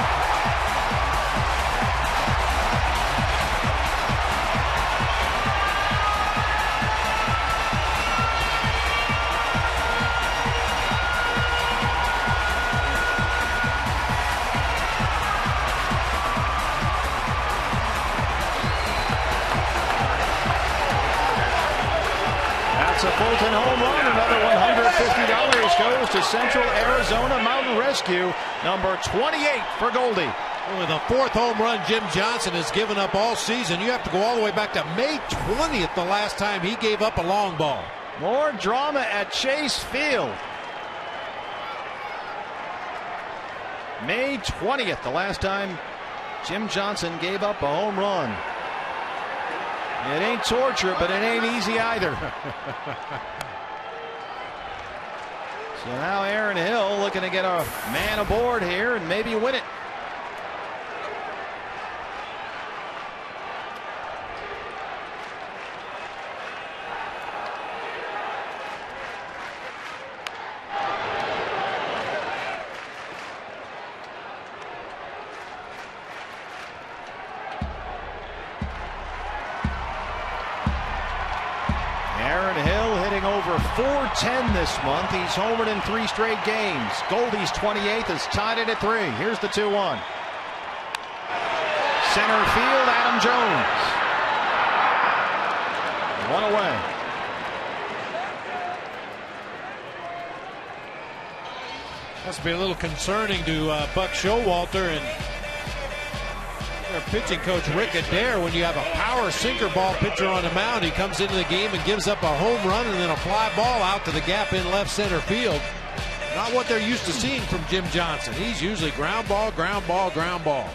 S7: A Fulton home run. Another $150 goes to Central Arizona Mountain Rescue, number 28 for Goldie.
S4: Only the 4th home run Jim Johnson has given up all season. You have to go all the way back to May 20th, the last time he gave up a long ball.
S7: More drama at Chase Field. May 20th, the last time Jim Johnson gave up a home run. It ain't torture, but it ain't easy either. So now Aaron Hill looking to get a man aboard here and maybe win it. Over 410 this month. He's homered in 3 straight games. Goldie's 28th is tied it at 3. Here's the 2-1. Center field, Adam Jones. 1 away.
S4: Must be a little concerning to Buck Showalter and their pitching coach Rick Adair when you have a power sinker ball pitcher on the mound. He comes into the game and gives up a home run and then a fly ball out to the gap in left center field. Not what they're used to seeing from Jim Johnson. He's usually ground ball, ground ball, ground ball.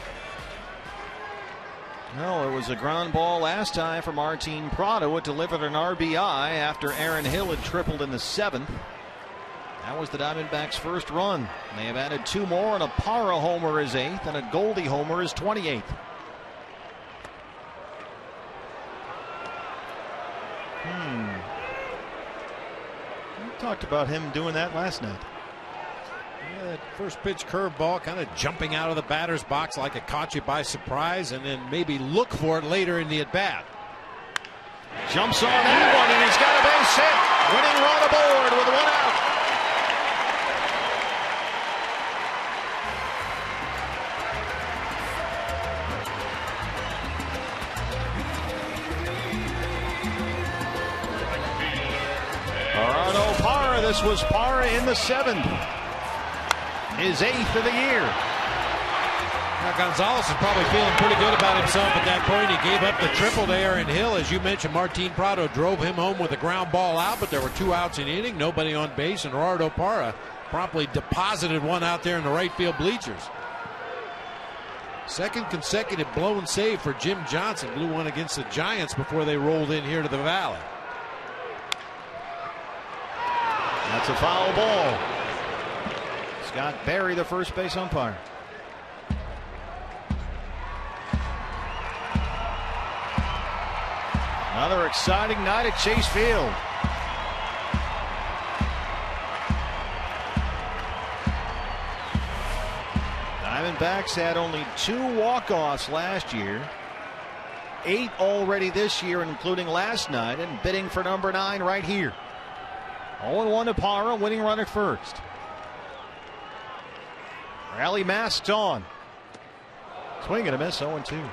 S7: Well, it was a ground ball last time for Martin Prado. It delivered an RBI after Aaron Hill had tripled in the 7th. That was the Diamondbacks' first run. They have added 2 more, and a Parra homer is 8th, and a Goldie homer is 28th. We talked about him doing that last night.
S4: Yeah, that first pitch curveball kind of jumping out of the batter's box like it caught you by surprise, and then maybe look for it later in the at-bat.
S7: Jumps on that one, and he's got a base hit. Winning run aboard with 1 out. This was Parra in the 7th. His 8th of the year.
S4: Gonzalez is probably feeling pretty good about himself at that point. He gave up the triple to Aaron Hill. As you mentioned, Martin Prado drove him home with a ground ball out, but there were 2 outs in the inning, nobody on base, and Gerardo Parra promptly deposited one out there in the right field bleachers. Second consecutive blown save for Jim Johnson. Blew one against the Giants before they rolled in here to the Valley.
S3: That's a foul ball. Scott Berry, the first base umpire. Another exciting night at Chase Field. Diamondbacks had only 2 walk-offs last year. 8 already this year, including last night, and bidding for number 9 right here. 0-1 to Parra, winning run at first. Rally masks on. Swing and a miss, 0-2.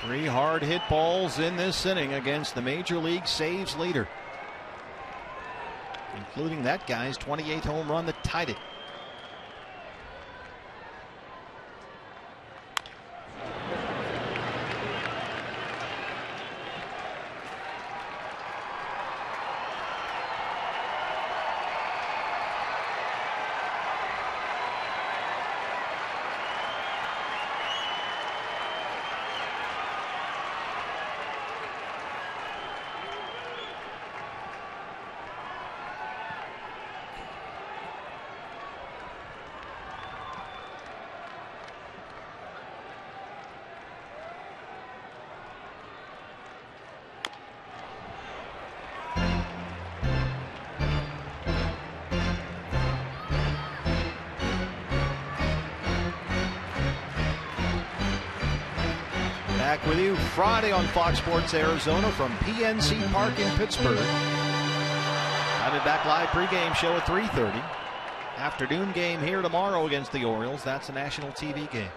S3: Three hard hit balls in this inning against the Major League saves leader, including that guy's 28th home run that tied it. Back with you Friday on Fox Sports Arizona from PNC Park in Pittsburgh. Diamondback Live pregame show at 3:30. Afternoon game here tomorrow against the Orioles. That's a national TV game.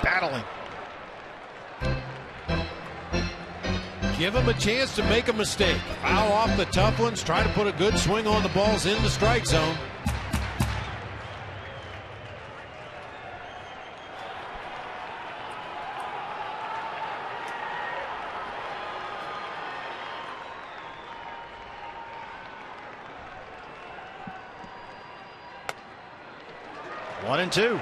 S3: Battling.
S4: Give him a chance to make a mistake. Foul off the tough ones. Try to put a good swing on the balls in the strike zone.
S3: One and two.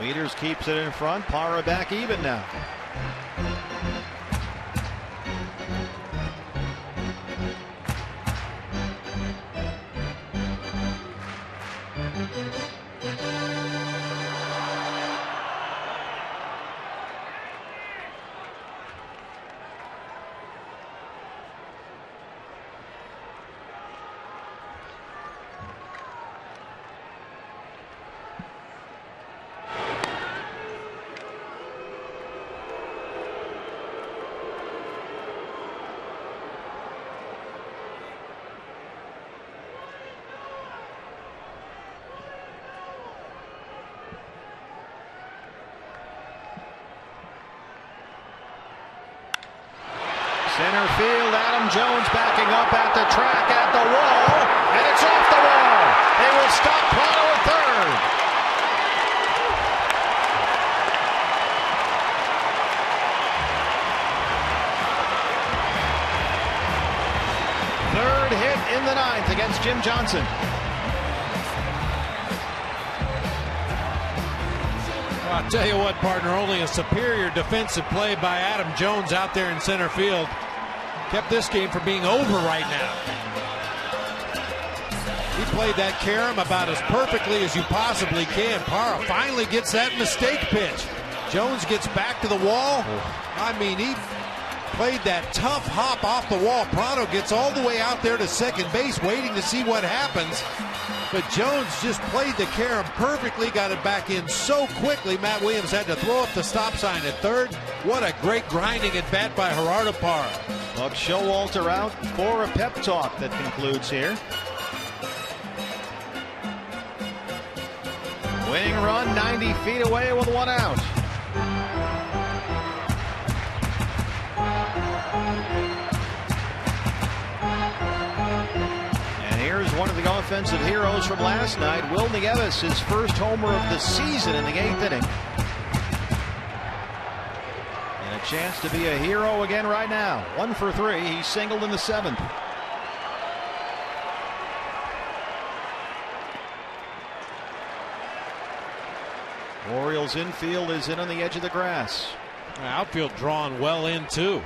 S3: Leaders keeps it in front. Parra back even now. Center field, Adam Jones backing up at the track, at the wall, and it's off the wall. They will stop Prado at third. Third hit in the ninth against Jim Johnson.
S4: Well, I'll tell you what, partner, only a superior defensive play by Adam Jones out there in center field kept this game from being over right now. played that carom about as perfectly as you possibly can. Parra finally gets that mistake pitch. Jones gets back to the wall. I mean, he played that tough hop off the wall. Prado gets all the way out there to second base waiting to see what happens. But Jones just played the carom perfectly, got it back in so quickly. Matt Williams had to throw up the stop sign at third. What a great grinding at bat by Gerardo Parra.
S3: Buck Showalter out for a pep talk that concludes here. Winning run 90 feet away with one out. One of the offensive heroes from last night, Will Nieves, his first homer of the season in the 8th inning. And a chance to be a hero again right now. 1 for 3. He singled in the 7th. Orioles infield is in on the edge of the grass.
S4: Outfield drawn well in too.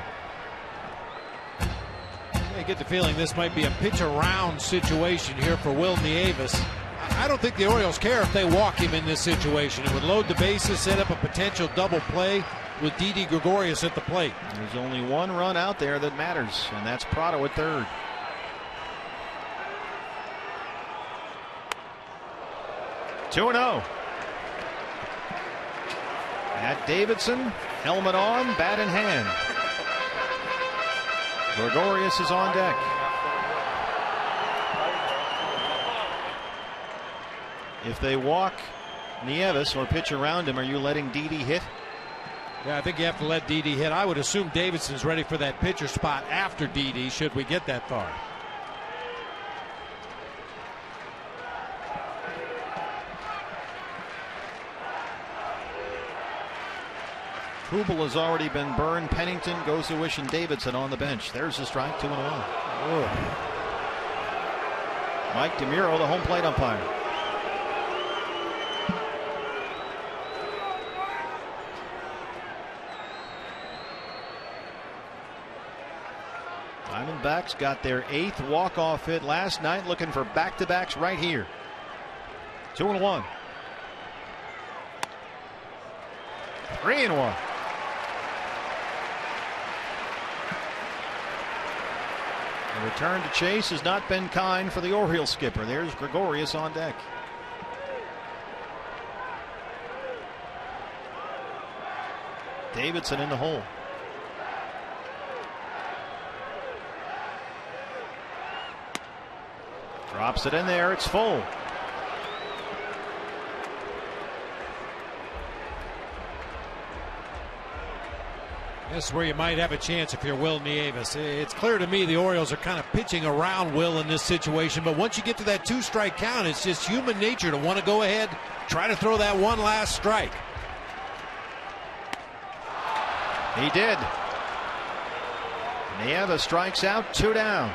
S4: I get the feeling this might be a pitch around situation here for Will Nieves. I don't think the Orioles care if they walk him in this situation. It would load the bases, set up a potential double play with Didi Gregorius at the plate.
S3: There's only one run out there that matters, and that's Prado at third. Two 2-0. Matt Davidson, helmet on, bat in hand. Gregorius is on deck. If they walk Nieves or pitch around him, are you letting Didi hit?
S4: Yeah, I think you have to let Didi hit. I would assume Davidson's ready for that pitcher spot after Didi, should we get that far.
S3: Kubel has already been burned. Pennington goes to Wish and Davidson on the bench. There's the strike, 2-1. Mike DeMuro, the home plate umpire. Diamondbacks got their 8th walk-off hit last night, looking for back-to-backs right here. 2-1. 3-1. The return to chase has not been kind for the Orioles skipper. There's Gregorius on deck. Davidson in the hole. Drops it in there. It's full.
S4: This is where you might have a chance if you're Will Nieves. It's clear to me the Orioles are kind of pitching around Will in this situation, but once you get to that 2-strike count, it's just human nature to want to go ahead, try to throw that one last strike.
S3: He did. Nieves strikes out, 2 down.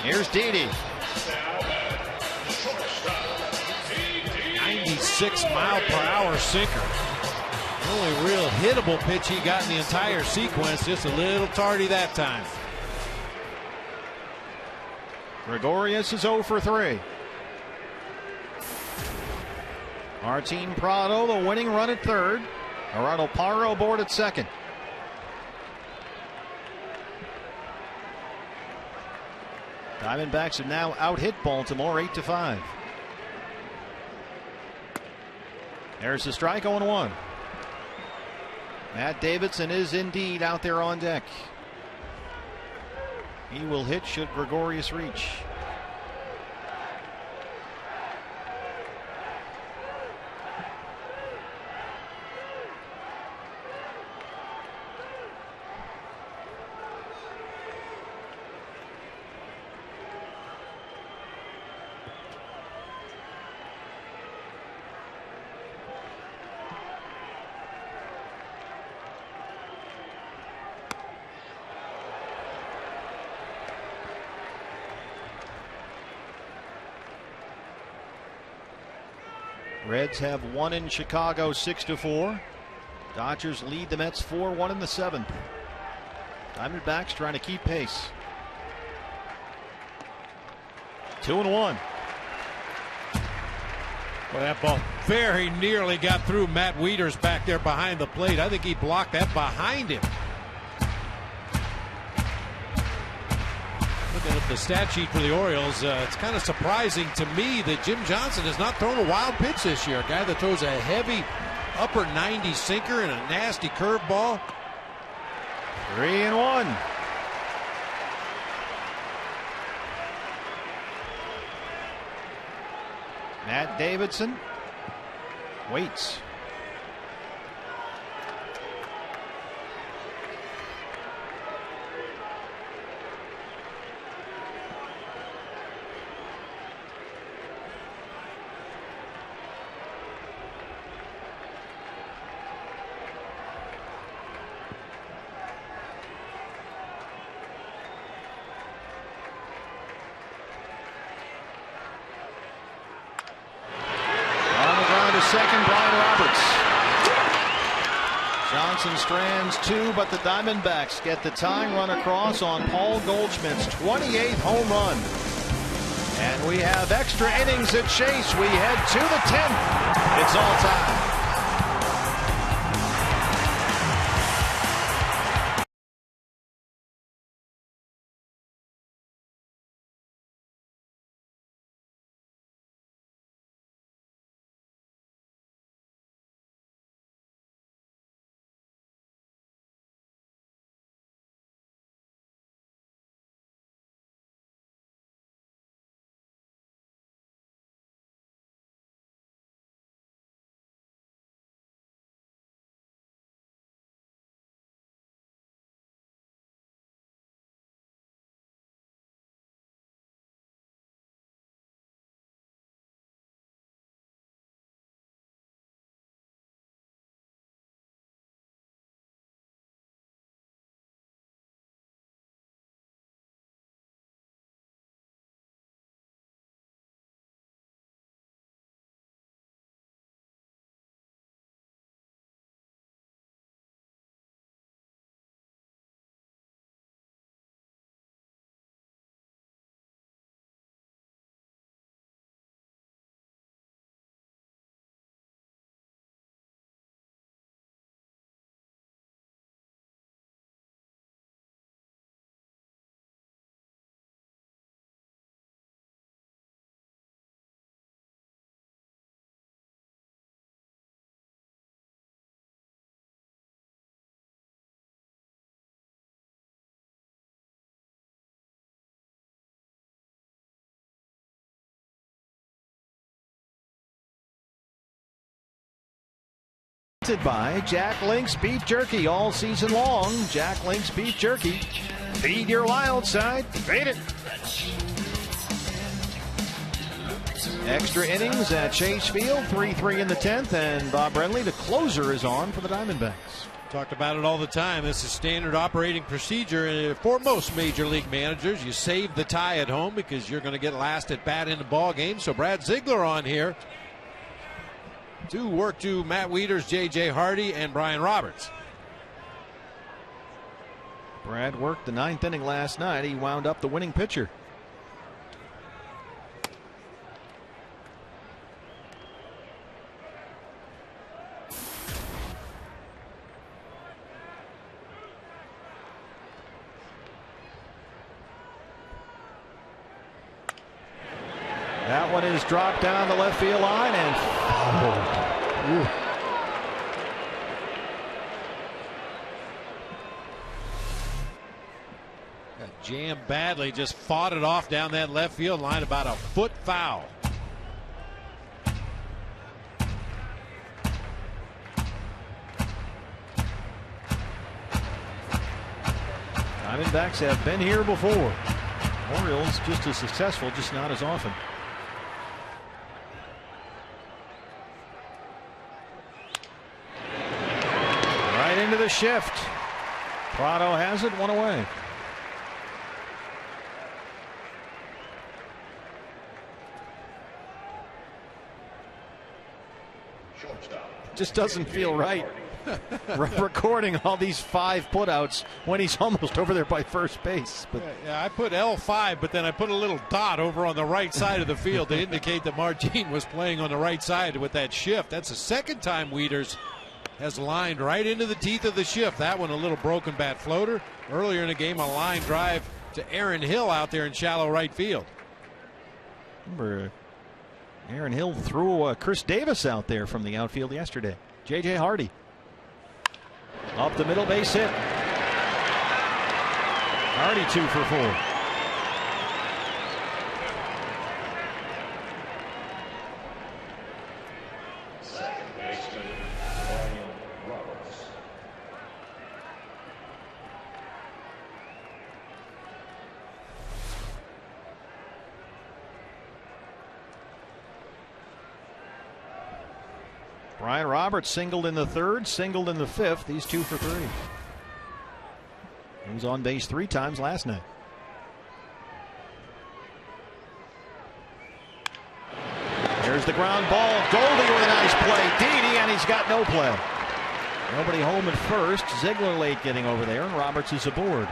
S3: Here's Didi.
S4: 96-mile-per-hour sinker. The only real hittable pitch he got in the entire sequence, just a little tardy that time.
S3: Gregorius is 0 for 3. Martin Prado, the winning run at third. Gerardo Parra aboard at second. Diamondbacks have now out-hit Baltimore 8-5. There's the strike, 0-1. Matt Davidson is indeed out there on deck. He will hit should Gregorius reach. Reds have one in Chicago, 6-4. Dodgers lead the Mets 4-1 in the 7th. Diamondbacks trying to keep pace.
S7: 2-1.
S4: Well, that ball very nearly got through Matt Wieters back there behind the plate. I think he blocked that behind him. Looking at the stat sheet for the Orioles, it's kind of surprising to me that Jim Johnson has not thrown a wild pitch this year. A guy that throws a heavy upper 90 sinker and a nasty curveball.
S7: 3-1. Matt Davidson waits. Second, Brian Roberts. Johnson strands 2, but the Diamondbacks get the tying run across on Paul Goldschmidt's 28th home run. And we have extra innings at Chase. We head to the 10th. It's all time. By Jack Link's Beef Jerky all season long. Jack Link's Beef Jerky. Feed your wild side. Feed it. Extra innings at Chase Field. 3-3 in the 10th. And Bob Brenly, the closer, is on for the Diamondbacks.
S4: Talked about it all the time. This is standard operating procedure for most major league managers. You save the tie at home because you're going to get last at bat in the ball game. So Brad Ziegler on here to work to Matt Wieters, J.J. Hardy, and Brian Roberts.
S7: Brad worked the 9th inning last night. He wound up the winning pitcher. That one is dropped down the left field line and fouled.
S4: Got jammed badly, just fought it off down that left field line, about a foot foul.
S7: Diamondbacks have been here before. Orioles just as successful, just not as often. Right into the shift. Prado has it, one away. Just doesn't feel right. recording all these 5 putouts when he's almost over there by first base. But
S4: yeah, I put L5, but then I put a little dot over on the right side of the field to indicate that Martin was playing on the right side with that shift. That's the second time Wieters has lined right into the teeth of the shift. That one a little broken bat floater. Earlier in the game, a line drive to Aaron Hill out there in shallow right field.
S7: Remember, Aaron Hill threw Chris Davis out there from the outfield yesterday. J.J. Hardy. Up the middle, base hit. Hardy 2 for 4.
S2: Second baseman, Brian Roberts.
S7: Brian Roberts singled in the 3rd, singled in the 5th. He's 2 for 3. He was on base 3 times last night. There's the ground ball. Goldie with a nice play. Didi, and he's got no play. Nobody home at first. Ziegler late getting over there, and Roberts is aboard.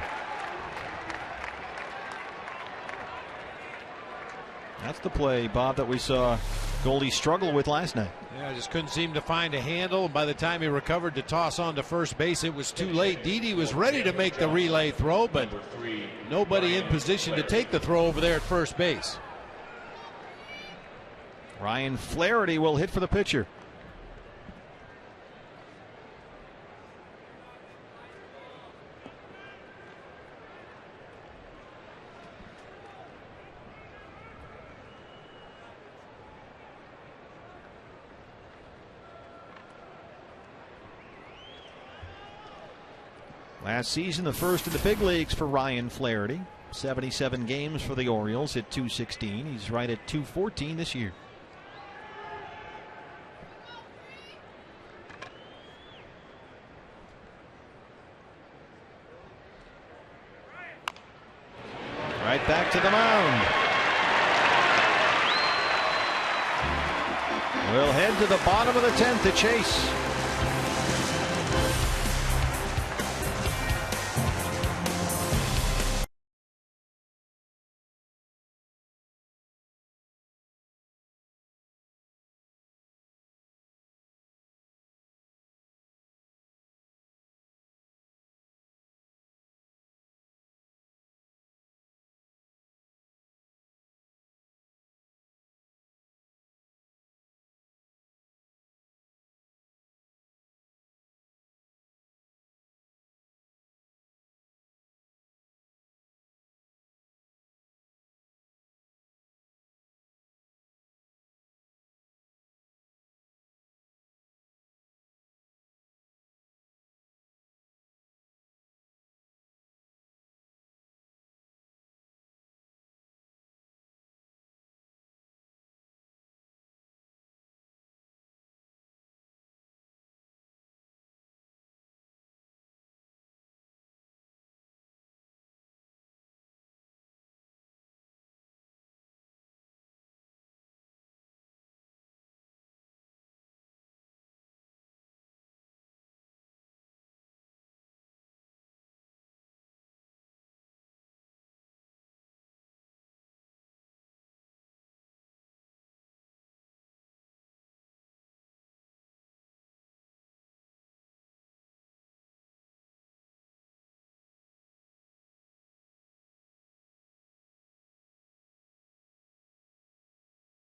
S7: That's the play, Bob, that we saw Goldie struggle with last night.
S4: Yeah, just couldn't seem to find a handle. By the time he recovered to toss on to first base, it was too late. Didi was ready to make the relay throw, but nobody in position to take the throw over there at first base.
S7: Ryan Flaherty will hit for the pitcher. Last season, the first in the big leagues for Ryan Flaherty. 77 games for the Orioles, hit .216. He's right at .214 this year. Right back to the mound. We'll head to the bottom of the 10th to chase.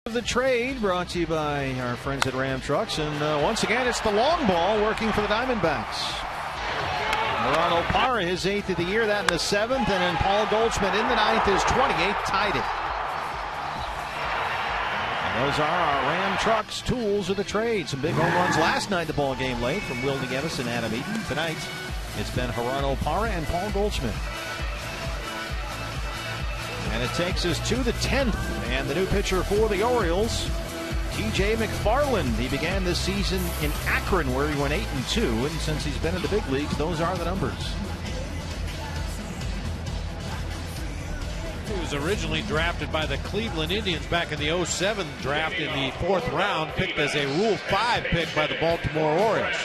S7: The trade brought to you by our friends at Ram Trucks, and once again it's the long ball working for the Diamondbacks. Morano Parra, his 8th of the year, that in the 7th, and then Paul Goldschmidt in the 9th, his 28th, tied it. And those are our Ram Trucks tools of the trade. Some big home runs last night, the ball game late, from Will Nieves and Adam Eaton. Tonight it's been Morano Parra and Paul Goldschmidt. And it takes us to the 10th, and the new pitcher for the Orioles, T.J. McFarland. He began this season in Akron, where he went 8-2, and since he's been in the big leagues, those are the numbers.
S4: He was was originally drafted by the Cleveland Indians back in the 07 draft in the 4th round, picked as a Rule 5 pick by the Baltimore Orioles.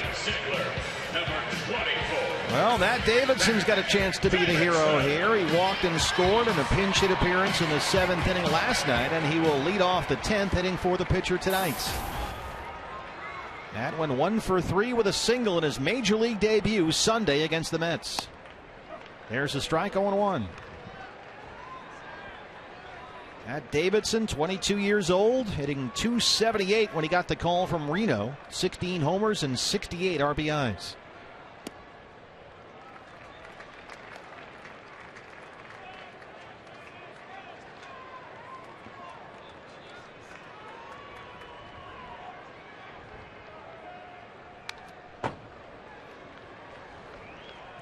S3: Well, Matt Davidson's got a chance to be the hero here. He walked and scored in a pinch hit appearance in the 7th inning last night, and he will lead off the 10th inning for the pitcher tonight. Matt went 1 for 3 with a single in his major league debut Sunday against the Mets. There's a strike, 0-1. Matt Davidson, 22 years old, hitting .278 when he got the call from Reno. 16 homers and 68 RBIs.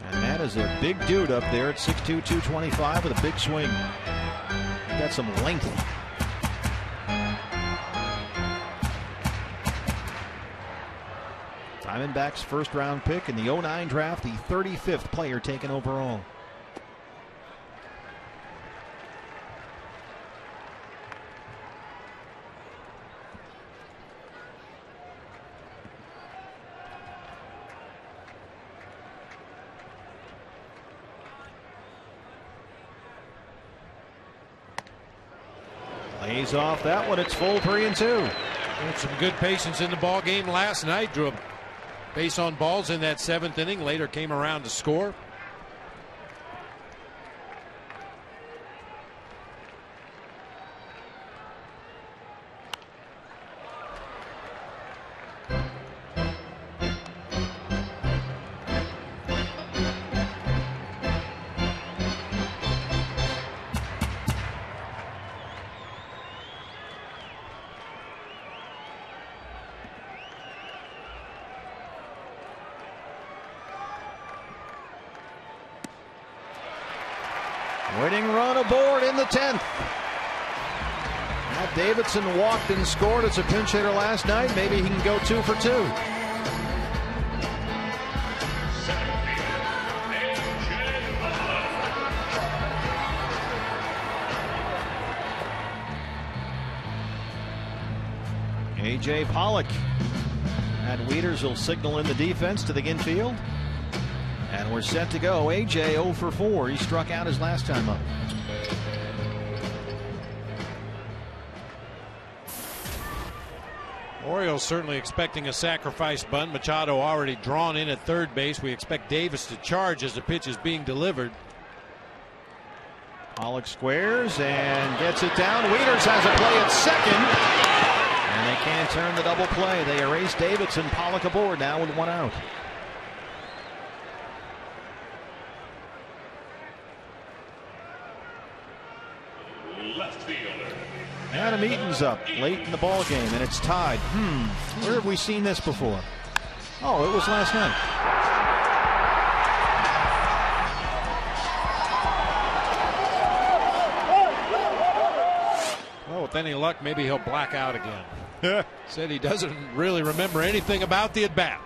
S3: And Matt is a big dude up there at 6'2", 225 with a big swing. Got some length. Diamondbacks first round pick in the 09 draft, the 35th player taken overall. Lays off that one. It's full 3-2.
S4: Had some good patience in the ball game last night. Drew a base on balls in that 7th inning. Later came around to score.
S3: Winning run aboard in the 10th. Matt Davidson walked and scored as a pinch hitter last night. Maybe he can go 2 for 2. A.J. Pollock. Matt Wieters will signal in the defense to the infield. And we're set to go. A.J. 0 for 4. He struck out his last time up.
S4: Orioles certainly expecting a sacrifice bunt. Machado already drawn in at third base. We expect Davis to charge as the pitch is being delivered.
S3: Pollock squares and gets it down. Wieters has a play at second. And they can't turn the double play. They erase Davidson. Pollock aboard now with 1 out. Adam Eaton's up late in the ball game, and it's tied. Where have we seen this before? Oh, it was last night.
S4: Well, with any luck, maybe he'll black out again. Said he doesn't really remember anything about the at-bat.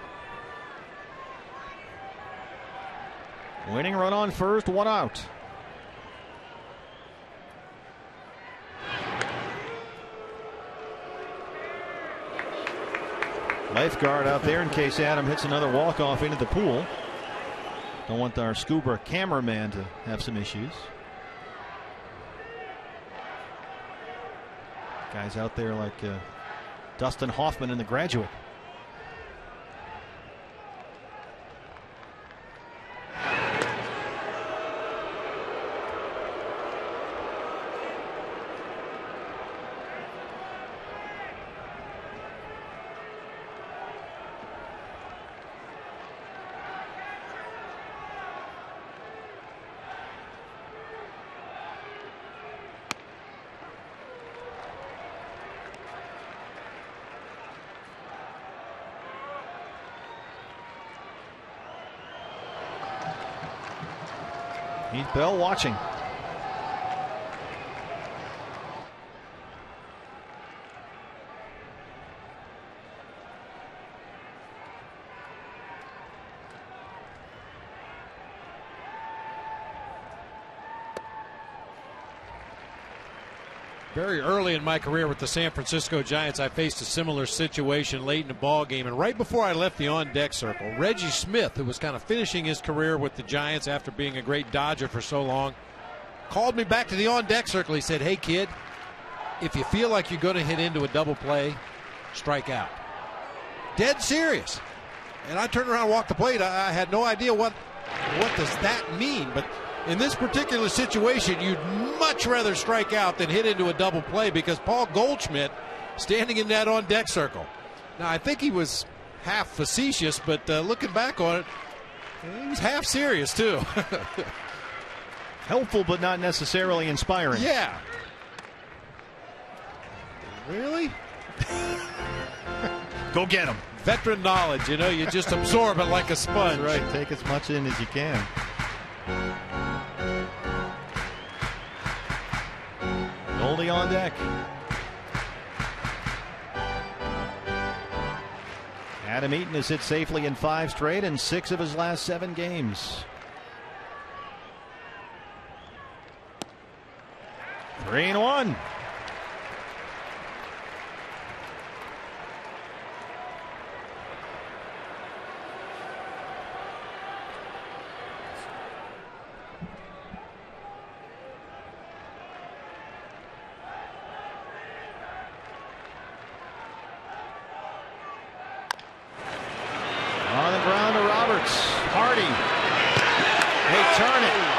S3: Winning run on first, 1 out. Lifeguard out there in case Adam hits another walk-off into the pool. Don't want our scuba cameraman to have some issues. Guys out there like Dustin Hoffman in The Graduate. Heath Bell watching.
S4: Very early in my career with the San Francisco Giants, I faced a similar situation late in the ball game, and right before I left the on-deck circle, Reggie Smith, who was kind of finishing his career with the Giants after being a great Dodger for so long, called me back to the on-deck circle. He said, "Hey, kid, if you feel like you're going to hit into a double play, strike out." Dead serious. And I turned around and walked the plate. I had no idea what does that mean, but in this particular situation, you'd much rather strike out than hit into a double play, because Paul Goldschmidt standing in that on-deck circle. Now, I think he was half facetious, but looking back on it, he was half serious, too.
S7: Helpful, but not necessarily inspiring.
S4: Yeah. Really?
S7: Go get him.
S4: Veteran knowledge, you just absorb it like a sponge.
S7: That's right. Take as much in as you can. Goldie on deck. Adam Eaton has hit safely in 5 straight and 6 of his last 7 games. 3-1. On the ground to Roberts. Hardy. They turn it.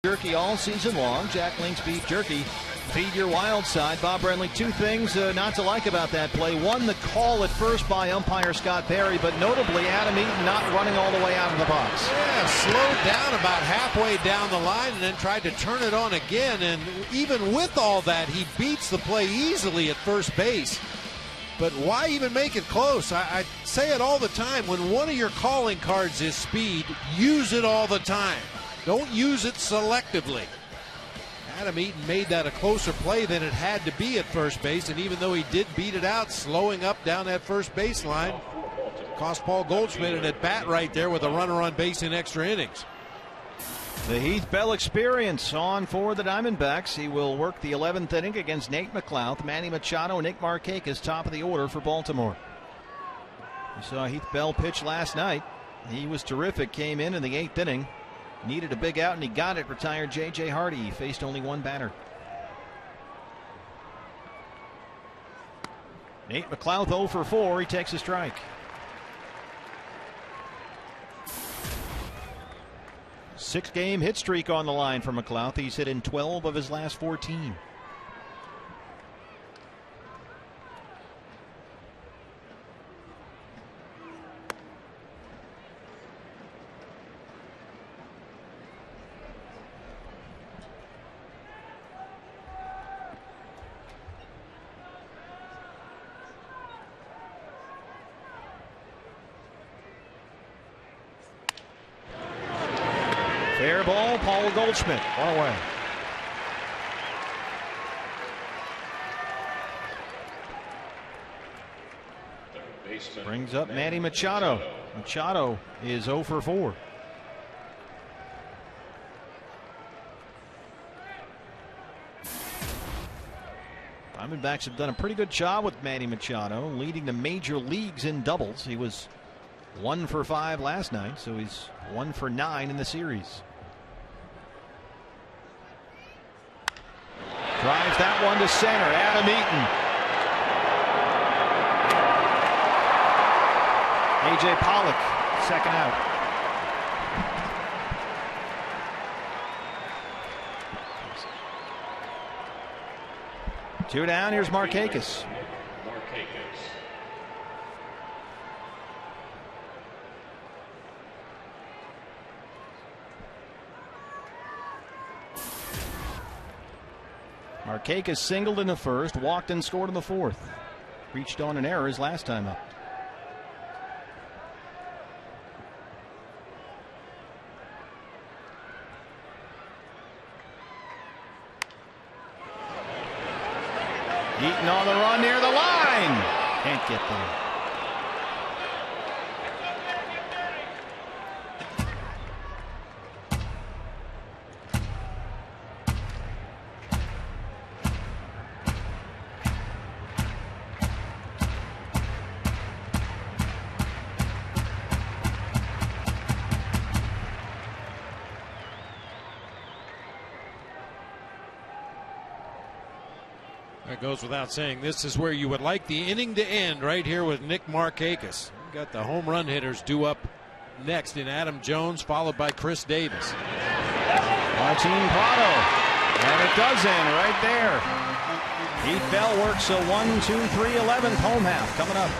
S7: Jerky all season long. Jack Link's beef jerky. Feed your wild side. Bob Brenly, 2 things not to like about that play. 1, the call at first by umpire Scott Perry, but notably Adam Eaton not running all the way out of the box.
S4: Yeah, slowed down about halfway down the line and then tried to turn it on again. And even with all that, he beats the play easily at first base. But why even make it close? I say it all the time. When one of your calling cards is speed, use it all the time. Don't use it selectively. Adam Eaton made that a closer play than it had to be at first base, and even though he did beat it out, slowing up down that first baseline, cost Paul Goldschmidt an at-bat right there with a runner on base in extra innings.
S7: The Heath Bell experience on for the Diamondbacks. He will work the 11th inning against Nate McLouth, Manny Machado, Nick Markakis, top of the order for Baltimore. We saw Heath Bell pitch last night. He was terrific, came in the 8th inning. Needed a big out, and he got it. Retired J.J. Hardy. He faced only 1 batter. Nate McLouth 0 for 4. He takes a strike. Six-game hit streak on the line for McLouth. He's hit in 12 of his last 14. Fair ball, Paul Goldschmidt. One away. Brings up Manny Machado. Machado is 0 for 4. Diamondbacks have done a pretty good job with Manny Machado, leading the major leagues in doubles. He was 1 for 5 last night, so he's 1 for 9 in the series. Drives that one to center. Adam Eaton. A.J. Pollock, second out. Two down. Here's Markakis. Markakis singled in the first, walked and scored in the fourth. Reached on an error his last time up. Eaton on the run near the line. Can't get there.
S4: That goes without saying. This is where you would like the inning to end, right here with Nick Markakis. We got the home run hitters due up next in Adam Jones, followed by Chris Davis.
S7: Martin Prado, and it does end right there. Heath Bell works a 1-2-3 11th home half coming up.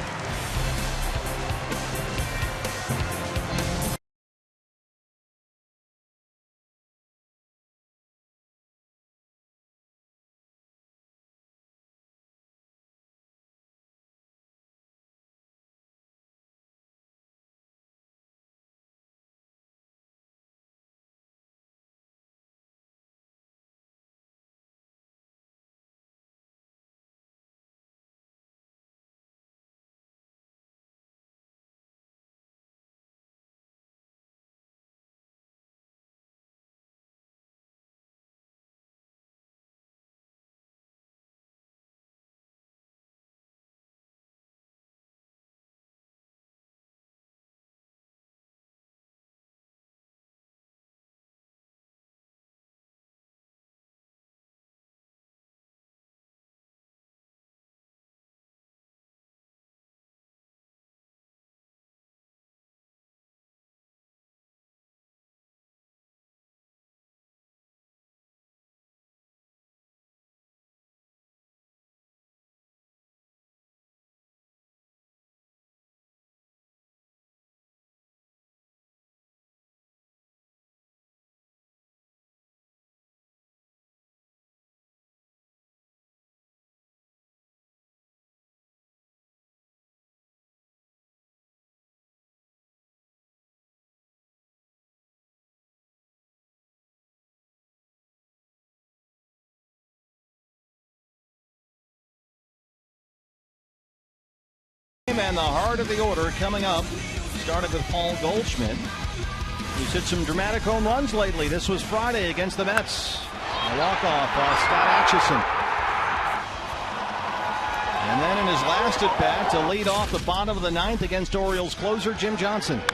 S7: And the heart of the order coming up. Started with Paul Goldschmidt, who's hit some dramatic home runs lately. This was Friday against the Mets. A walk-off by Scott Atchison. And then in his last at-bat to lead off the bottom of the ninth against Orioles closer Jim Johnson.
S4: 28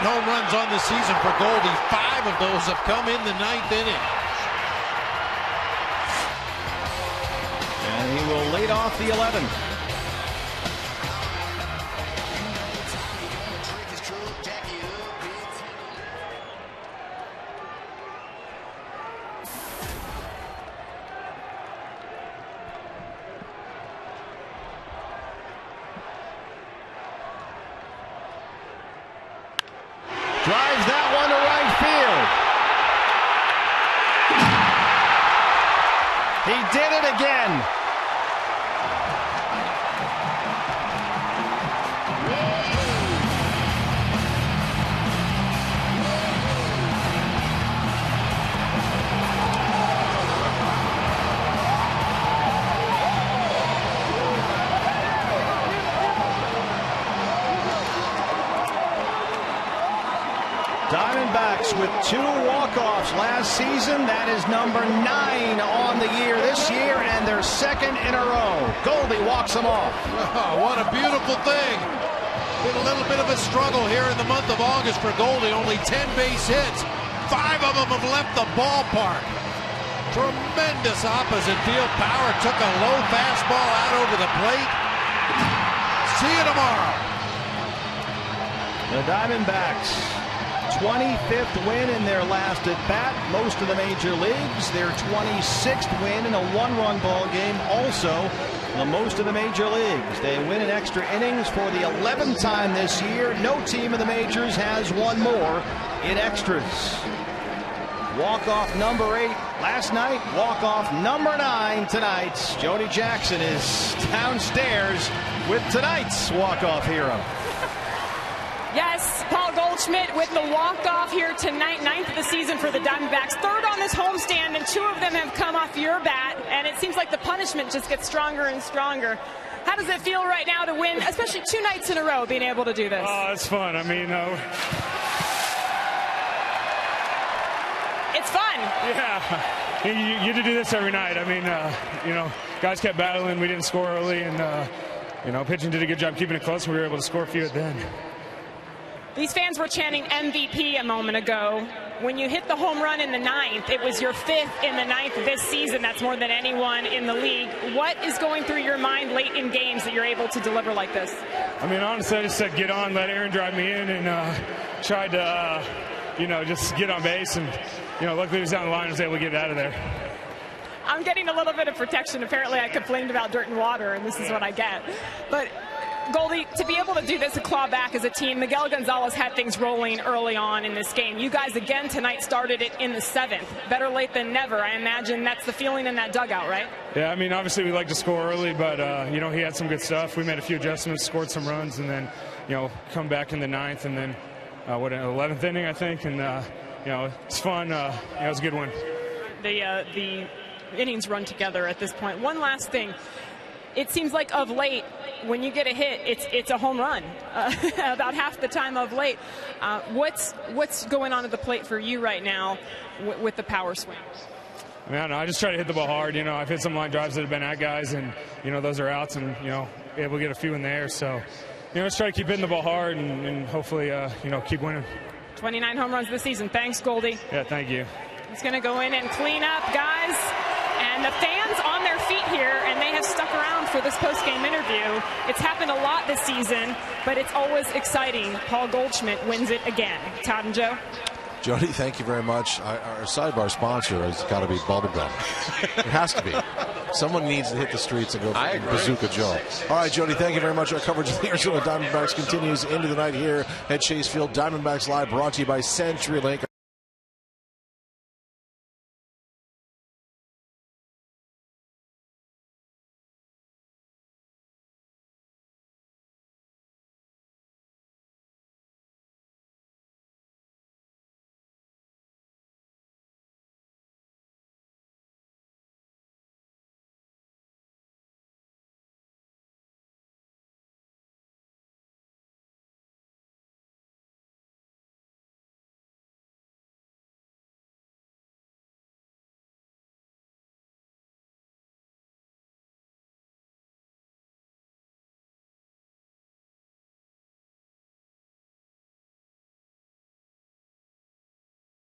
S4: home runs on the season for Goldie. 5 of those have come in the ninth inning.
S7: And he will lead off the 11th. Drives that one to right field. He did it again.
S3: Diamondbacks with 2 walk-offs last season. That is number 9 on the year this year, and their 2nd in a row. Goldie walks them off.
S4: Oh, what a beautiful thing. Been a little bit of a struggle here in the month of August for Goldie. Only 10 base hits. 5 of them have left the ballpark. Tremendous opposite field power. Took a low fastball out over the plate. See you tomorrow.
S3: The Diamondbacks, 25th win in their last at-bat, most of the major leagues. Their 26th win in a 1-run ball game, also the most of the major leagues. They win in extra innings for the 11th time this year. No team in the majors has won more in extras. Walk-off number 8 last night, walk-off number 9 tonight. Jody Jackson is downstairs with tonight's walk-off hero.
S1: Yes, Paul Goldschmidt with the walk-off here tonight, 9th of the season for the Diamondbacks. 3rd on this homestand, and 2 of them have come off your bat, and it seems like the punishment just gets stronger and stronger. How does it feel right now to win, especially 2 nights in a row, being able to do this?
S8: Oh, it's fun. I mean,
S1: it's fun.
S8: Yeah, you get to do this every night. I mean, guys kept battling. We didn't score early, and, pitching did a good job keeping it close, and we were able to score a few at the end.
S1: These fans were chanting MVP a moment ago. When you hit the home run in the 9th, it was your 5th in the 9th this season. That's more than anyone in the league. What is going through your mind late in games that you're able to deliver like this?
S8: I mean, honestly, I just said get on, let Aaron drive me in, and tried to, just get on base. And, luckily he was down the line and was able to get out of there.
S1: I'm getting a little bit of protection. Apparently I complained about dirt and water, and this is what I get. But Goldie, to be able to do this and claw back as a team, Miguel Gonzalez had things rolling early on in this game. You guys again tonight started it in the 7th. Better late than never. I imagine that's the feeling in that dugout, right?
S8: Yeah, I mean, obviously we like to score early, but, he had some good stuff. We made a few adjustments, scored some runs, and then, come back in the 9th, and then, an 11th inning, I think, and, it's fun. It was a good one.
S1: The innings run together at this point. One last thing. It seems like of late, when you get a hit, it's a home run about half the time of late. What's going on at the plate for you right now with the power swing?
S8: Man, I just try to hit the ball hard. I've hit some line drives that have been at guys, and those are outs, and able to get a few in there. So just try to keep hitting the ball hard, and hopefully keep winning.
S1: 29 home runs this season. Thanks, Goldie.
S8: Yeah, thank you.
S1: He's going to go in and clean up, guys. And the fans on their feet here, and they have stuck around for this post-game interview. It's happened a lot this season, but it's always exciting. Paul Goldschmidt wins it again. Todd and Joe?
S9: Jody, thank you very much. Our sidebar sponsor has got to be Bubblegum. It has to be. Someone needs to hit the streets and go for Bazooka Joe. All right, Jody, thank you very much. Our coverage of the Arizona Diamondbacks continues into the night here at Chase Field. Diamondbacks Live brought to you by CenturyLink.